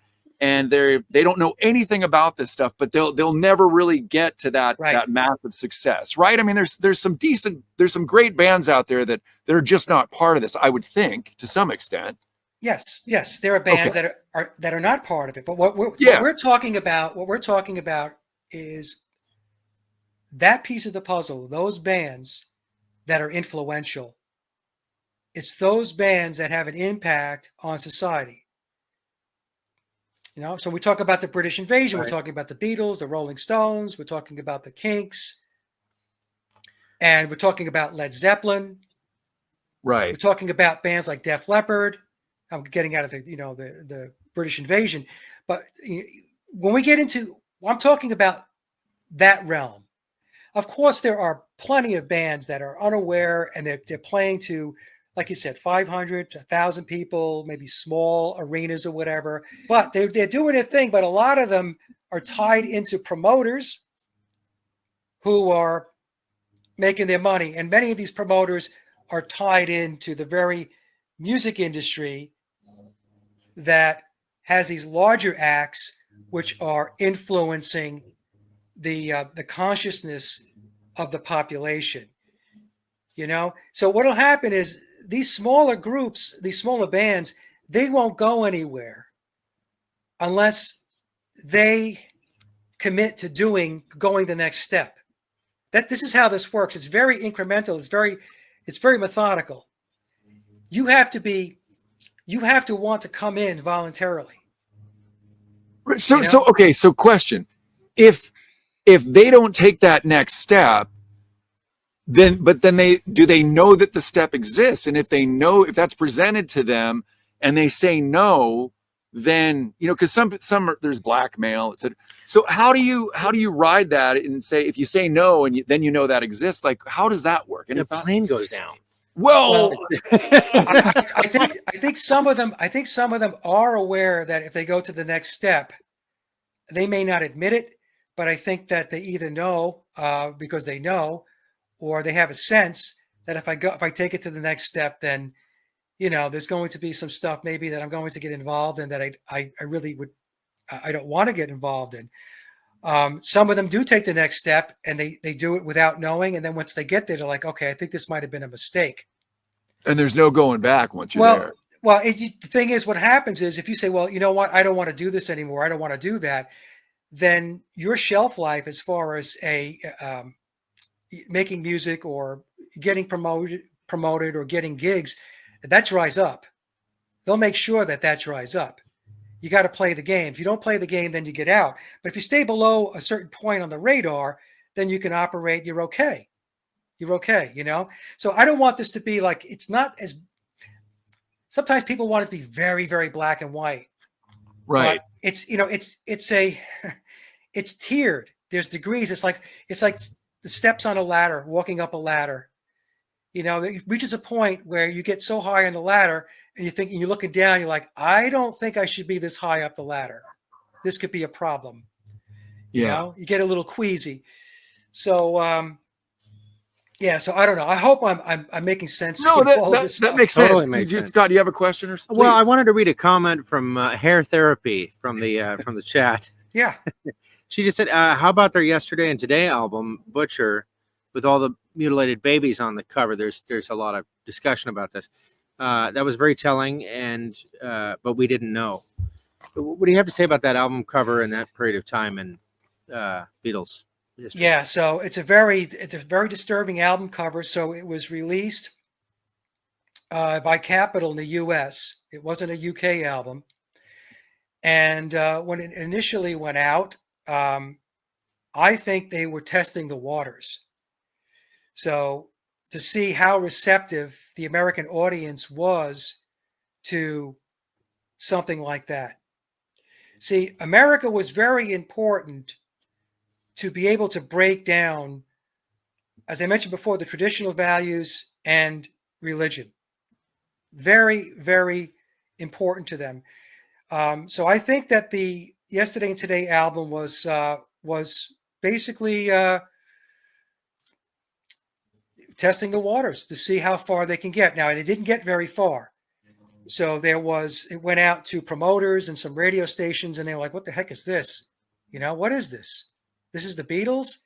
they don't know anything about this stuff, but they'll never really get to that massive success, right? I mean, there's some great bands out there that are just not part of this, I would think, to some extent. Yes, there are bands that are not part of it. But what we're talking about is that piece of the puzzle. Those bands that are influential. It's those bands that have an impact on society. So we talk about the British invasion. We're talking about the Beatles, the Rolling Stones. We're talking about the Kinks, and we're talking about Led Zeppelin. Right. We're talking about bands like Def Leppard. I'm getting out of the British invasion, but when we get into, I'm talking about that realm. Of course, there are plenty of bands that are unaware and they're playing to, like you said, 500 to 1,000 people, maybe small arenas or whatever. But they're doing their thing. But a lot of them are tied into promoters who are making their money. And many of these promoters are tied into the very music industry that has these larger acts which are influencing the consciousness of the population. So what'll happen is these smaller groups, these smaller bands, they won't go anywhere unless they commit to going the next step. This is how this works. It's very incremental. It's very methodical. You have to want to come in voluntarily. So question. If they don't take that next step, then do they know that the step exists? And if that's presented to them and they say no, then because some there's blackmail, etc. So how do you ride that and say, if you say no and then that exists, like how does that work? And the plane goes down. Well, I think some of them are aware that if they go to the next step, they may not admit it, but I think that they either know because they know, or they have a sense that if I take it to the next step, then there's going to be some stuff maybe that I'm going to get involved in that I really I don't want to get involved in. Some of them do take the next step and they do it without knowing. And then once they get there, they're like, okay, I think this might've been a mistake. And there's no going back once you're there. Well, the thing is, what happens is if you say, well, you know what, I don't want to do this anymore, I don't want to do that, then your shelf life as far as making music or getting promoted or getting gigs, that dries up. They'll make sure that dries up. You got to play the game. If you don't play the game, then you get out. But if you stay below a certain point on the radar, then you can operate. You're okay. So I don't want this to be like, it's not as, sometimes people want it to be very, very black and white. Right. But it's tiered. There's degrees. It's like the steps on a ladder, walking up a ladder. It reaches a point where you get so high on the ladder and you're looking down, you're like, I don't think I should be this high up the ladder. This could be a problem. Yeah. You get a little queasy. So, so I don't know. I hope I'm making sense. No, that makes sense. Totally makes sense. Scott, do you have a question or something? Well, I wanted to read a comment from Hair Therapy from the chat. Yeah. She just said, how about their Yesterday and Today album, Butcher, with all the mutilated babies on the cover? There's a lot of discussion about this. That was very telling, but we didn't know. What do you have to say about that album cover and that period of time in Beatles history? Yeah, so it's a very disturbing album cover. So it was released by Capitol in the U.S. It wasn't a UK album, and when it initially went out, I think they were testing the waters. So to see how receptive the American audience was to something like that. See, America was very important to be able to break down, as I mentioned before, the traditional values and religion. Very, very important to them. So I think that the Yesterday and Today album was basically testing the waters to see how far they can get. Now, it didn't get very far. So it went out to promoters and some radio stations, and they were like, what the heck is this? What is this? This is the Beatles?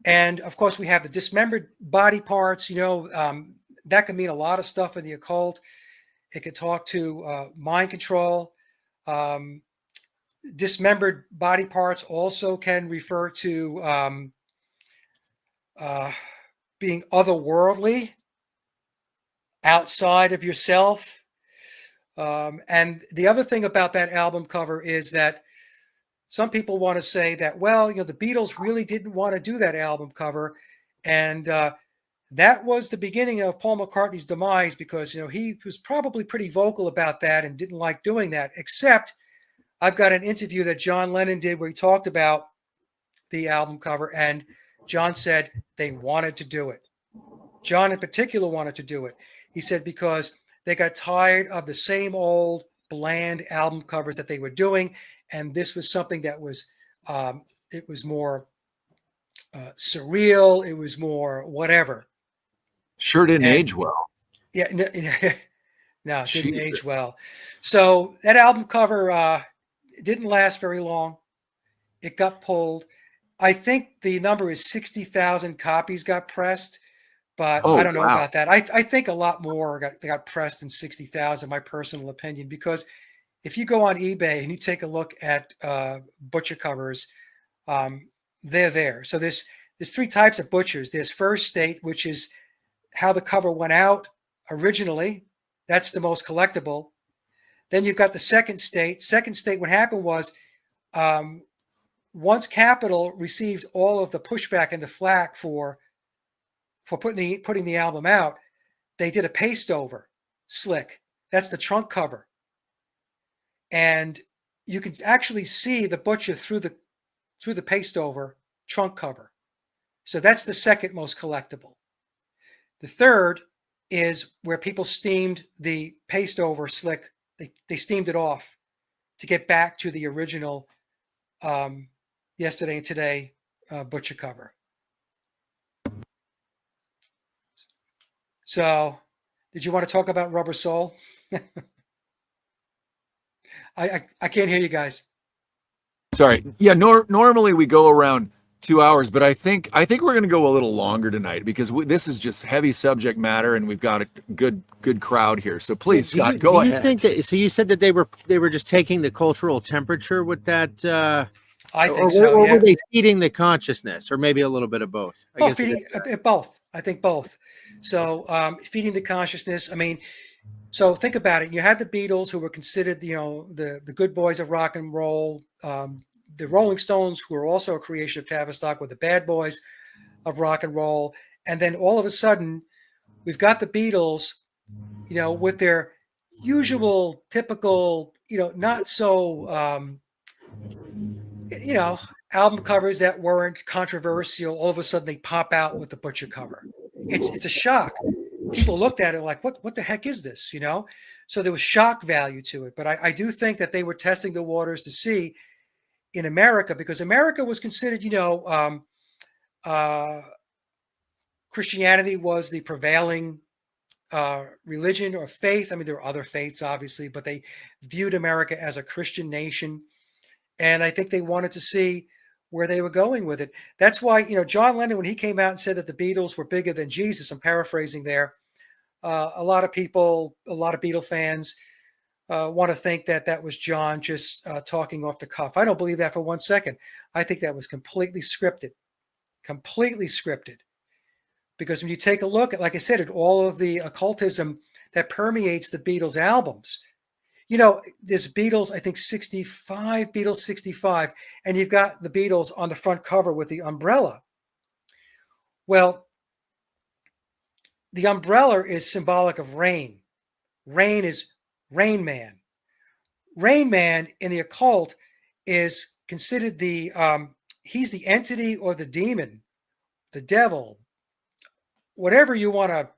And of course, we have the dismembered body parts, that can mean a lot of stuff in the occult. It could talk to mind control. Dismembered body parts also can refer to being otherworldly, outside of yourself. And the other thing about that album cover is that some people want to say that, well, the Beatles really didn't want to do that album cover. And that was the beginning of Paul McCartney's demise, because, he was probably pretty vocal about that and didn't like doing that. Except I've got an interview that John Lennon did where he talked about the album cover, and John said they wanted to do it. John in particular wanted to do it. He said because they got tired of the same old bland album covers that they were doing, and this was something that was it was more surreal. It was more whatever. Sure didn't age well. Yeah, no, it didn't age well. So that album cover didn't last very long. It got pulled. I think the number is 60,000 copies got pressed, but I don't know about that. I think a lot more got pressed than 60,000, my personal opinion, because if you go on eBay and you take a look at butcher covers, they're there. So there's three types of butchers. There's first state, which is how the cover went out originally. That's the most collectible. Then you've got the second state. Second state, what happened was once Capitol received all of the pushback and the flack for putting the album out, they did a paste over slick. That's the trunk cover. And you can actually see the butcher through the paste over trunk cover. So that's the second most collectible. The third is where people steamed the paste over slick. They steamed it off to get back to the original Yesterday and Today butcher cover. So Did you want to talk about Rubber Soul? I can't hear you guys. Sorry. Yeah. Normally we go around 2 hours, but I think we're going to go a little longer tonight because this is just heavy subject matter, and we've got a good crowd here. So please, Scott, go ahead. Do you think that? So you said that they were just taking the cultural temperature with that. I think so. Or Yeah. were they feeding the consciousness, or maybe a little bit of both? Oh, feeding both. I think both. So feeding the consciousness. I mean, so think about it. You had the Beatles, who were considered, the good boys of rock and roll. The Rolling Stones, who were also a creation of Tavistock, were the bad boys of rock and roll. And then all of a sudden, we've got the Beatles, with their usual, typical, not so, album covers that weren't controversial. All of a sudden, they pop out with the Butcher cover. It's a shock. People looked at it like, what the heck is this? So there was shock value to it. But I do think that they were testing the waters to see in America, because America was considered, Christianity was the prevailing religion or faith. I mean, there are other faiths, obviously, but they viewed America as a Christian nation. And I think they wanted to see where they were going with it. That's why, John Lennon, when he came out and said that the Beatles were bigger than Jesus, I'm paraphrasing there, a lot of Beatle fans want to think that was John just talking off the cuff. I don't believe that for 1 second. I think that was completely scripted. Because when you take a look at, like I said, at all of the occultism that permeates the Beatles albums, there's Beatles, I think 65, Beatles 65, and you've got the Beatles on the front cover with the umbrella. Well, the umbrella is symbolic of rain. Rain is Rain Man. Rain Man in the occult is considered he's the entity or the demon, the devil, whatever you want to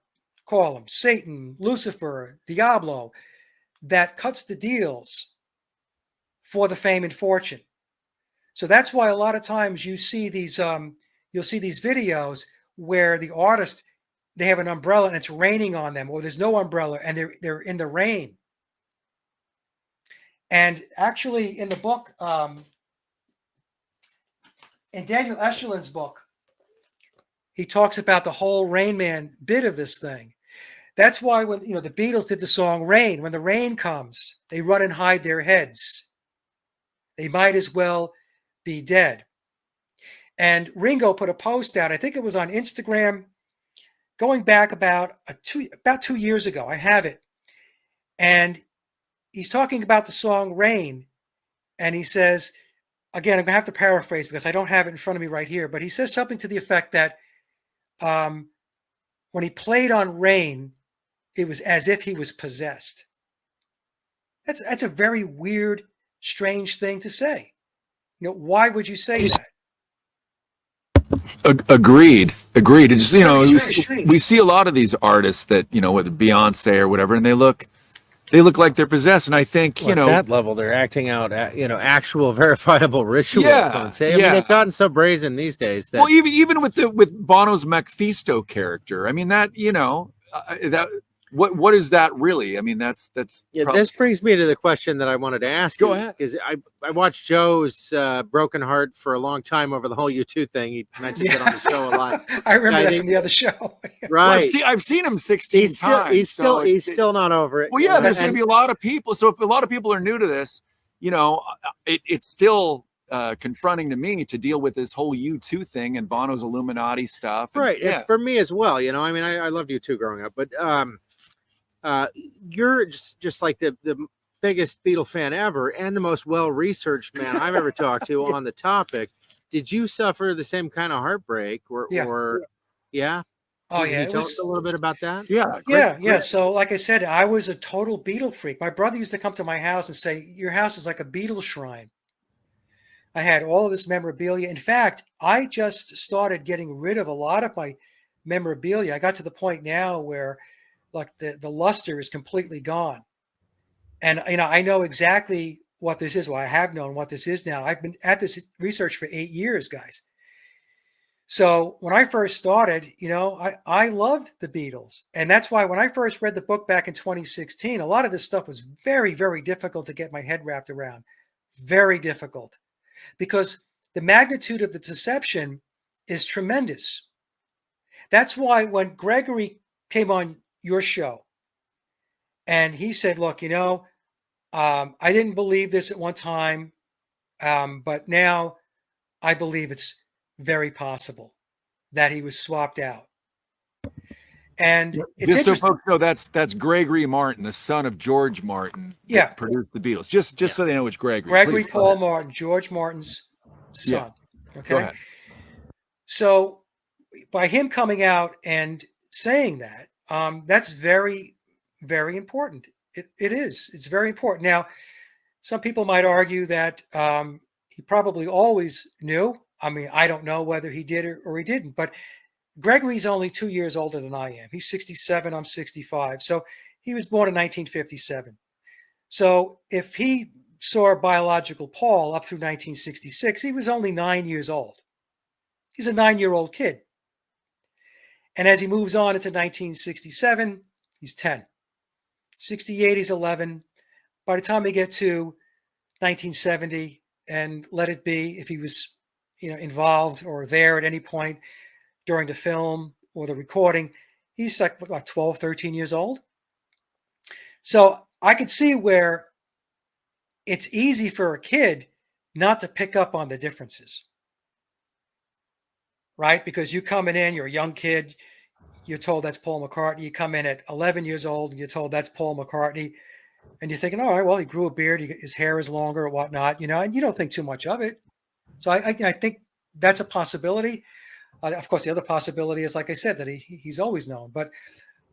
call him, Satan, Lucifer, Diablo, that cuts the deals for the fame and fortune. So that's why a lot of times you see these, you'll see these videos where the artist, they have an umbrella and it's raining on them, or there's no umbrella and they're in the rain. And actually in the book, in Daniel Eshelman's book, he talks about the whole Rain Man bit of this thing. That's why when the Beatles did the song Rain, when the rain comes, they run and hide their heads. They might as well be dead. And Ringo put a post out, I think it was on Instagram, going back about 2 years ago. I have it. And he's talking about the song Rain. And he says, again, I'm going to have to paraphrase because I don't have it in front of me right here, but he says something to the effect that when he played on Rain, it was as if he was possessed. That's a very weird, strange thing to say. Why would you say that? Agreed. It's we see a lot of these artists that whether Beyonce or whatever, and they look like they're possessed. And I think at that level they're acting out actual verifiable rituals. I mean, they've gotten so brazen these days that, well, even with Bono's Mephisto character, I mean that that what is that really? I mean that's this brings me to the question that I wanted to ask. Go ahead, because I watched Joe's Broken Heart for a long time over the whole U2 thing. He mentioned it on the show a lot. I remember that from the other show. Right. Well, I've seen him 16 times. He's still not over it. Well, yeah, there's going to be a lot of people. So if a lot of people are new to this, it's still confronting to me to deal with this whole U2 thing and Bono's Illuminati stuff. And, right. Yeah. For me as well. I mean, I loved U2 growing up, but you're just like the biggest Beatle fan ever and the most well-researched man I've ever talked to on the topic. Did you suffer the same kind of heartbreak yeah? Oh, yeah. Can you tell us a little bit about that? Yeah. Yeah. So like I said, I was a total Beatle freak. My brother used to come to my house and say, your house is like a Beatle shrine. I had all of this memorabilia. In fact, I just started getting rid of a lot of my memorabilia. I got to the point now where like the luster is completely gone. And, I know exactly what this is. Well, I have known what this is now. I've been at this research for 8 years, guys. So when I first started, I loved the Beatles. And that's why when I first read the book back in 2016, a lot of this stuff was very, very difficult to get my head wrapped around. Very difficult. Because the magnitude of the deception is tremendous. That's why when Gregory came on your show and he said, look, I didn't believe this at one time, but now I believe it's very possible that he was swapped out. And it's just so interesting. folks know, that's Gregory Martin, the son of George Martin, that produced the Beatles. Just so they know which Gregory. Gregory Please, Paul Martin, George Martin's son. Yeah. Okay. Go ahead. So by him coming out and saying that, that's very, very important. It is. It's very important. Now, some people might argue that he probably always knew. I mean, I don't know whether he did or he didn't, but Gregory's only 2 years older than I am. He's 67, I'm 65. So he was born in 1957. So if he saw biological Paul up through 1966, he was only 9 years old. He's a 9-year-old kid. And as he moves on into 1967, he's 10. 68, he's 11. By the time we get to 1970, and let it be, if he was, involved or there at any point during the film or the recording, he's like about 12, 13 years old. So I could see where it's easy for a kid not to pick up on the differences, right? Because you coming in, you're a young kid, you're told that's Paul McCartney. You come in at 11 years old and you're told that's Paul McCartney. And you're thinking, all right, well, he grew a beard, his hair is longer or whatnot, and you don't think too much of it. So I think that's a possibility. Of course, the other possibility is, like I said, that he's always known. But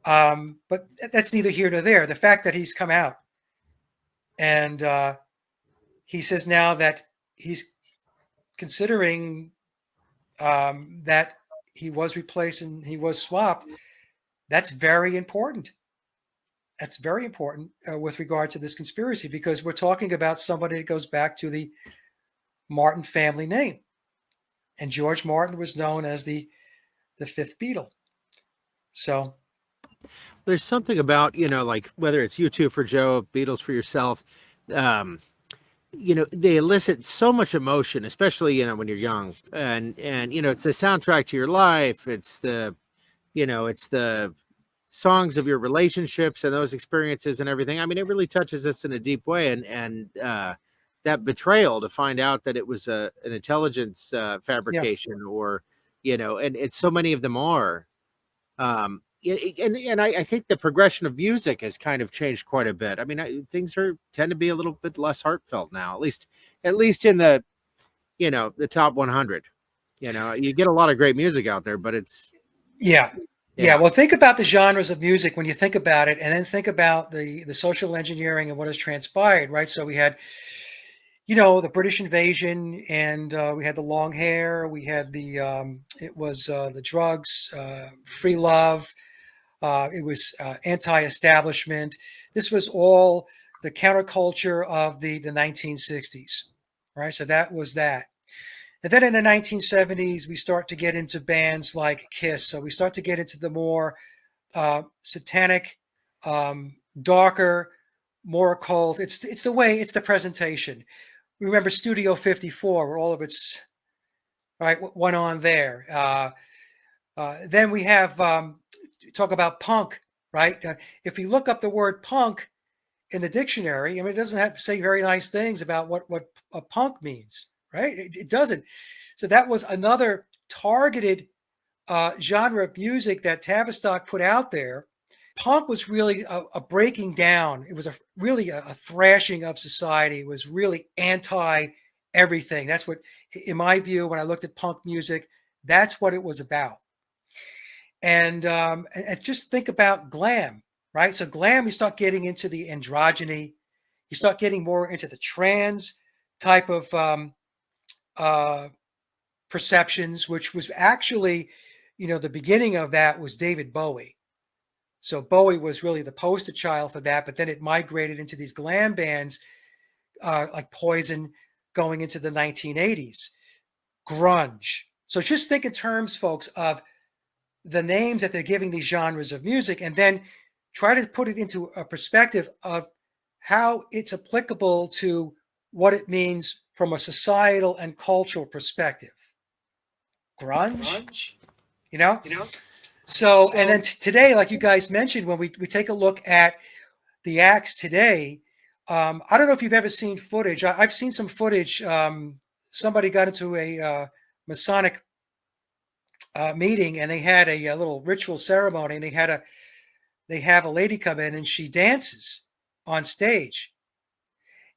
that's neither here nor there. The fact that he's come out and he says now that he's considering that he was replaced and he was swapped, that's very important. That's very important with regard to this conspiracy, because we're talking about somebody that goes back to the Martin family name. And George Martin was known as the fifth Beatle. So there's something about, like whether it's U2 for Joe, Beatles for yourself, they elicit so much emotion, especially, when you're young, and it's the soundtrack to your life. It's the songs of your relationships and those experiences and everything. I mean, it really touches us in a deep way. And that betrayal to find out that it was an intelligence fabrication, or, and it's so many of them are. And I think the progression of music has kind of changed quite a bit. I mean, things tend to be a little bit less heartfelt now, at least in the, the top 100. You get a lot of great music out there, but it's Yeah. Well, think about the genres of music when you think about it, and then think about the social engineering and what has transpired, right? So we had, the British invasion, and we had the long hair. We had the drugs, free love. It was anti-establishment. This was all the counterculture of the 1960s, right? So that was that. And then in the 1970s, we start to get into bands like Kiss. So we start to get into the more satanic, darker, more occult. It's the presentation. Remember Studio 54, where all of it's went on there. Then we have talk about punk, right? If you look up the word punk in the dictionary, I mean, it doesn't have to say very nice things about what a punk means. Right? It doesn't. So that was another targeted genre of music that Tavistock put out there. Punk was really a breaking down. It was really a thrashing of society. It was really anti everything. That's what, in my view, when I looked at punk music, that's what it was about. And just think about glam, right? So glam, you start getting into the androgyny. You start getting more into the trans type of perceptions, which was actually, the beginning of that was David Bowie. So Bowie was really the poster child for that, but then it migrated into these glam bands like Poison going into the 1980s. Grunge, So just think in terms, folks, of the names that they're giving these genres of music, and then try to put it into a perspective of how it's applicable to what it means from a societal and cultural perspective. Grunge, you know? So and then today, like you guys mentioned, when we take a look at the acts today, I don't know if you've ever seen footage. I've seen some footage. Somebody got into a Masonic meeting, and they had a little ritual ceremony, and they have a lady come in, and she dances on stage.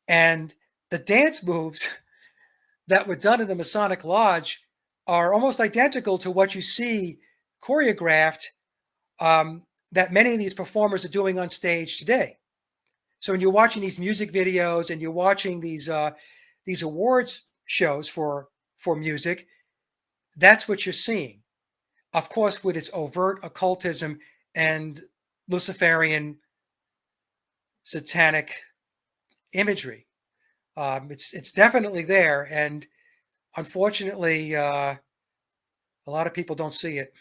And the dance moves that were done in the Masonic Lodge are almost identical to what you see choreographed that many of these performers are doing on stage today. So when you're watching these music videos and you're watching these awards shows for music, that's what you're seeing. Of course, with its overt occultism and Luciferian satanic imagery. It's definitely there, and unfortunately, a lot of people don't see it.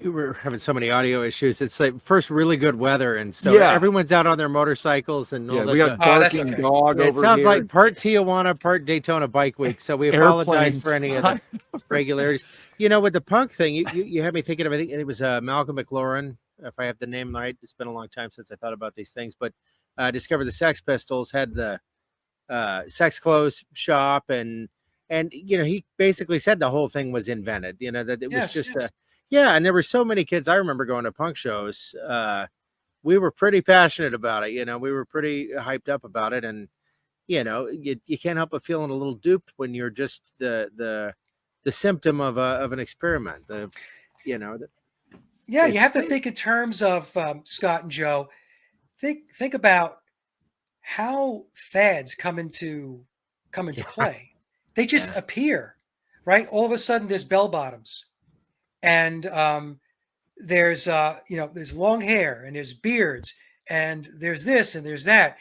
We're having so many audio issues. It's like first really good weather, and so everyone's out on their motorcycles and all we got barking dog over it sounds here. like part Tijuana, part Daytona Bike Week. So we apologize for any of the regularities. You know, with the punk thing, you had me thinking of, I think it was Malcolm McLaurin, if I have the name right. It's been a long time since I thought about these things, but discovered the Sex Pistols had the sex clothes shop, and you know, he basically said the whole thing was invented. You know, that it was just a and there were so many kids. I remember going to punk shows. We were pretty passionate about it. You know, we were pretty hyped up about it, and you know, you can't help but feeling a little duped when you're just the symptom of an experiment. You have to think in terms of Scott and Joe. Think about how fads come into play. They just appear, right? All of a sudden, there's bell bottoms, and there's there's long hair, and there's beards, and there's this and there's that.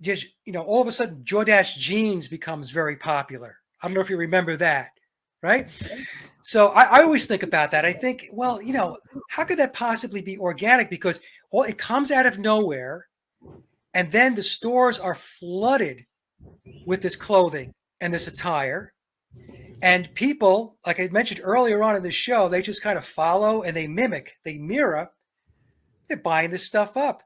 Just all of a sudden, Jordache jeans becomes very popular. I don't know if you remember that, right? So I always think about that. I think, well, how could that possibly be organic? Because it comes out of nowhere, and then the stores are flooded with this clothing and this attire. And people, like I mentioned earlier on in the show, they just kind of follow and they mimic, they mirror. They're buying this stuff up.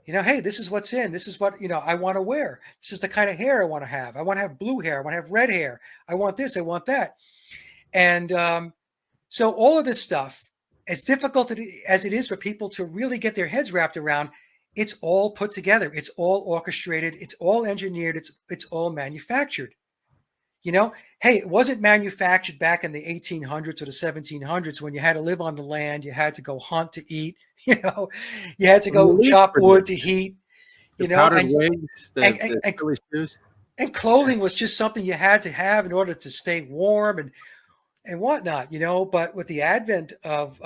Hey, this is what's in. This is what, I want to wear. This is the kind of hair I want to have. I want to have blue hair. I want to have red hair. I want this. I want that. And so all of this stuff, as difficult as it is for people to really get their heads wrapped around, it's all put together. It's all orchestrated. It's all engineered. It's all manufactured. Hey, it wasn't manufactured back in the 1800s or the 1700s when you had to live on the land. You had to go hunt to eat. You had to go chop wood to heat. Powdered wigs, and clothing was just something you had to have in order to stay warm and whatnot. But with the advent of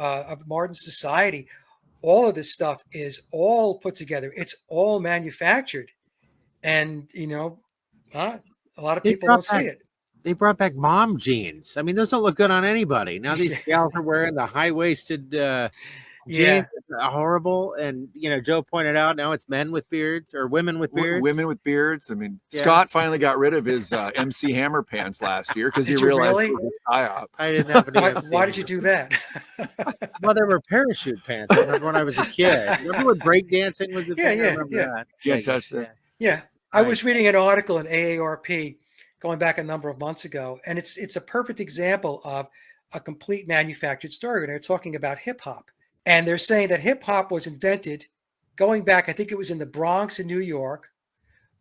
modern society, all of this stuff is all put together. It's all manufactured, and a lot of people don't see it. They brought back mom jeans. I mean, those don't look good on anybody. Now these gals are wearing the high-waisted jeans. Horrible. And Joe pointed out now it's men with beards or women with beards. Women with beards. I mean, Scott finally got rid of his MC Hammer pants last year because he realized it was a psyop. I didn't have any. Why did you do that? Well, there were parachute pants. I remember when I was a kid. Remember when breakdancing was a thing? I remember that. Can't touch that. Yeah. I was reading an article in AARP going back a number of months ago, and it's a perfect example of a complete manufactured story. And they're talking about hip hop, and they're saying that hip hop was invented going back, I think it was in the Bronx in New York,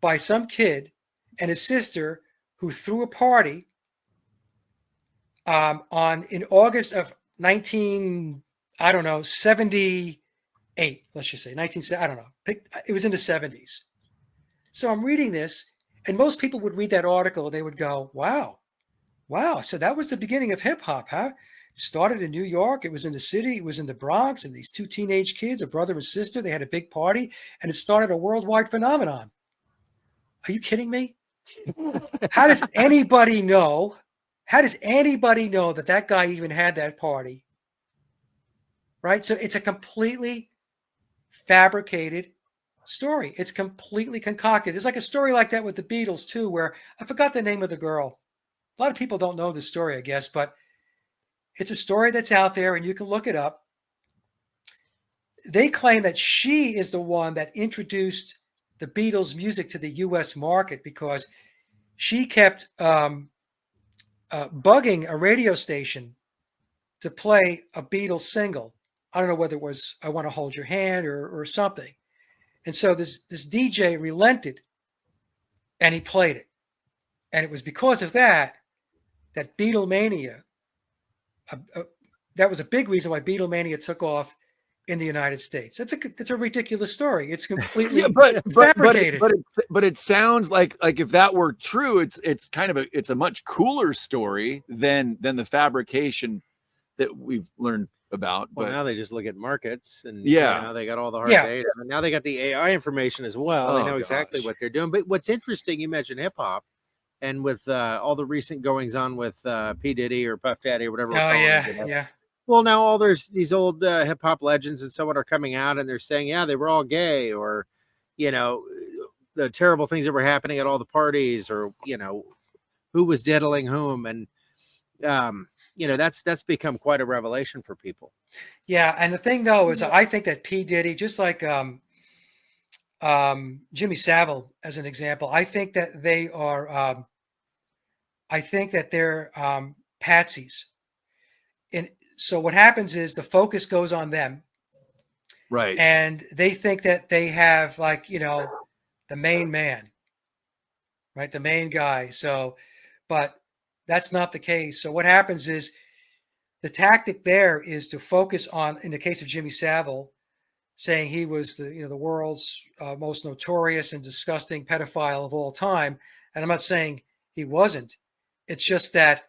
by some kid and his sister who threw a party in August of 78. Let's just say 19. I don't know. It was in the 70s. So I'm reading this. And most people would read that article and they would go, wow. So that was the beginning of hip hop, huh? It started in New York. It was in the city. It was in the Bronx. And these two teenage kids, a brother and sister, they had a big party and it started a worldwide phenomenon. Are you kidding me? How does anybody know? How does anybody know that that guy even had that party? Right? So it's a completely fabricated story. It's completely concocted. There's like a story like that with the Beatles too, where I forgot the name of the girl. A lot of people don't know this story, I guess, but it's a story that's out there and you can look it up. They claim that she is the one that introduced the Beatles music to the US market because she kept bugging a radio station to play a Beatles single. I don't know whether it was I Want to Hold Your Hand or something. And so this DJ relented and he played it. And it was because of that Beatlemania, that was a big reason why Beatlemania took off in the United States. That's a ridiculous story. It's completely fabricated. But it sounds like if that were true, it's kind of it's a much cooler story than the fabrication that we've learned about. Well, but now they just look at markets and yeah, they got all the hard data. And now they got the AI information as well. They know exactly what they're doing. But what's interesting, you mentioned hip hop, and with all the recent goings on with P. Diddy or Puff Daddy or whatever. Oh yeah. Well, now all there's these old hip hop legends and so on are coming out and they're saying, yeah, they were all gay, or the terrible things that were happening at all the parties, or who was diddling whom, and that's become quite a revelation for people. Yeah, and the thing though is, I think that P. Diddy, just like Jimmy Savile, as an example, I think that they are, they're patsies. And so what happens is the focus goes on them, right? And they think that they have the main man, right, the main guy. So, but that's not the case. So what happens is the tactic there is to focus on, in the case of Jimmy Savile, saying he was the world's most notorious and disgusting pedophile of all time. And I'm not saying he wasn't. It's just that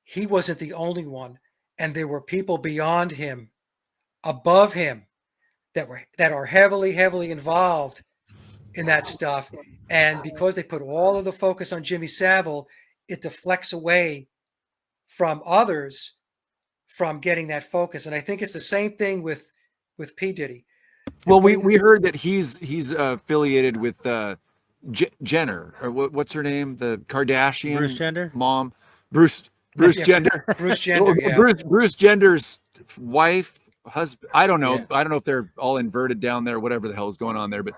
he wasn't the only one. And there were people beyond him, above him, that are heavily involved in that stuff. And because they put all of the focus on Jimmy Savile, it deflects away from others from getting that focus. And I think it's the same thing with P. Diddy. Well, we heard that he's affiliated with Jenner, or what's her name, the Kardashian Bruce Jenner mom, Bruce Jenner. Bruce Jenner, yeah. Bruce Jenner's wife, husband. I don't know. Yeah. I don't know if they're all inverted down there, whatever the hell is going on there. But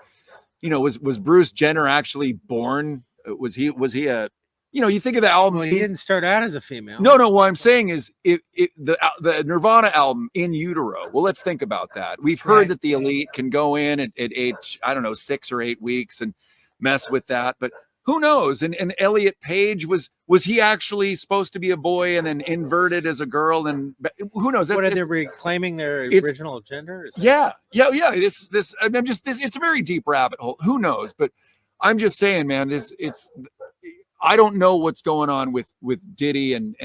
was Bruce Jenner actually born? Was he a? You think of the album. Well, he didn't start out as a female. No. What I'm saying is, the Nirvana album, In Utero. Well, let's think about that. We've heard that the elite can go in at age, I don't know, 6 or 8 weeks and mess with that, but who knows? And Elliot Page, was he actually supposed to be a boy and then inverted as a girl? And who knows? What are they reclaiming their original gender? Yeah. It's a very deep rabbit hole. Who knows? But I'm just saying, man, it's. I don't know what's going on with Diddy and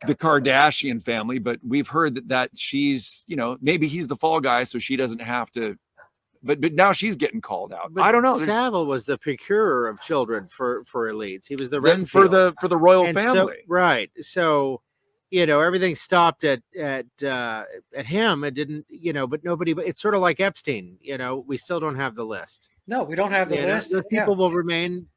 the Kardashian family, but we've heard that she's, maybe he's the fall guy, so she doesn't have to. But now she's getting called out. But I don't know. Savile was the procurer of children for elites. He was the for the royal family, right? So, everything stopped at him. It didn't, but nobody. It's sort of like Epstein. We still don't have the list. No, we don't have the list. Those people will remain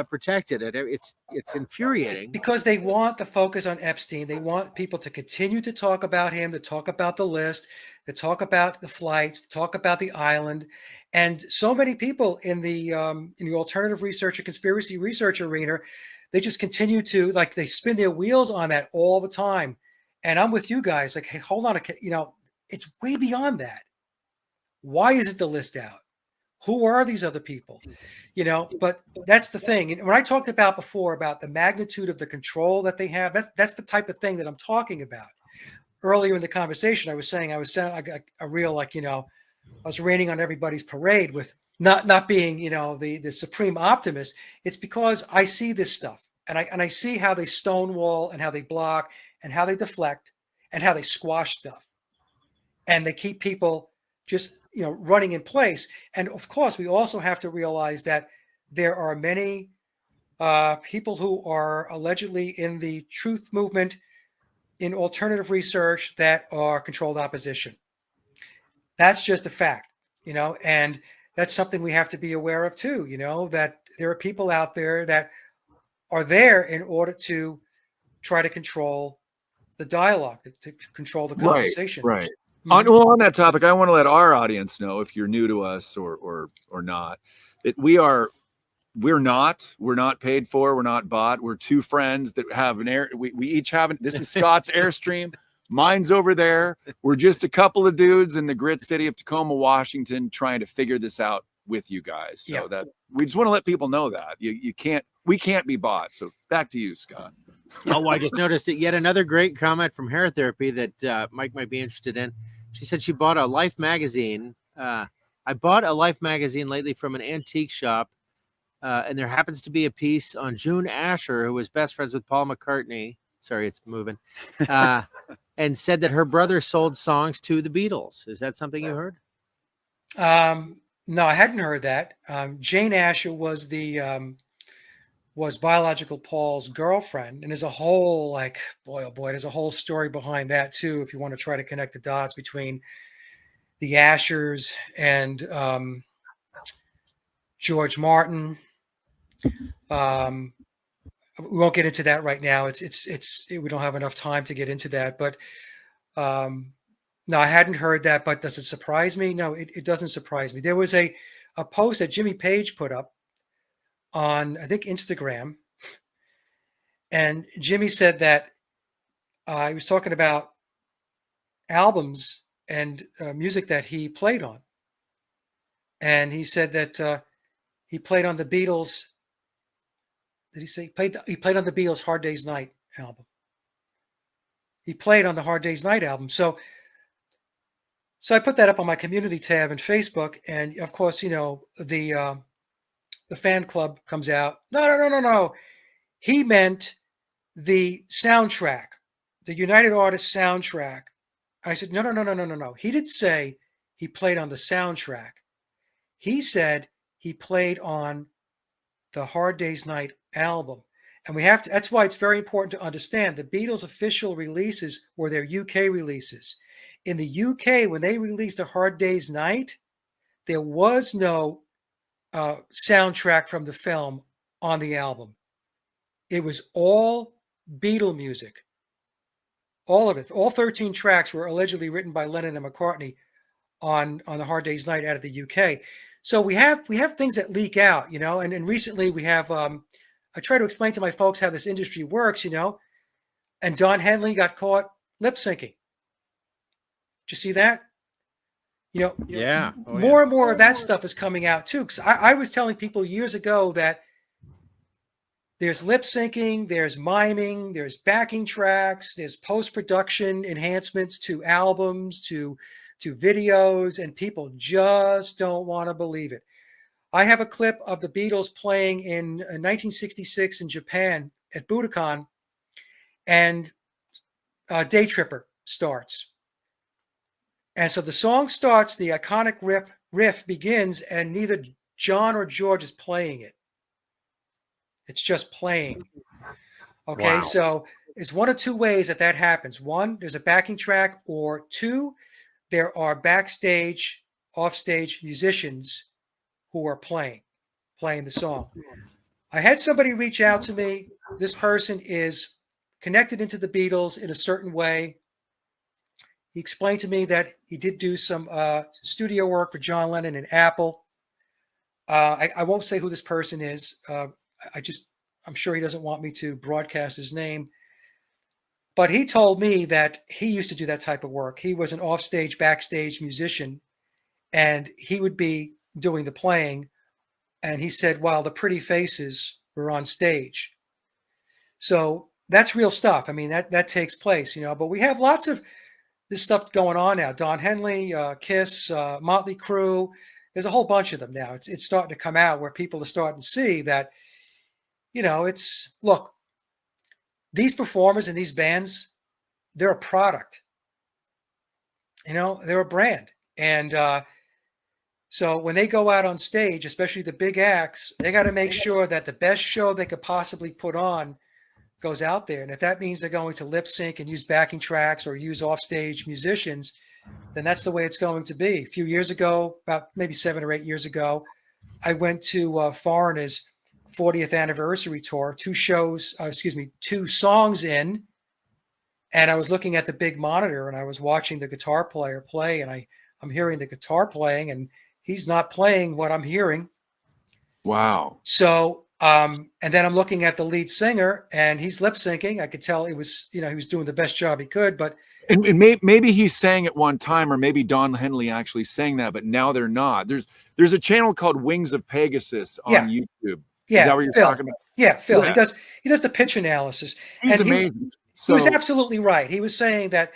protected. It's infuriating because they want the focus on Epstein. They want people to continue to talk about him, to talk about the list, to talk about the flights, to talk about the island. And so many people in the alternative research or conspiracy research arena, they just continue to they spin their wheels on that all the time. And I'm with you guys. Like, hey, hold on, it's way beyond that. Why isn't the list out? Who are these other people? But that's the thing. And when I talked about before about the magnitude of the control that they have, that's the type of thing that I'm talking about. Earlier in the conversation, I was saying I got a real I was raining on everybody's parade with not being the supreme optimist. It's because I see this stuff and I see how they stonewall and how they block and how they deflect and how they squash stuff, and they keep people just running in place. And of course, we also have to realize that there are many people who are allegedly in the truth movement, in alternative research, that are controlled opposition. That's just a fact, and that's something we have to be aware of too, that there are people out there that are there in order to try to control the dialogue, to control the Right, conversation. right. Mhm. On that topic, I want to let our audience know, if you're new to us or not, that we're not paid for, we're not bought. We're two friends that have we each have this is Scott's Airstream. Mine's over there. We're just a couple of dudes in the grit city of Tacoma, Washington, trying to figure this out with you guys. So Yeah. that we just want to let people know that we can't be bought. So back to you, Scott. Oh, I just noticed it. Yet another great comment from Hair Therapy that Mike might be interested in. She said she bought a Life magazine. I bought a Life magazine lately from an antique shop, and there happens to be a piece on June Asher, who was best friends with Paul McCartney. Sorry, it's moving. And said that her brother sold songs to the Beatles. Is that something you heard? No, I hadn't heard that. Jane Asher was was biological Paul's girlfriend, and there's a whole boy, oh boy, there's a whole story behind that too. If you want to try to connect the dots between the Ashers and George Martin, we won't get into that right now. We don't have enough time to get into that. But no, I hadn't heard that. But does it surprise me? No, it doesn't surprise me. There was a post that Jimmy Page put up on, I think, Instagram. And Jimmy said that he was talking about albums and music that he played on. And he said that he played on the Beatles. Did he say he played on the Beatles' Hard Day's Night album? He played on the Hard Day's Night album. So I put that up on my community tab in Facebook, and of course, the fan club comes out. No. He meant the soundtrack, the United Artists soundtrack. I said, no. He didn't say he played on the soundtrack. He said he played on the Hard Day's Night album. And that's why it's very important to understand the Beatles' official releases were their UK releases. In the UK, when they released A Hard Day's Night, there was no soundtrack from the film on the album. It was all Beatle music. All of it. All 13 tracks were allegedly written by Lennon and McCartney on A Hard Day's Night out of the UK. So we have things that leak out, and recently we have I try to explain to my folks how this industry works, and Don Henley got caught lip syncing. Did you see that? Yeah. More and more of that stuff is coming out too. Because I was telling people years ago that there's lip syncing, there's miming, there's backing tracks, there's post-production enhancements to albums, to videos, and people just don't want to believe it. I have a clip of the Beatles playing in 1966 in Japan at Budokan, and Day Tripper starts. And so the song starts, the iconic riff begins, and neither John or George is playing it. It's just playing. Okay, Wow. So it's one of two ways that happens. One, there's a backing track, or two, there are backstage, offstage musicians who are playing the song. I had somebody reach out to me. This person is connected into the Beatles in a certain way. He explained to me that he did do some studio work for John Lennon and Apple. I won't say who this person is. I'm sure he doesn't want me to broadcast his name. But he told me that he used to do that type of work. He was an offstage, backstage musician, and he would be doing the playing. And he said, while the pretty faces were on stage. So that's real stuff. I mean, that takes place, but we have lots of this stuff going on now. Don Henley, Kiss, Motley Crue. There's a whole bunch of them now. It's starting to come out where people are starting to see that, look, these performers and these bands, they're a product. They're a brand. And So when they go out on stage, especially the big acts, they got to make sure that the best show they could possibly put on goes out there. And if that means they're going to lip sync and use backing tracks or use offstage musicians, then that's the way it's going to be. A few years ago, about maybe 7 or 8 years ago, I went to Foreigner's 40th anniversary tour, 2 songs in, and I was looking at the big monitor and I was watching the guitar player play, and I'm hearing the guitar playing and he's not playing what I'm hearing. Wow. So, and then I'm looking at the lead singer and he's lip syncing. I could tell it was, he was doing the best job he could, but. And maybe he sang at one time, or maybe Don Henley actually sang that, but now they're not. There's a channel called Wings of Pegasus on YouTube. Yeah. Is that what you're talking about? Yeah, Phil. Yeah. He does the pitch analysis. He's amazing. He was absolutely right. He was saying that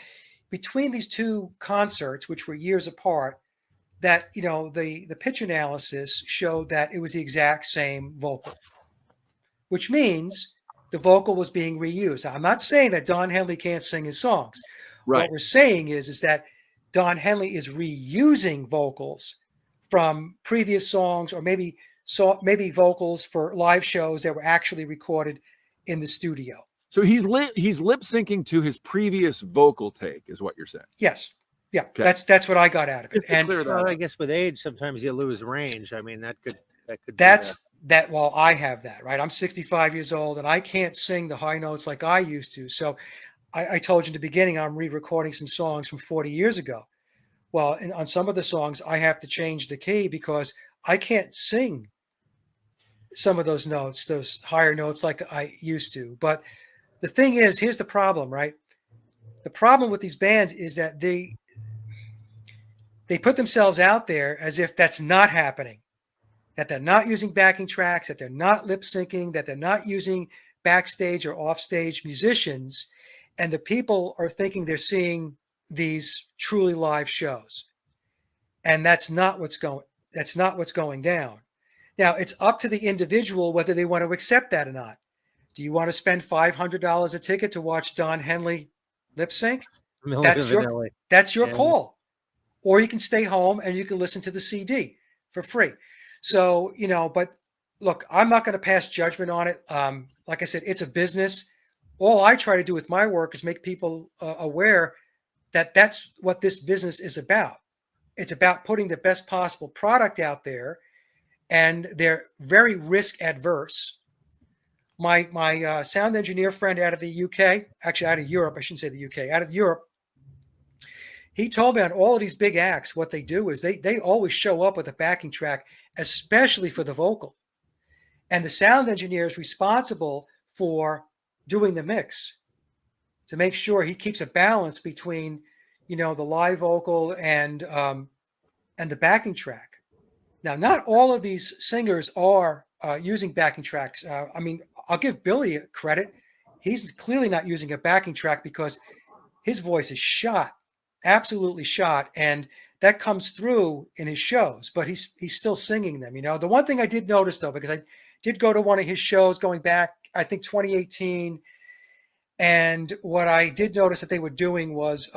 between these 2 concerts, which were years apart, that the pitch analysis showed that it was the exact same vocal, which means the vocal was being reused. Now, I'm not saying that Don Henley can't sing his songs. Right. What we're saying is that Don Henley is reusing vocals from previous songs, or maybe vocals for live shows that were actually recorded in the studio. So he's lip syncing to his previous vocal take, is what you're saying? Yes. Yeah. Okay. That's what I got out of it. And well, I guess with age, sometimes you lose range. I mean, that could. Well, I have that, right? I'm 65 years old and I can't sing the high notes like I used to. So I told you in the beginning, I'm re-recording some songs from 40 years ago. Well, on some of the songs, I have to change the key because I can't sing some of those notes, those higher notes like I used to. But the thing is, here's the problem, right? The problem with these bands is that they put themselves out there as if that's not happening, that they're not using backing tracks, that they're not lip syncing, that they're not using backstage or offstage musicians. And the people are thinking they're seeing these truly live shows. And that's not what's going down. Now, it's up to the individual whether they want to accept that or not. Do you want to spend $500 a ticket to watch Don Henley lip sync? That's your call. Or you can stay home and you can listen to the CD for free. So, but look, I'm not going to pass judgment on it. Like I said, it's a business. All I try to do with my work is make people aware that that's what this business is about. It's about putting the best possible product out there, and they're very risk adverse. My sound engineer friend out of the UK, actually out of Europe, I shouldn't say the UK, out of Europe, he told me on all of these big acts, what they do is they always show up with a backing track, especially for the vocal. And the sound engineer is responsible for doing the mix to make sure he keeps a balance between, the live vocal and the backing track. Now, not all of these singers are using backing tracks. I mean, I'll give Billy credit. He's clearly not using a backing track because his voice is shot, absolutely shot. And that comes through in his shows, but he's still singing them. The one thing I did notice, though, because I did go to one of his shows going back, I think 2018. And what I did notice that they were doing was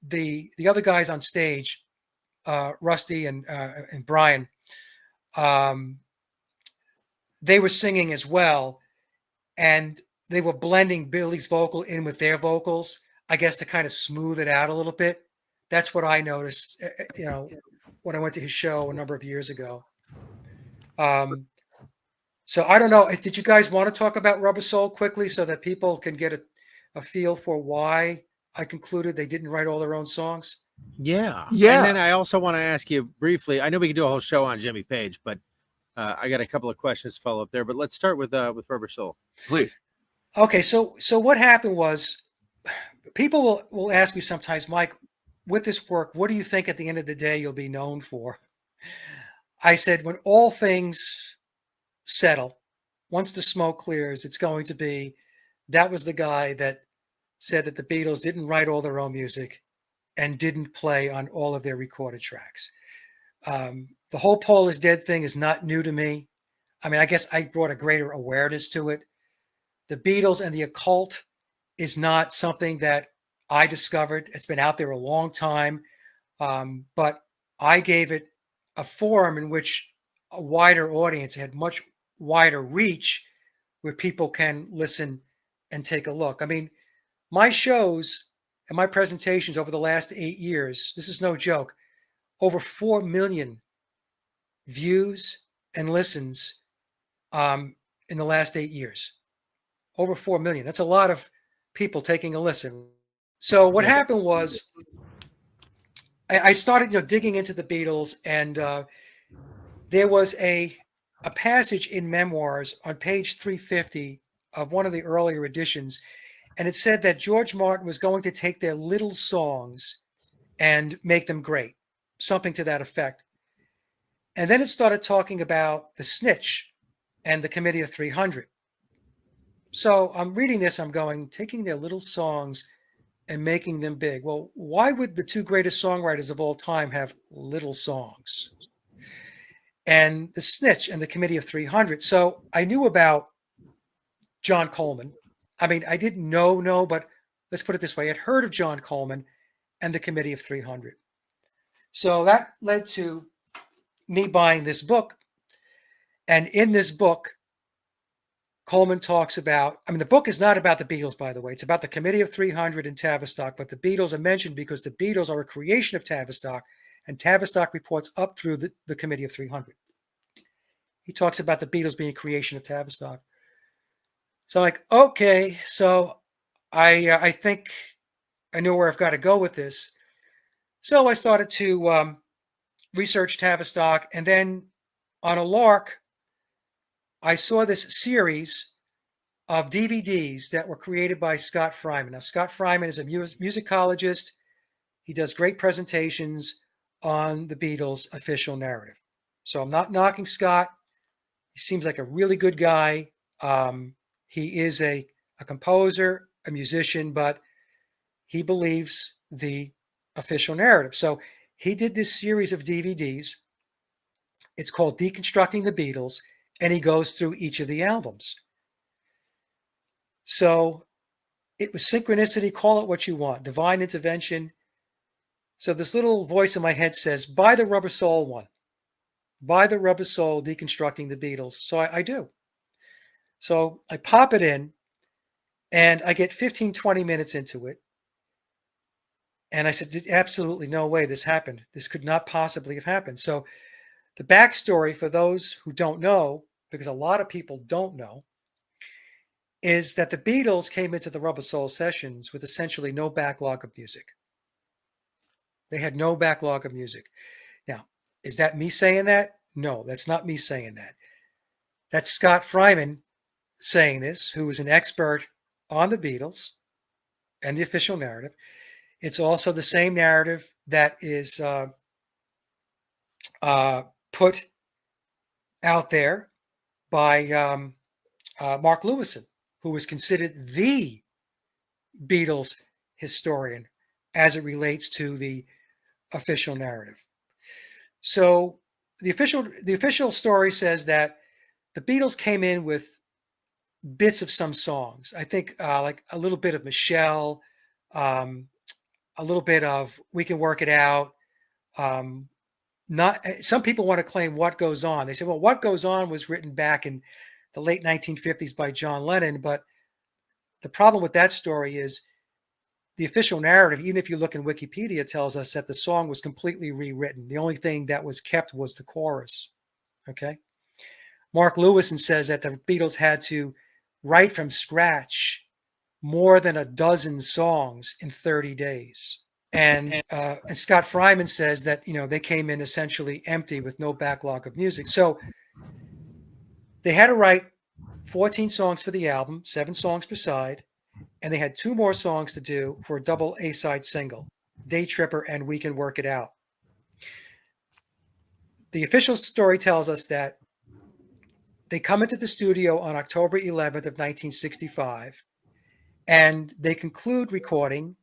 the other guys on stage, Rusty and Brian, they were singing as well. And they were blending Billy's vocal in with their vocals, I guess, to kind of smooth it out a little bit. That's what I noticed, when I went to his show a number of years ago. So I don't know. Did you guys want to talk about Rubber Soul quickly so that people can get a feel for why I concluded they didn't write all their own songs? Yeah. And then I also want to ask you briefly, I know we could do a whole show on Jimmy Page, but I got a couple of questions to follow up there, but let's start with Rubber Soul. Please. Okay. So what happened was people will ask me sometimes, Mike, with this work, what do you think at the end of the day you'll be known for? I said, when all things settle, once the smoke clears, it's going to be, that was the guy that said that the Beatles didn't write all their own music and didn't play on all of their recorded tracks. The whole Paul is Dead thing is not new to me. I mean, I guess I brought a greater awareness to it. The Beatles and the Occult is not something that I discovered. It's been out there a long time. But I gave it a forum in which a wider audience had much wider reach, where people can listen and take a look. I mean, my shows and my presentations over the last 8 years, this is no joke, over 4 million views and listens in the last 8 years. Over 4 million. That's a lot of people taking a listen. So what happened was I started, digging into the Beatles, and there was a passage in Memoirs on page 350 of one of the earlier editions, and it said that George Martin was going to take their little songs and make them great, something to that effect. And then it started talking about the Snitch and the Committee of 300. So I'm reading this, I'm going, taking their little songs and making them big. Well, why would the two greatest songwriters of all time have little songs? And the Snitch and the Committee of 300. So I knew about John Coleman. I mean, I didn't know, but let's put it this way. I'd heard of John Coleman and the Committee of 300. So that led to me buying this book. And in this book, Coleman talks about, the book is not about the Beatles, by the way. It's about the Committee of 300 and Tavistock, but the Beatles are mentioned because the Beatles are a creation of Tavistock, and Tavistock reports up through the Committee of 300. He talks about the Beatles being a creation of Tavistock. So I'm like, okay, so I think I know where I've got to go with this. So I started to research Tavistock, and then on a lark, I saw this series of DVDs that were created by Scott Fryman. Now, Scott Fryman is a musicologist. He does great presentations on the Beatles' official narrative. So I'm not knocking Scott. He seems like a really good guy. He is a composer, a musician, but he believes the official narrative. So he did this series of DVDs. It's called Deconstructing the Beatles, and he goes through each of the albums. So it was synchronicity, call it what you want, divine intervention. So this little voice in my head says, buy the Rubber Soul one. Buy the Rubber Soul, Deconstructing the Beatles. So I do. So I pop it in, and I get 15, 20 minutes into it. And I said, absolutely no way this happened. This could not possibly have happened. So the backstory for those who don't know, because a lot of people don't know, is that the Beatles came into the Rubber Soul sessions with essentially no backlog of music. They had no backlog of music. Now, is that me saying that? No, that's not me saying that. That's Scott Fryman saying this, who is an expert on the Beatles and the official narrative. It's also the same narrative that is put out there by Mark Lewison, who is considered the Beatles historian as it relates to the official narrative. So the official story says that the Beatles came in with bits of some songs. I think like a little bit of Michelle, a little bit of We Can Work It Out. Not some people want to claim What Goes On. They say, well, What Goes On was written back in the late 1950s by John Lennon. But the problem with that story is the official narrative, even if you look in Wikipedia, tells us that the song was completely rewritten. The only thing that was kept was the chorus. Okay. Mark Lewison says that the Beatles had to write from scratch more than a dozen songs in 30 days. And Scott Fryman says that, they came in essentially empty with no backlog of music. So they had to write 14 songs for the album, 7 songs per side, and they had 2 more songs to do for a double A-side single, Day Tripper and We Can Work It Out. The official story tells us that they come into the studio on October 11th of 1965, and they conclude recording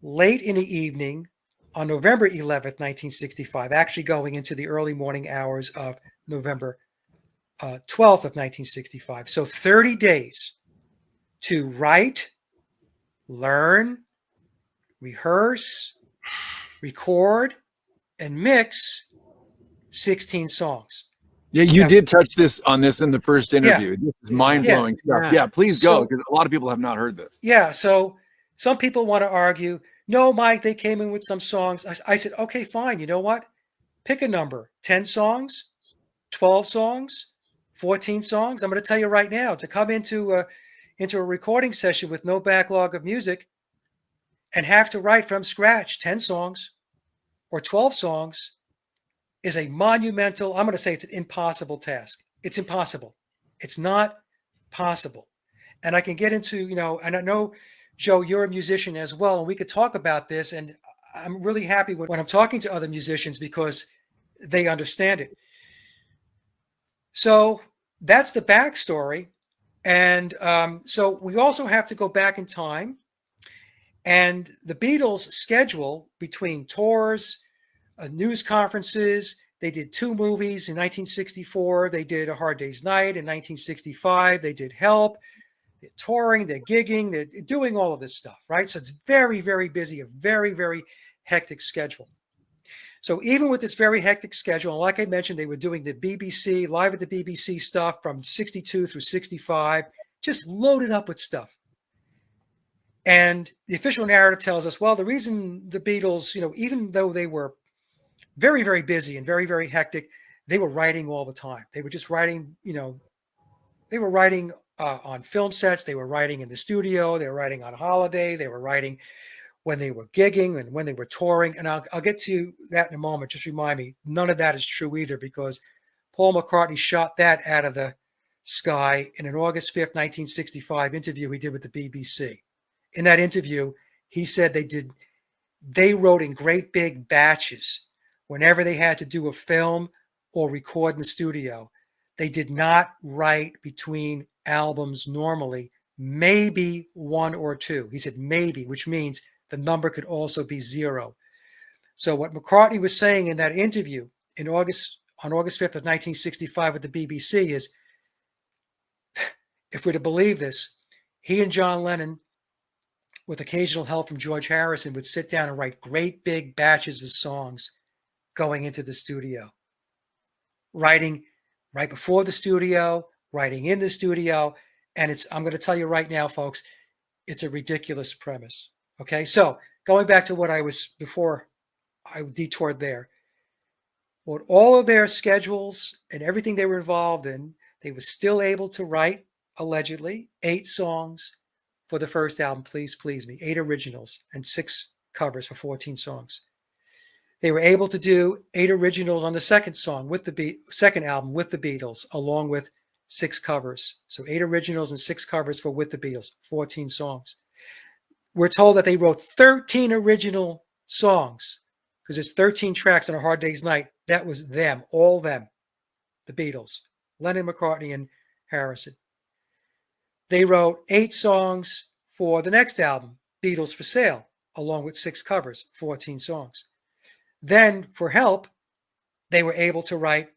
late in the evening on November 11th, 1965, actually going into the early morning hours of November 12th of 1965. So 30 days to write, learn, rehearse, record, and mix 16 songs. Yeah, you Now, did touch on this in the first yeah, interview. This is mind-blowing stuff. Yeah. Yeah, please go, So, because a lot of people have not heard this. yeah, so some people want to argue, no, Mike, they came in with some songs. I said, okay, fine. You know what? Pick a number, 10 songs, 12 songs, 14 songs. I'm going to tell you right now, to come into a recording session with no backlog of music and have to write from scratch 10 songs or 12 songs is a monumental, I'm going to say it's an impossible task. It's impossible. It's not possible. And I can get into, and I know, Joe, you're a musician as well, and we could talk about this. And I'm really happy when I'm talking to other musicians because they understand it. So that's the backstory. And so we also have to go back in time. And the Beatles' schedule between tours, news conferences, they did 2 movies in 1964. They did A Hard Day's Night in 1965. They did Help. They're touring, they're gigging, they're doing all of this stuff, right? So it's very, very busy, a very, very hectic schedule. So even with this very hectic schedule, and like I mentioned, they were doing the BBC, live at the BBC stuff from 62 through 65, just loaded up with stuff. And the official narrative tells us, well, the reason the Beatles, even though they were very, very busy and very, very hectic, they were writing all the time. They were just writing, they were writing on film sets. They were writing in the studio. They were writing on holiday. They were writing when they were gigging and when they were touring. And I'll get to that in a moment. Just remind me, none of that is true either, because Paul McCartney shot that out of the sky in an August 5th, 1965 interview he did with the BBC. In that interview, he said they wrote in great big batches whenever they had to do a film or record in the studio. They did not write between albums normally, maybe 1 or 2. He said maybe, which means the number could also be 0. So what McCartney was saying in that interview on August 5th of 1965 with the BBC is, if we're to believe this, he and John Lennon, with occasional help from George Harrison, would sit down and write great big batches of songs going into the studio, writing right before the studio, writing in the studio. And I'm going to tell you right now, folks, it's a ridiculous premise. Okay. So going back to what I was before I detoured there, with all of their schedules and everything they were involved in, they were still able to write, allegedly, 8 songs for the first album, Please Please Me, 8 originals and 6 covers for 14 songs. They were able to do 8 originals on the second album with the Beatles, along with 6 covers. So 8 originals and 6 covers for With the Beatles, 14 songs. We're told that they wrote 13 original songs, because there's 13 tracks on A Hard Day's Night. That was them, all them, the Beatles, Lennon, McCartney, and Harrison. They wrote 8 songs for the next album, Beatles for Sale, along with 6 covers, 14 songs. Then for Help, they were able to write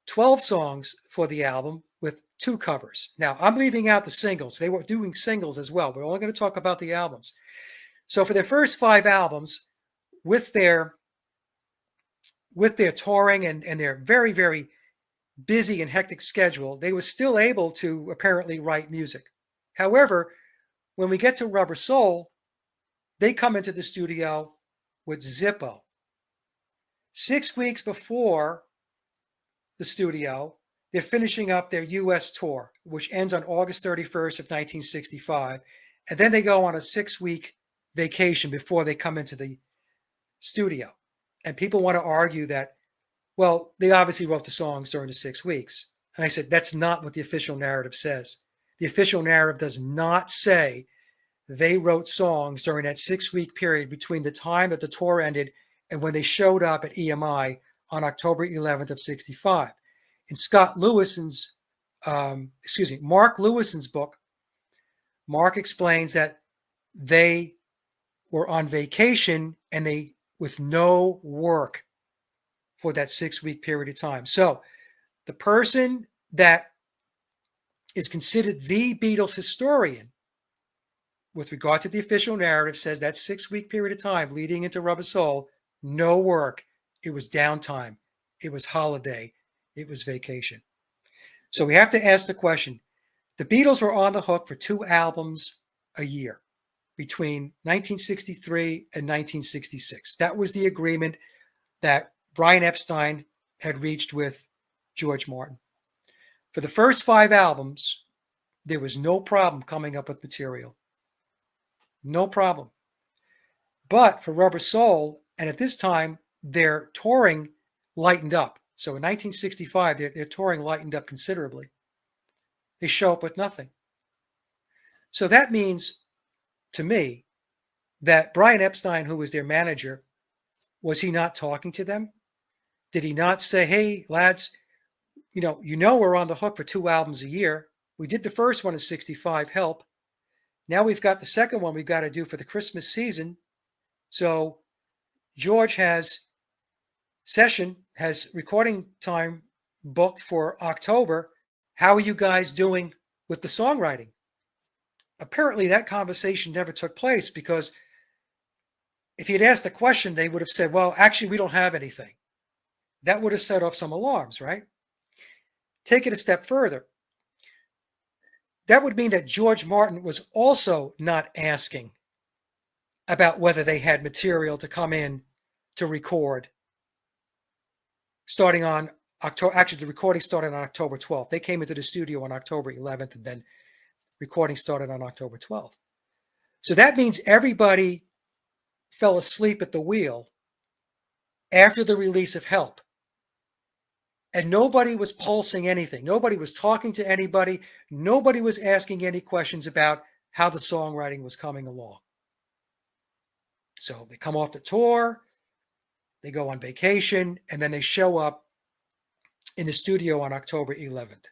12 songs for the album with 2 covers. Now, I'm leaving out the singles. They were doing singles as well. We're only going to talk about the albums. So for their first 5 albums, with their touring and their very, very busy and hectic schedule, they were still able to apparently write music. However, when we get to Rubber Soul, they come into the studio with Zippo. 6 weeks before the studio, they're finishing up their U.S. tour, which ends on August 31st of 1965. And then they go on a 6-week vacation before they come into the studio. And people want to argue that, well, they obviously wrote the songs during the 6 weeks. And I said, that's not what the official narrative says. The official narrative does not say they wrote songs during that 6-week period between the time that the tour ended and when they showed up at EMI on October 11th of 65. In Mark Lewison's book, Mark explains that they were on vacation and they with no work for that 6-week period of time. So the person that is considered the Beatles historian with regard to the official narrative says that 6-week period of time leading into Rubber Soul, no work. It was downtime. it was holiday, it was vacation. So we have to ask the question, the Beatles were on the hook for 2 albums a year between 1963 and 1966. That was the agreement that Brian Epstein had reached with George Martin. For the first 5 albums, there was no problem coming up with material. No problem. But for Rubber Soul, and at this time, their touring lightened up. So in 1965, their touring lightened up considerably. They show up with nothing. So that means, to me, that Brian Epstein, who was their manager, was he not talking to them? Did he not say, hey, lads, you know we're on the hook for 2 albums a year. We did the first one in 65, help. Now we've got the second one we've got to do for the Christmas season. So George has recording time booked for October. How are you guys doing with the songwriting? Apparently that conversation never took place, because if he had asked the question, they would have said, well, actually, we don't have anything. That would have set off some alarms, right? Take it a step further. That would mean that George Martin was also not asking about whether they had material to come in to record starting on October. Actually, the recording started on October 12th. They came into the studio on October 11th, and then recording started on October 12th. So that means everybody fell asleep at the wheel after the release of Help. And nobody was pulsing anything. Nobody was talking to anybody. Nobody was asking any questions about how the songwriting was coming along. So they come off the tour, they go on vacation, and then they show up in the studio on October 11th.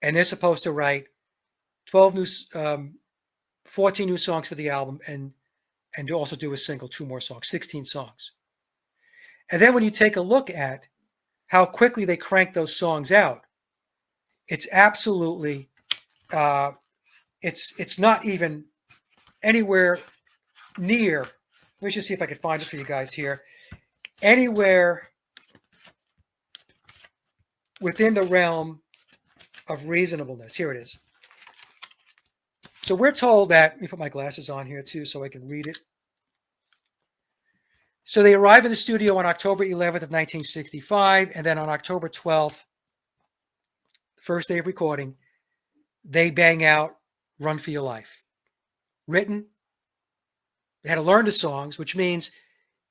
And they're supposed to write 14 new songs for the album, and also do a single, 2 more songs, 16 songs. And then when you take a look at how quickly they crank those songs out, it's absolutely, it's not even anywhere near, let me just see if I can find it for you guys here, anywhere within the realm of reasonableness. Here it is. So we're told that, let me put my glasses on here too so I can read it. So they arrive in the studio on October 11th of 1965, and then on October 12th, first day of recording, they bang out Run for Your Life. Written, they had to learn the songs, which means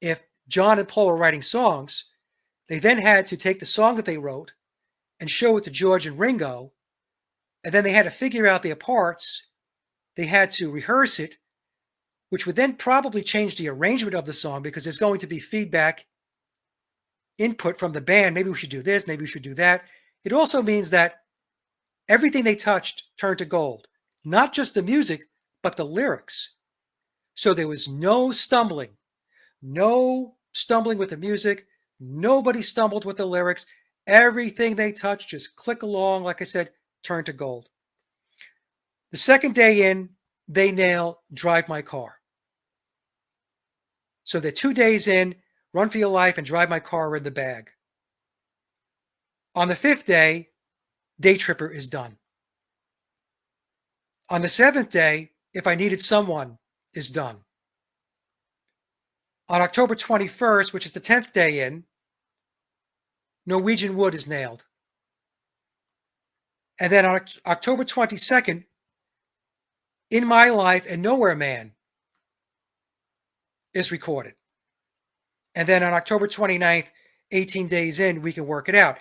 if John and Paul were writing songs, they then had to take the song that they wrote and show it to George and Ringo, and then they had to figure out their parts. They had to rehearse it, which would then probably change the arrangement of the song, because there's going to be feedback input from the band. Maybe we should do this, maybe we should do that. It also means that everything they touched turned to gold, not just the music, but the lyrics. So there was no stumbling with the music. Nobody stumbled with the lyrics. Everything they touched just click along, like I said, turned to gold. The second day in, they nail Drive My Car. So they're 2 days in, Run for Your Life and Drive My Car are in the bag. On the 5th day, Day Tripper is done. On the 7th day, If I Needed Someone is done. On October 21st, which is the 10th day in, Norwegian Wood is nailed. And then on October 22nd, In My Life and Nowhere Man is recorded. And then on October 29th, 18 days in, We Can Work It Out.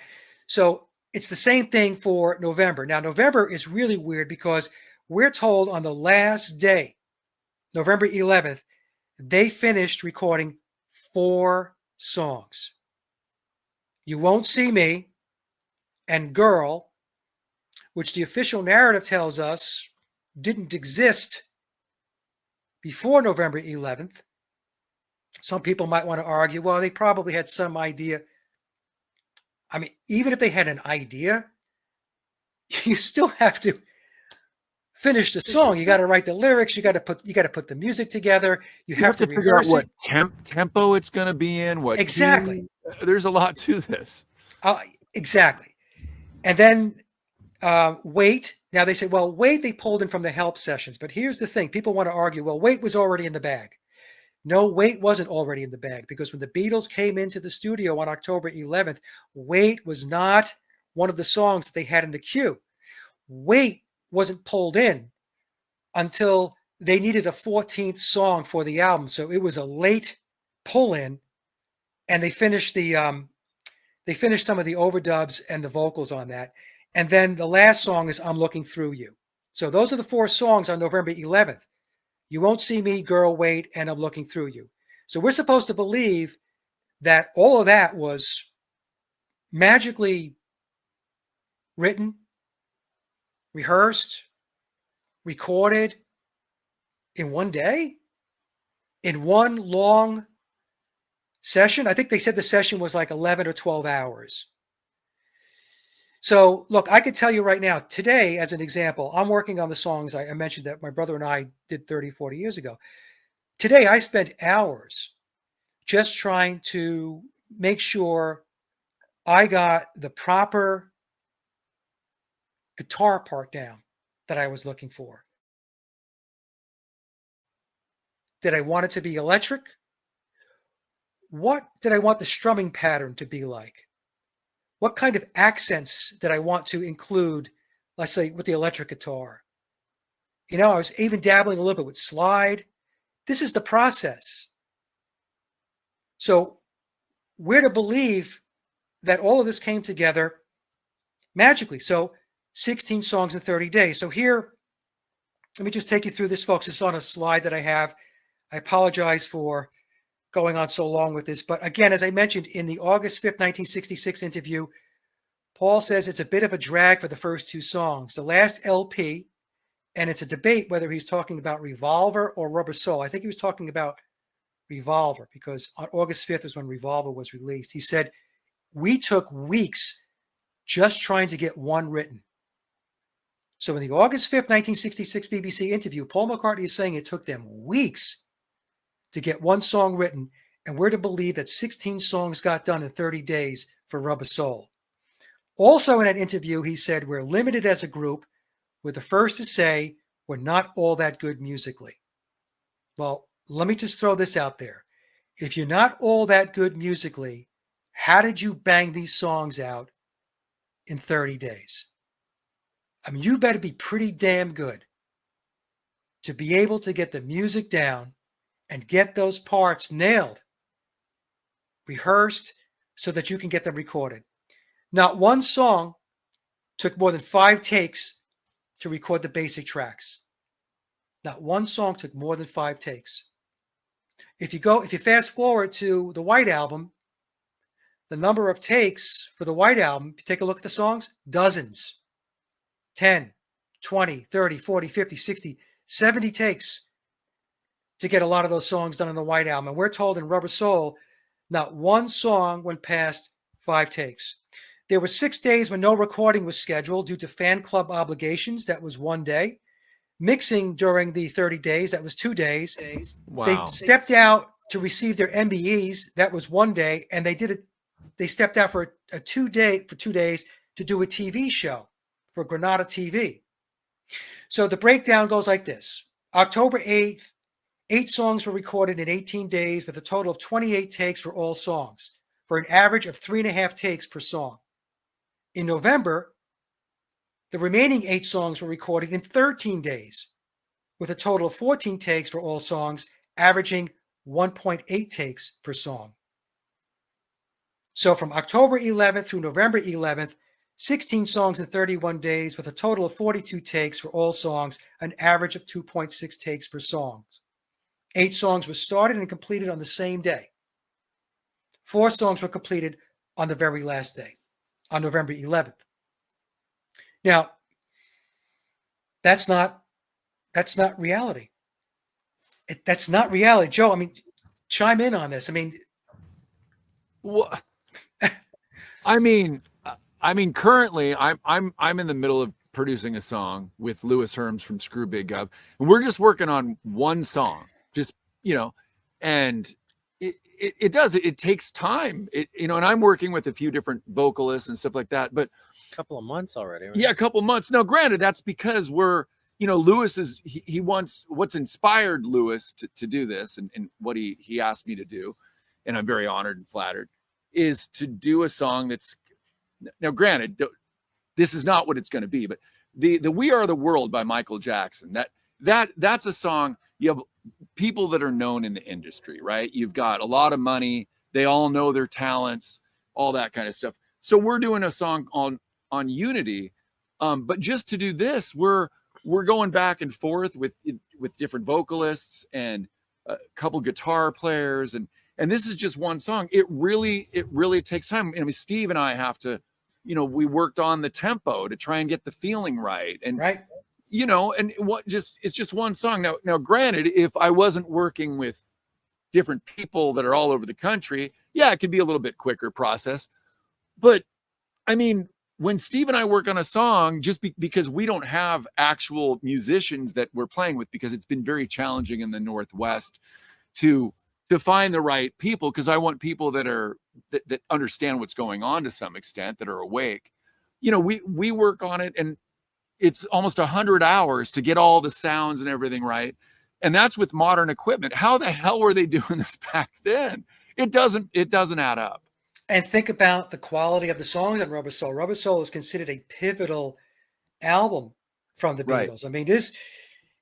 So it's the same thing for November. Now, November is really weird because we're told on the last day, November 11th, they finished recording 4 songs. You Won't See Me and Girl, which the official narrative tells us didn't exist before November 11th. Some people might want to argue, well, they probably had some idea. I mean, even if they had an idea, you still have to finish the song. You got to write the lyrics. You got to put the music together. You have to figure out rehearse what it. tempo it's going to be in. What Exactly. key. there's a lot to this. Exactly. And then Wait. Now they say, well, Wait they pulled in from the help sessions. But here's the thing. People want to argue, well, Wait was already in the bag. No, Wait wasn't already in the bag, because when the Beatles came into the studio on October 11th, Wait was not one of the songs that they had in the queue. Wait wasn't pulled in until they needed a 14th song for the album. So it was a late pull in, and they finished some of the overdubs and the vocals on that. And then the last song is I'm Looking Through You. So those are the 4 songs on November 11th. You Won't See Me, Girl, Wait, and I'm Looking Through You. So we're supposed to believe that all of that was magically written, rehearsed, recorded in one day, in one long session. I think they said the session was like 11 or 12 hours. So look, I could tell you right now, today, as an example, I'm working on the songs I mentioned that my brother and I did 30, 40 years ago. Today, I spent hours just trying to make sure I got the proper guitar part down that I was looking for. Did I want it to be electric? What did I want the strumming pattern to be like? What kind of accents did I want to include, let's say, with the electric guitar? You know, I was even dabbling a little bit with slide. This is the process. So we're to believe that all of this came together magically. So 16 songs in 30 days. So here, let me just take you through this, folks. It's on a slide that I have. I apologize for going on so long with this. But again, as I mentioned in the August 5th, 1966 interview, Paul says it's a bit of a drag for the first 2 songs. The last LP, and it's a debate whether he's talking about Revolver or Rubber Soul. I think he was talking about Revolver, because on August 5th is when Revolver was released. He said, we took weeks just trying to get one written. So in the August 5th, 1966 BBC interview, Paul McCartney is saying it took them weeks to get one song written, and we're to believe that 16 songs got done in 30 days for Rubber Soul. Also in that interview, he said, we're limited as a group. We're the first to say we're not all that good musically. Well, let me just throw this out there. If you're not all that good musically, how did you bang these songs out in 30 days? I mean, you better be pretty damn good to be able to get the music down and get those parts nailed, rehearsed, so that you can get them recorded. Not one song took more than 5 takes to record the basic tracks. Not one song took more than 5 takes. If you fast forward to the White Album, the number of takes for the White Album, if you take a look at the songs, dozens. 10, 20, 30, 40, 50, 60, 70 takes to get a lot of those songs done on the White Album. And we're told in Rubber Soul, not one song went past 5 takes. There were 6 days when no recording was scheduled due to fan club obligations. That was 1 day. Mixing during the 30 days, that was 2 days. Wow. They stepped out to receive their MBEs. That was 1 day. And they stepped out for 2 days to do a TV show for Granada TV. So the breakdown goes like this. October 8th, 8 songs were recorded in 18 days with a total of 28 takes for all songs, for an average of 3.5 takes per song. In November, the remaining 8 songs were recorded in 13 days with a total of 14 takes for all songs, averaging 1.8 takes per song. So from October 11th through November 11th, 16 songs in 31 days with a total of 42 takes for all songs, an average of 2.6 takes per song. 8 songs were started and completed on the same day. 4 songs were completed on the very last day, on November 11th. Now, that's not reality. That's not reality. Joe, I mean, chime in on this. I mean, what? I mean, currently I'm in the middle of producing a song with Louis Herms from Screw Big Gov, and we're just working on one song, just, and it does. It takes time. And I'm working with a few different vocalists and stuff like that. But A couple of months already. Right? yeah, a couple months. Now, granted, that's because Lewis is he wants what's inspired Lewis to do this, and what he asked me to do, and I'm very honored and flattered, is to do a song that's, now granted, this is not what it's going to be, but the We Are the World by Michael Jackson, that's a song. You have people that are known in the industry, right? You've got a lot of money. They all know their talents, all that kind of stuff. So we're doing a song on unity. But just to do this, we're going back and forth with different vocalists and a couple guitar players. And this is just one song. It really takes time. I mean, Steve and I have to, we worked on the tempo to try and get the feeling right. And Right. And it's just one song. Now, granted, if I wasn't working with different people that are all over the country, yeah, it could be a little bit quicker process. But I mean, when Steve and I work on a song, just because we don't have actual musicians that we're playing with, because it's been very challenging in the Northwest to find the right people, because I want people that understand what's going on to some extent, that are awake. We work on it, and it's almost 100 hours to get all the sounds and everything right. And that's with modern equipment. How the hell were they doing this back then? It doesn't add up. And think about the quality of the songs on Rubber Soul. Rubber Soul is considered a pivotal album from the Beatles. Right. I mean, this,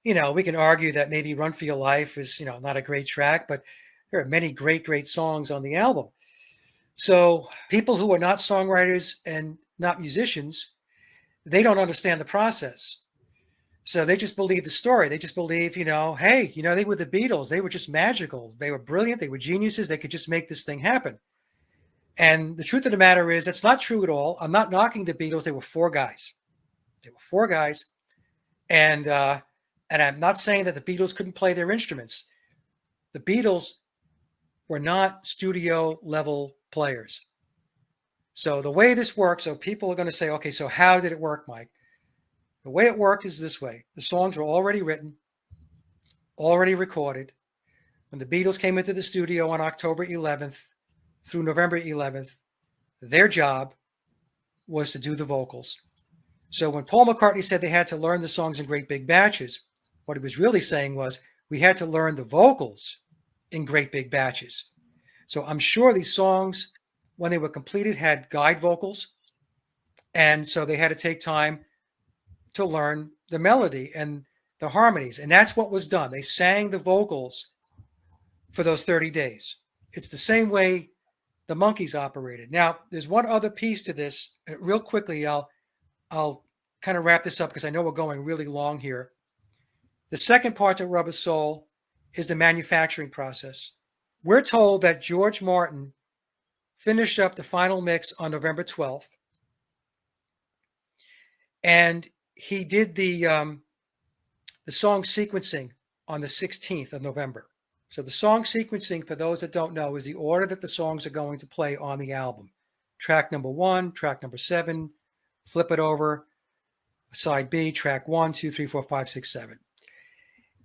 we can argue that maybe Run for Your Life is, not a great track, but there are many great, great songs on the album. So people who are not songwriters and not musicians, they don't understand the process. So they just believe the story. They just believe, hey, they were the Beatles. They were just magical. They were brilliant. They were geniuses. They could just make this thing happen. And the truth of the matter is, that's not true at all. I'm not knocking the Beatles. They were four guys. And I'm not saying that the Beatles couldn't play their instruments. The Beatles were not studio level players. So the way this works, so people are going to say, okay, so how did it work, Mike? The way it worked is this way. The songs were already written, already recorded. When the Beatles came into the studio on October 11th through November 11th, their job was to do the vocals. So when Paul McCartney said they had to learn the songs in great big batches, what he was really saying was we had to learn the vocals in great big batches. So I'm sure these songs, when they were completed, had guide vocals. And so they had to take time to learn the melody and the harmonies. And that's what was done. They sang the vocals for those 30 days. It's the same way the Monkees operated. Now, there's one other piece to this. Real quickly, I'll kind of wrap this up because I know we're going really long here. The second part to Rubber Soul is the manufacturing process. We're told that George Martin finished up the final mix on November 12th. And he did the song sequencing on the 16th of November. So the song sequencing, for those that don't know, is the order that the songs are going to play on the album. Track number 1, track number 7, flip it over, side B, track 1, 2, 3, 4, 5, 6, 7.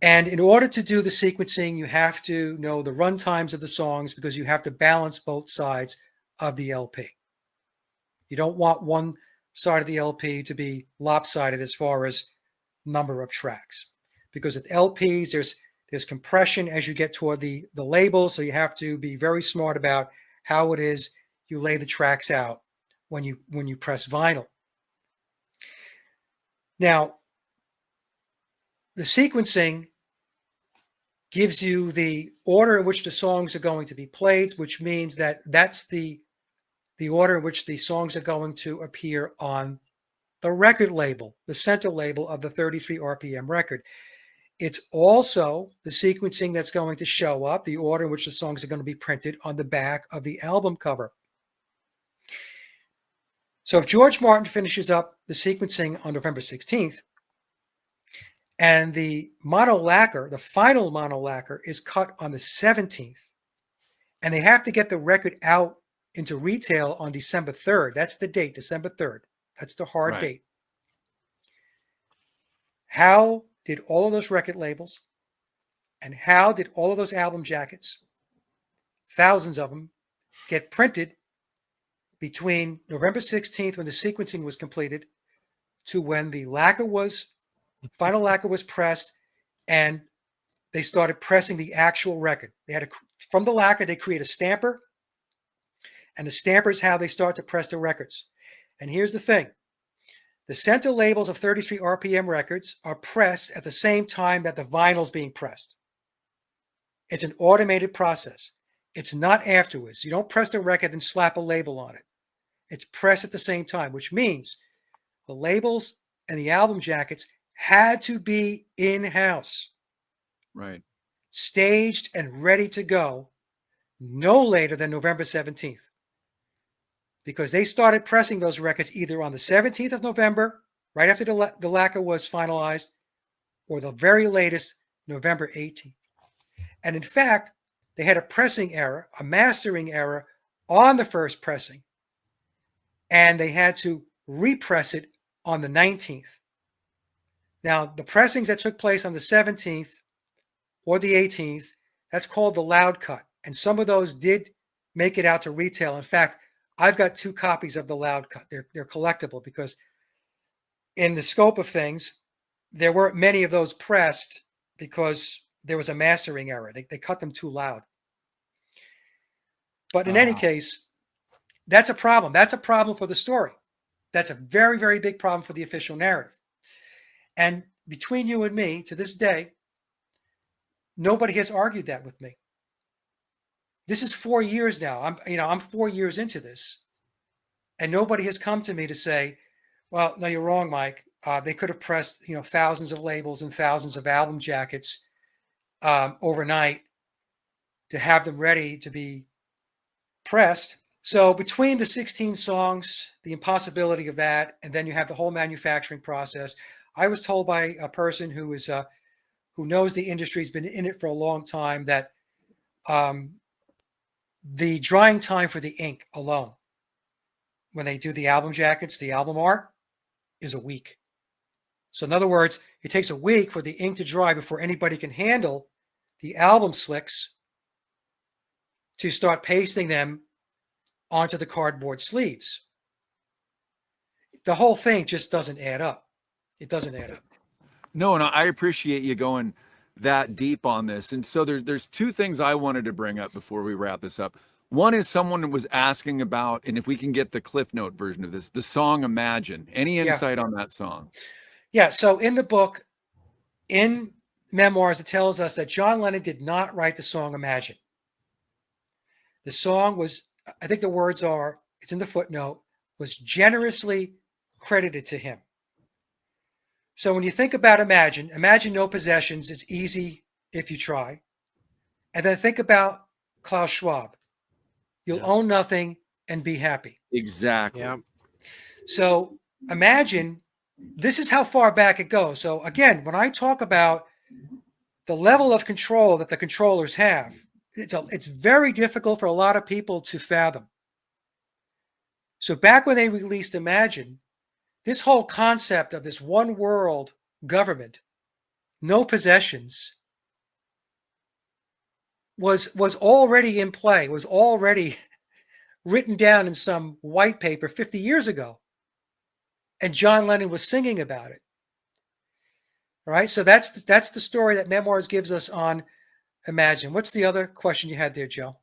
And in order to do the sequencing, you have to know the run times of the songs because you have to balance both sides of the LP. You don't want one side of the LP to be lopsided as far as number of tracks. Because with LPs, there's compression as you get toward the label, so you have to be very smart about how it is you lay the tracks out when you press vinyl. Now, the sequencing gives you the order in which the songs are going to be played, which means that that's the order in which the songs are going to appear on the record label, the center label of the 33 RPM record. It's also the sequencing that's going to show up, the order in which the songs are going to be printed on the back of the album cover. So if George Martin finishes up the sequencing on November 16th, and the mono lacquer, the final mono lacquer, is cut on the 17th, and they have to get the record out into retail on December 3rd. That's the date, December 3rd. That's the hard date. How did all of those record labels and how did all of those album jackets thousands of them, get printed between November 16th, when the sequencing was completed, to when the final lacquer was pressed, and they started pressing the actual record. They had from the lacquer, they create a stamper, and the stamper is how they start to press the records. And here's the thing. The center labels of 33 RPM records are pressed at the same time that the vinyl's being pressed. It's an automated process. It's not afterwards. You don't press the record and slap a label on it. It's pressed at the same time, which means the labels and the album jackets had to be in-house. Right. Staged and ready to go no later than November 17th. Because they started pressing those records either on the 17th of November, right after the lacquer was finalized, or the very latest, November 18th. And in fact, they had a pressing error, a mastering error on the first pressing, and they had to repress it on the 19th. Now, the pressings that took place on the 17th or the 18th, that's called the loud cut. And some of those did make it out to retail. In fact, I've got 2 copies of the loud cut. They're collectible because in the scope of things, there weren't many of those pressed because there was a mastering error. They cut them too loud. But in any case, that's a problem. That's a problem for the story. That's a very, very big problem for the official narrative. And between you and me, to this day, nobody has argued that with me. This is 4 years now. I'm 4 years into this, and nobody has come to me to say, "Well, no, you're wrong, Mike. They could have pressed, thousands of labels and thousands of album jackets overnight to have them ready to be pressed." So between the 16 songs, the impossibility of that, and then you have the whole manufacturing process, I was told by a person who knows the industry, has been in it for a long time, that the drying time for the ink alone, when they do the album jackets, the album art, is a week. So in other words, it takes a week for the ink to dry before anybody can handle the album slicks to start pasting them onto the cardboard sleeves. The whole thing just doesn't add up. It doesn't add up. No, and I appreciate you going that deep on this. And so there's 2 things I wanted to bring up before we wrap this up. One is someone was asking about, and if we can get the Cliff Note version of this, the song Imagine. Any insight on that song? Yeah, so in the book, in Memoirs, it tells us that John Lennon did not write the song Imagine. The song was, I think the words are, it's in the footnote, was generously credited to him. So when you think about imagine no possessions. It's easy if you try. And then think about Klaus Schwab. You'll own nothing and be happy. Exactly. Yeah. So imagine, this is how far back it goes. So again, when I talk about the level of control that the controllers have, it's very difficult for a lot of people to fathom. So back when they released Imagine, this whole concept of this one world government, no possessions, was already in play, was already written down in some white paper 50 years ago. And John Lennon was singing about it. All right, so that's the story that Memoirs gives us on Imagine. What's the other question you had there, Joe?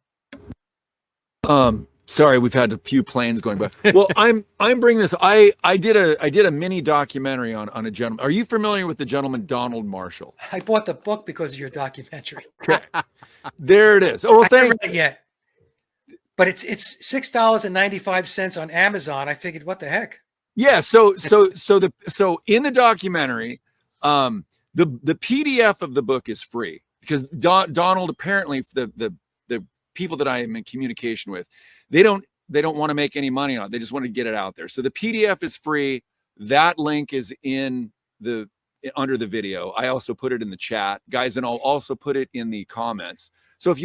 Sorry, we've had a few planes going by. Well, I'm bringing this. I did a mini documentary on a gentleman. Are you familiar with the gentleman Donald Marshall? I bought the book because of your documentary. Okay. There it is. Oh, I haven't read it yet, but it's $6.95 on Amazon. I figured, what the heck? Yeah. So in the documentary, the PDF of the book is free because Donald, apparently the people that I am in communication with, they don't want to make any money on it. They just want to get it out there. So the PDF is free. That link is under the video. I also put it in the chat, guys, and I'll also put it in the comments. So if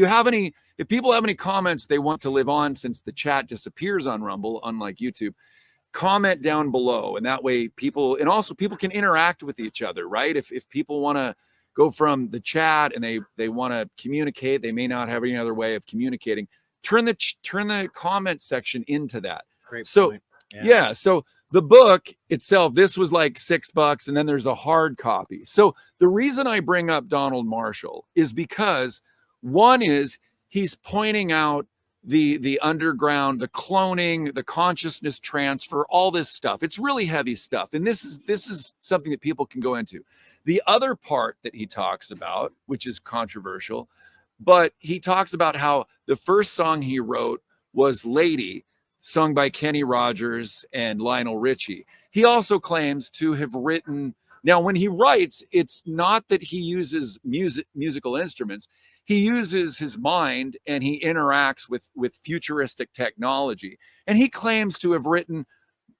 people have any comments they want to live on, since the chat disappears on Rumble, unlike YouTube, comment down below. And that way people can interact with each other, right? If people want to, go from the chat and they want to communicate. They may not have any other way of communicating. Turn the comment section into that. Great So point. yeah. So the book itself, this was like $6, and then there's a hard copy. So the reason I bring up Donald Marshall is because one is he's pointing out the underground, the cloning, the consciousness transfer, all this stuff. It's really heavy stuff. And this is something that people can go into. The other part that he talks about, which is controversial, but he talks about how the first song he wrote was Lady, sung by Kenny Rogers and Lionel Richie. He also claims to have written, now when he writes, it's not that he uses musical instruments. He uses his mind and he interacts with futuristic technology. And he claims to have written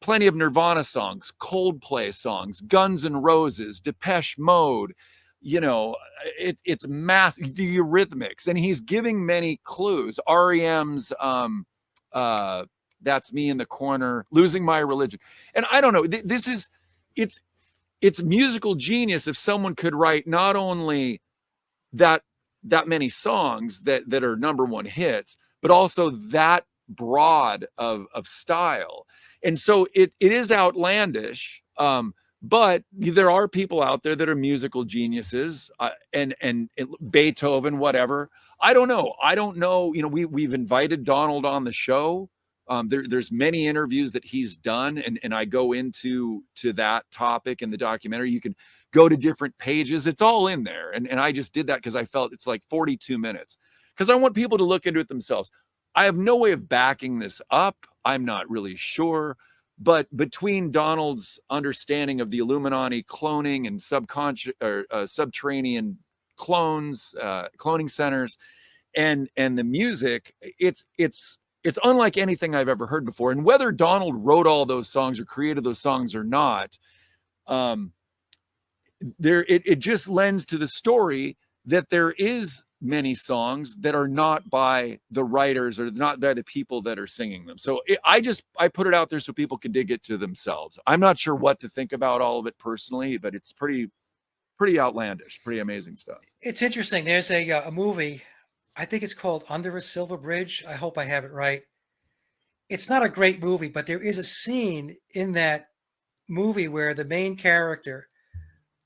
plenty of Nirvana songs, Coldplay songs, Guns N' Roses, Depeche Mode. You know, it's massive, the Eurythmics. And he's giving many clues. REM's That's Me in the Corner, Losing My Religion. And I don't know, it's musical genius if someone could write not only that many songs that are number one hits, but also that broad of style. And so it is outlandish, but there are people out there that are musical geniuses, and Beethoven, whatever. I don't know. You know, we've invited Donald on the show. There's many interviews that he's done, and I go into that topic in the documentary. You can go to different pages. It's all in there. And I just did that because I felt it's like 42 minutes because I want people to look into it themselves. I have no way of backing this up. I'm not really sure. But between Donald's understanding of the Illuminati cloning and subterranean clones, cloning centers, and the music, it's unlike anything I've ever heard before. And whether Donald wrote all those songs or created those songs or not, it just lends to the story that there is many songs that are not by the writers or not by the people that are singing them. So I put it out there so people can dig it to themselves. I'm not sure what to think about all of it personally, but it's pretty outlandish, pretty amazing stuff. It's interesting. There's a movie, I think it's called Under a Silver Bridge. I hope I have it right. It's not a great movie, but there is a scene in that movie where the main character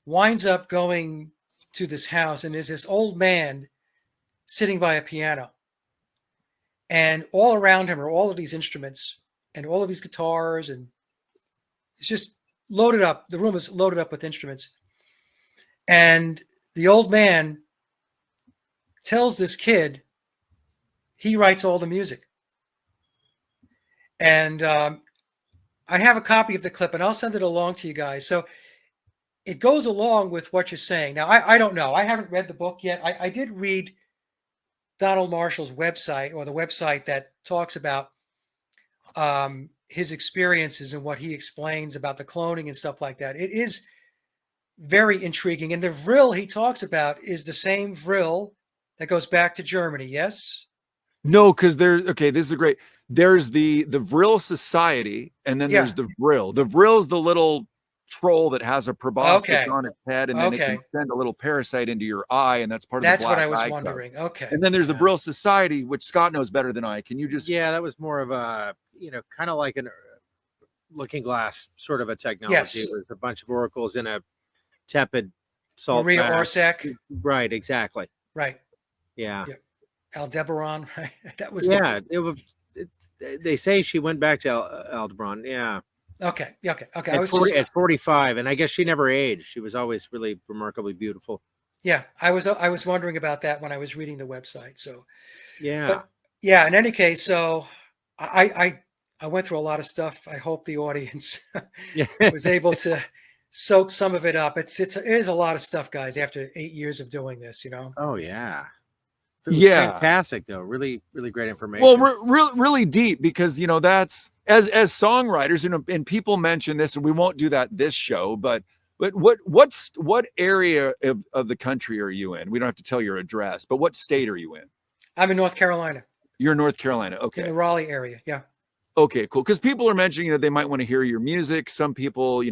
winds up going to this house, and there's this old man sitting by a piano. And all around him are all of these instruments and all of these guitars, and it's just loaded up. The room is loaded up with instruments. And the old man tells this kid he writes all the music. And I have a copy of the clip, and I'll send it along to you guys. So it goes along with what you're saying. Now, I don't know. I haven't read the book yet. I did read Donald Marshall's website, or the website that talks about his experiences and what he explains about the cloning and stuff like that. It is very intriguing. And the Vril he talks about is the same Vril that goes back to Germany, yes? No, because this is great. There's the Vril Society, and then there's the Vril. The Vril is the little troll that has a proboscis on its head, and then it can send a little parasite into your eye, and that's part of the black what I was eye wondering. cover. Okay. And then there's the Vril Society, which Scott knows better than I. Can you just... Yeah, that was more of a, kind of like an looking glass sort of a technology. Yes. It was a bunch of oracles in a tepid salt Maria bath. Orsak. Right, exactly. Right. Yeah. Aldebaran, right? That was they say she went back to Aldebaran. Yeah. Okay. At 45, and I guess she never aged. She was always really remarkably beautiful. Yeah, I was wondering about that when I was reading the website. So yeah. But yeah, in any case, so I went through a lot of stuff. I hope the audience was able to soak some of it up. It is a lot of stuff, guys, after 8 years of doing this, Oh yeah. Fantastic though. Really, really great information. Well, really deep, because that's as songwriters, and people mention this, and we won't do that this show, but what area of the country are you in? We don't have to tell your address, but what state are you in? I'm in North Carolina. You're in North Carolina. Okay. In the Raleigh area. Yeah. Okay, cool. Because people are mentioning, they might want to hear your music. Some people,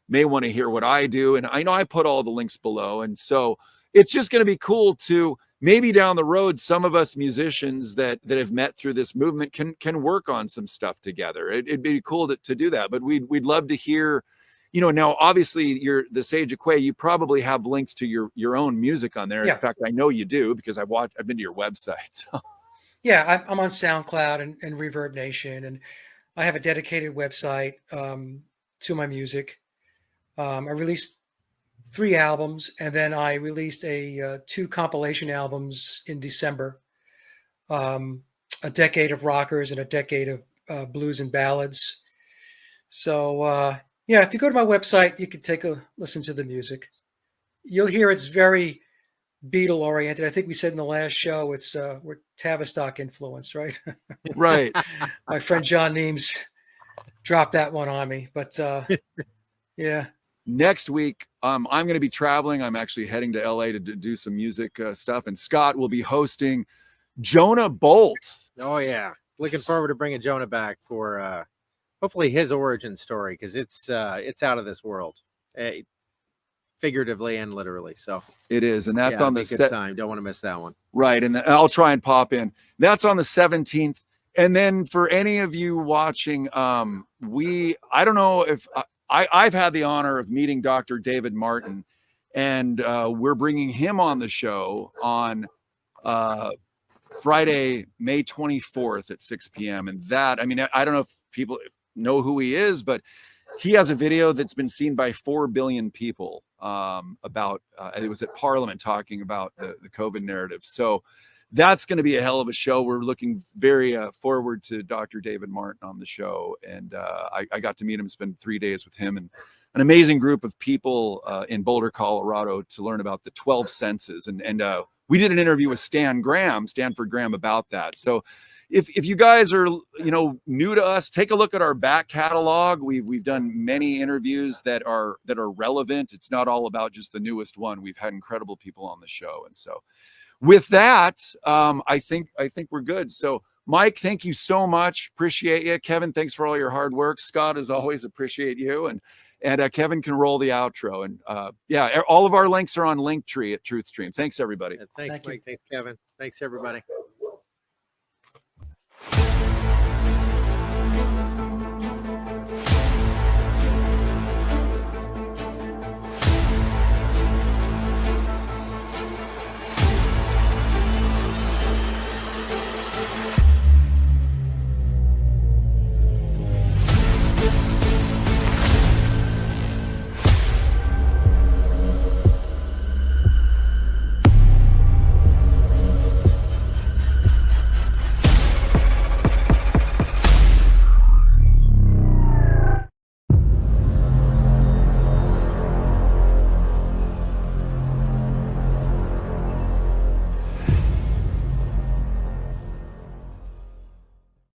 may want to hear what I do. And I know I put all the links below. And so it's just going to be cool to maybe down the road, some of us musicians that have met through this movement can work on some stuff together. It'd be cool to do that, but we'd love to hear, now obviously you're the Sage of Quay, you probably have links to your own music on there. Yeah. In fact, I know you do because I've been to your website. So. Yeah, I'm on SoundCloud and Reverb Nation, and I have a dedicated website to my music. I released 3 albums, and then I released 2 compilation albums in December. A decade of rockers and a decade of blues and ballads. So yeah, if you go to my website, you can take a listen to the music. You'll hear it's very Beatle oriented. I think we said in the last show we're Tavistock influenced, right? Right. My friend John Neems dropped that one on me, but yeah. Next week, I'm going to be traveling. I'm actually heading to LA to do some music stuff, and Scott will be hosting Jonah Bolt. Oh yeah, looking forward to bringing Jonah back for hopefully his origin story, because it's out of this world, figuratively and literally. So it is, and that's on the good time. Don't want to miss that one. Right, and I'll try and pop in. That's on the 17th, and then for any of you watching, I don't know if I've had the honor of meeting Dr. David Martin, and we're bringing him on the show on Friday, May 24th at 6 p.m. And that, I don't know if people know who he is, but he has a video that's been seen by 4 billion people about, it was at Parliament talking about the COVID narrative. So that's going to be a hell of a show. We're looking very forward to Dr. David Martin on the show. And I got to meet him, spend 3 days with him and an amazing group of people in Boulder, Colorado, to learn about the 12 senses. And we did an interview with Stanford Graham about that. So if you guys are, new to us, take a look at our back catalog. We've done many interviews that are relevant. It's not all about just the newest one. We've had incredible people on the show. And so with that, I think we're good. So Mike, thank you so much. Appreciate you. Kevin, thanks for all your hard work. Scott, as always, appreciate you. And Kevin can roll the outro. And all of our links are on Linktree at TruthStream. Thanks, everybody. Thanks, Mike. Thanks, Kevin. Thanks, everybody.